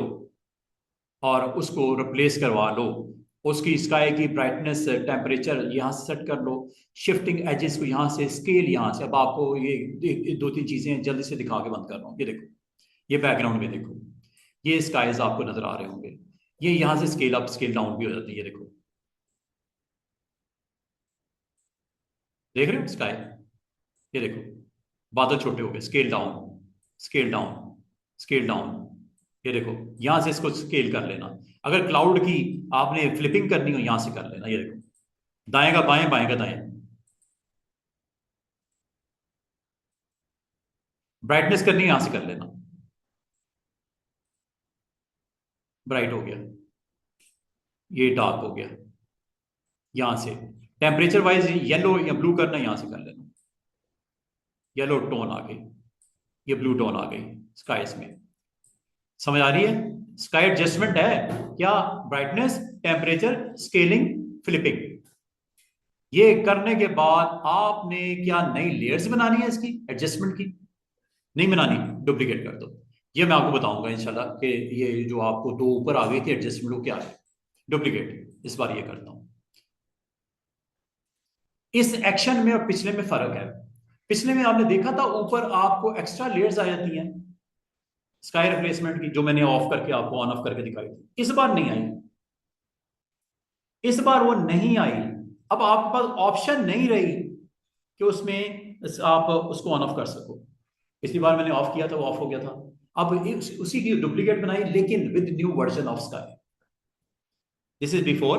और उसको रिप्लेस करवा लो। उसकी स्काई की ब्राइटनेस, टेम्परेचर यहाँ से सेट कर लो, शिफ्टिंग एजेस को यहाँ से, स्केल यहाँ से। अब आपको ये दो तीन चीजें जल्दी से दिखा के बंद कर रहा हूँ। ये देखो, ये बैकग्राउंड में देखो, ये स्काईज आपको नजर आ रहे होंगे। ये यहाँ से स्केल अप स्केल डाउन भी हो जाती है। ये देखो, देख रहे हो स्काई, ये देखो बादल छोटे हो गए, scale down, scale down, scale down. ये देखो, यहां से इसको स्केल कर लेना। अगर क्लाउड की आपने फ्लिपिंग करनी हो यहां से कर लेना। ये देखो, दाएं का बाएं, बाएं का दाएं। ब्राइटनेस करनी है यहां से कर लेना, ब्राइट हो गया, ये डार्क हो गया। यहां से टेम्परेचर वाइज येलो या ब्लू करना, यहां से कर लेना। येलो टोन आ गई, ये ब्लू टोन आ गई स्काइज में। समझ आ रही है? स्काई एडजस्टमेंट है क्या? Brightness, temperature, scaling, flipping. ये करने के बाद आपने क्या नई लेयर्स बनानी है इसकी एडजस्टमेंट की? नहीं बनानी, डुप्लीकेट कर दो। ये मैं आपको बताऊंगा इंशाल्लाह कि ये जो आपको दो ऊपर आ गई थी एडजस्टमेंट वो क्या है। डुप्लीकेट इस बार ये करता हूं। इस एक्शन में और पिछले में फर्क है। पिछले में आपने देखा था ऊपर आपको एक्स्ट्रा लेयर्स आ जाती हैं स्काई रिप्लेसमेंट की, जो मैंने ऑफ करके आपको ऑन ऑफ करके दिखाई थी। इस बार नहीं आई, इस बार वो नहीं आई। अब आपके पास ऑप्शन नहीं रही कि उसमें आप उसको ऑन ऑफ कर सको। पिछली बार मैंने ऑफ किया था, वो ऑफ हो गया था। अब उसी की डुप्लीकेट बनाई, लेकिन with new version of sky. This is before,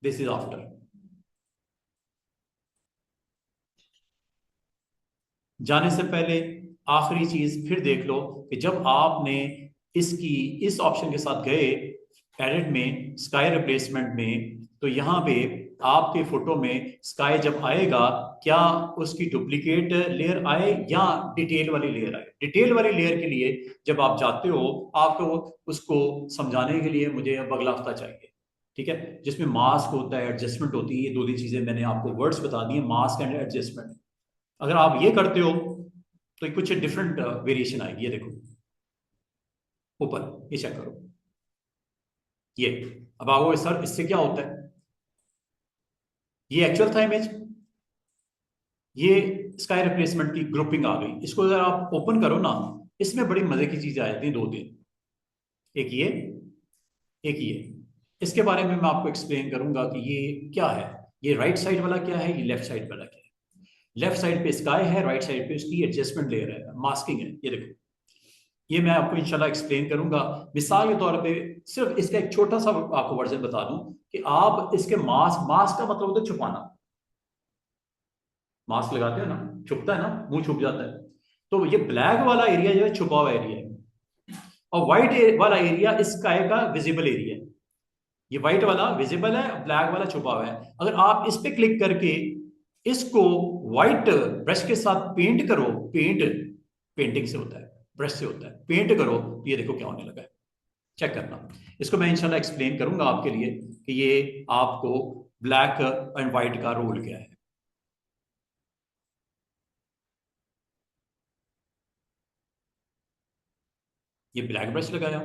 this is after. जाने से पहले आखिरी चीज फिर देख लो कि जब आपने इसकी इस ऑप्शन के साथ गए एडिट में, स्काई रिप्लेसमेंट में, तो यहाँ पे आपके फोटो में स्काई जब आएगा, क्या उसकी डुप्लीकेट लेयर आए या डिटेल वाली लेयर आए? डिटेल वाली लेयर के लिए जब आप जाते हो, आपको उसको समझाने के लिए मुझे अब अगला हफ्ता चाहिए, ठीक है, जिसमें मास्क होता है, एडजस्टमेंट होती है। ये दो तीन चीजें मैंने आपको वर्ड्स बता दी है, मास्क एंड एडजस्टमेंट। अगर आप ये करते हो तो कुछ डिफरेंट वेरिएशन आएगी। ये देखो ऊपर, ये चेक करो, ये अब आओ सर इससे क्या होता है? ये एक्चुअल था इमेज, ये स्काई रिप्लेसमेंट की ग्रुपिंग आ गई। इसको अगर आप ओपन करो ना, इसमें बड़ी मजे की चीजें आ जाती हैं, दो तीन। एक ये, एक ये। इसके बारे में मैं आपको एक्सप्लेन करूंगा कि ये क्या है, ये राइट साइड वाला क्या है, ये लेफ्ट साइड वाला क्या है। लेफ्ट साइड पे स्काई है, राइट साइड पे उसकी एडजस्टमेंट लेयर है, मास्किंग है। ये देखो, ये मैं आपको इंशाल्लाह एक्सप्लेन करूंगा। मिसाल के तौर पे सिर्फ इसका एक छोटा सा आपको वर्जन बता दूं कि आप इसके मास्क, मास्क का मतलब होता है छुपाना। मास्क लगाते हो ना, छुपता है ना, मुंह छुप जाता है। तो ये ब्लैक वाला एरिया जो है छुपा हुआ एरिया है, और व्हाइट वाला एरिया इस स्काई का विजिबल एरिया है। ये व्हाइट वाला विजिबल है, ब्लैक वाला छुपा हुआ है। अगर आप इस पे क्लिक करके इसको व्हाइट ब्रश के साथ पेंट करो, पेंट पेंटिंग से होता है, ब्रश से होता है, पेंट करो, तो ये देखो क्या होने लगा है। चेक करना, इसको मैं इंशाल्लाह एक्सप्लेन करूंगा आपके लिए कि ये आपको ब्लैक एंड व्हाइट का रोल क्या है। ये ब्लैक ब्रश लगाया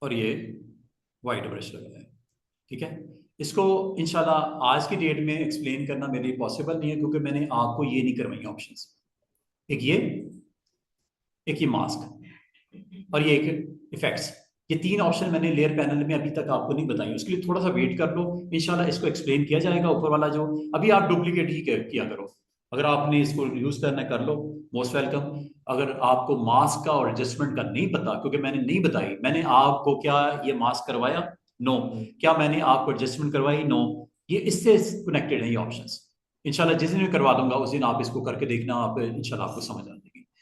और ये व्हाइट ब्रश लगाया, ठीक है। इसको इंशाल्लाह आज की डेट में एक्सप्लेन करना मेरे लिए पॉसिबल नहीं है, क्योंकि मैंने आपको ये नहीं करवाई ऑप्शंस। एक ये मास्क और ये एक इफेक्ट्स। ये तीन ऑप्शन मैंने लेयर पैनल में अभी तक आपको नहीं बताई, उसके लिए थोड़ा सा वेट कर लो। इंशाल्लाह इसको एक्सप्लेन किया जाएगा ऊपर वाला जो। अभी आप डुप्लीकेट ही किया करो, अगर आपने इसको यूज करना कर लो, मोस्ट वेलकम। अगर आपको मास्क का और एडजस्टमेंट का नहीं पता, क्योंकि मैंने नहीं बताई, मैंने आपको क्या ये मास्क करवाया? नो। क्या मैंने आपको एडजस्टमेंट करवाई? नो। ये इससे कनेक्टेड है ये ऑप्शंस। इंशाल्लाह जिस दिन मैं करवा दूंगा उस दिन आप इसको करके देखना, आप इंशाल्लाह आपको समझ आ जाएगी।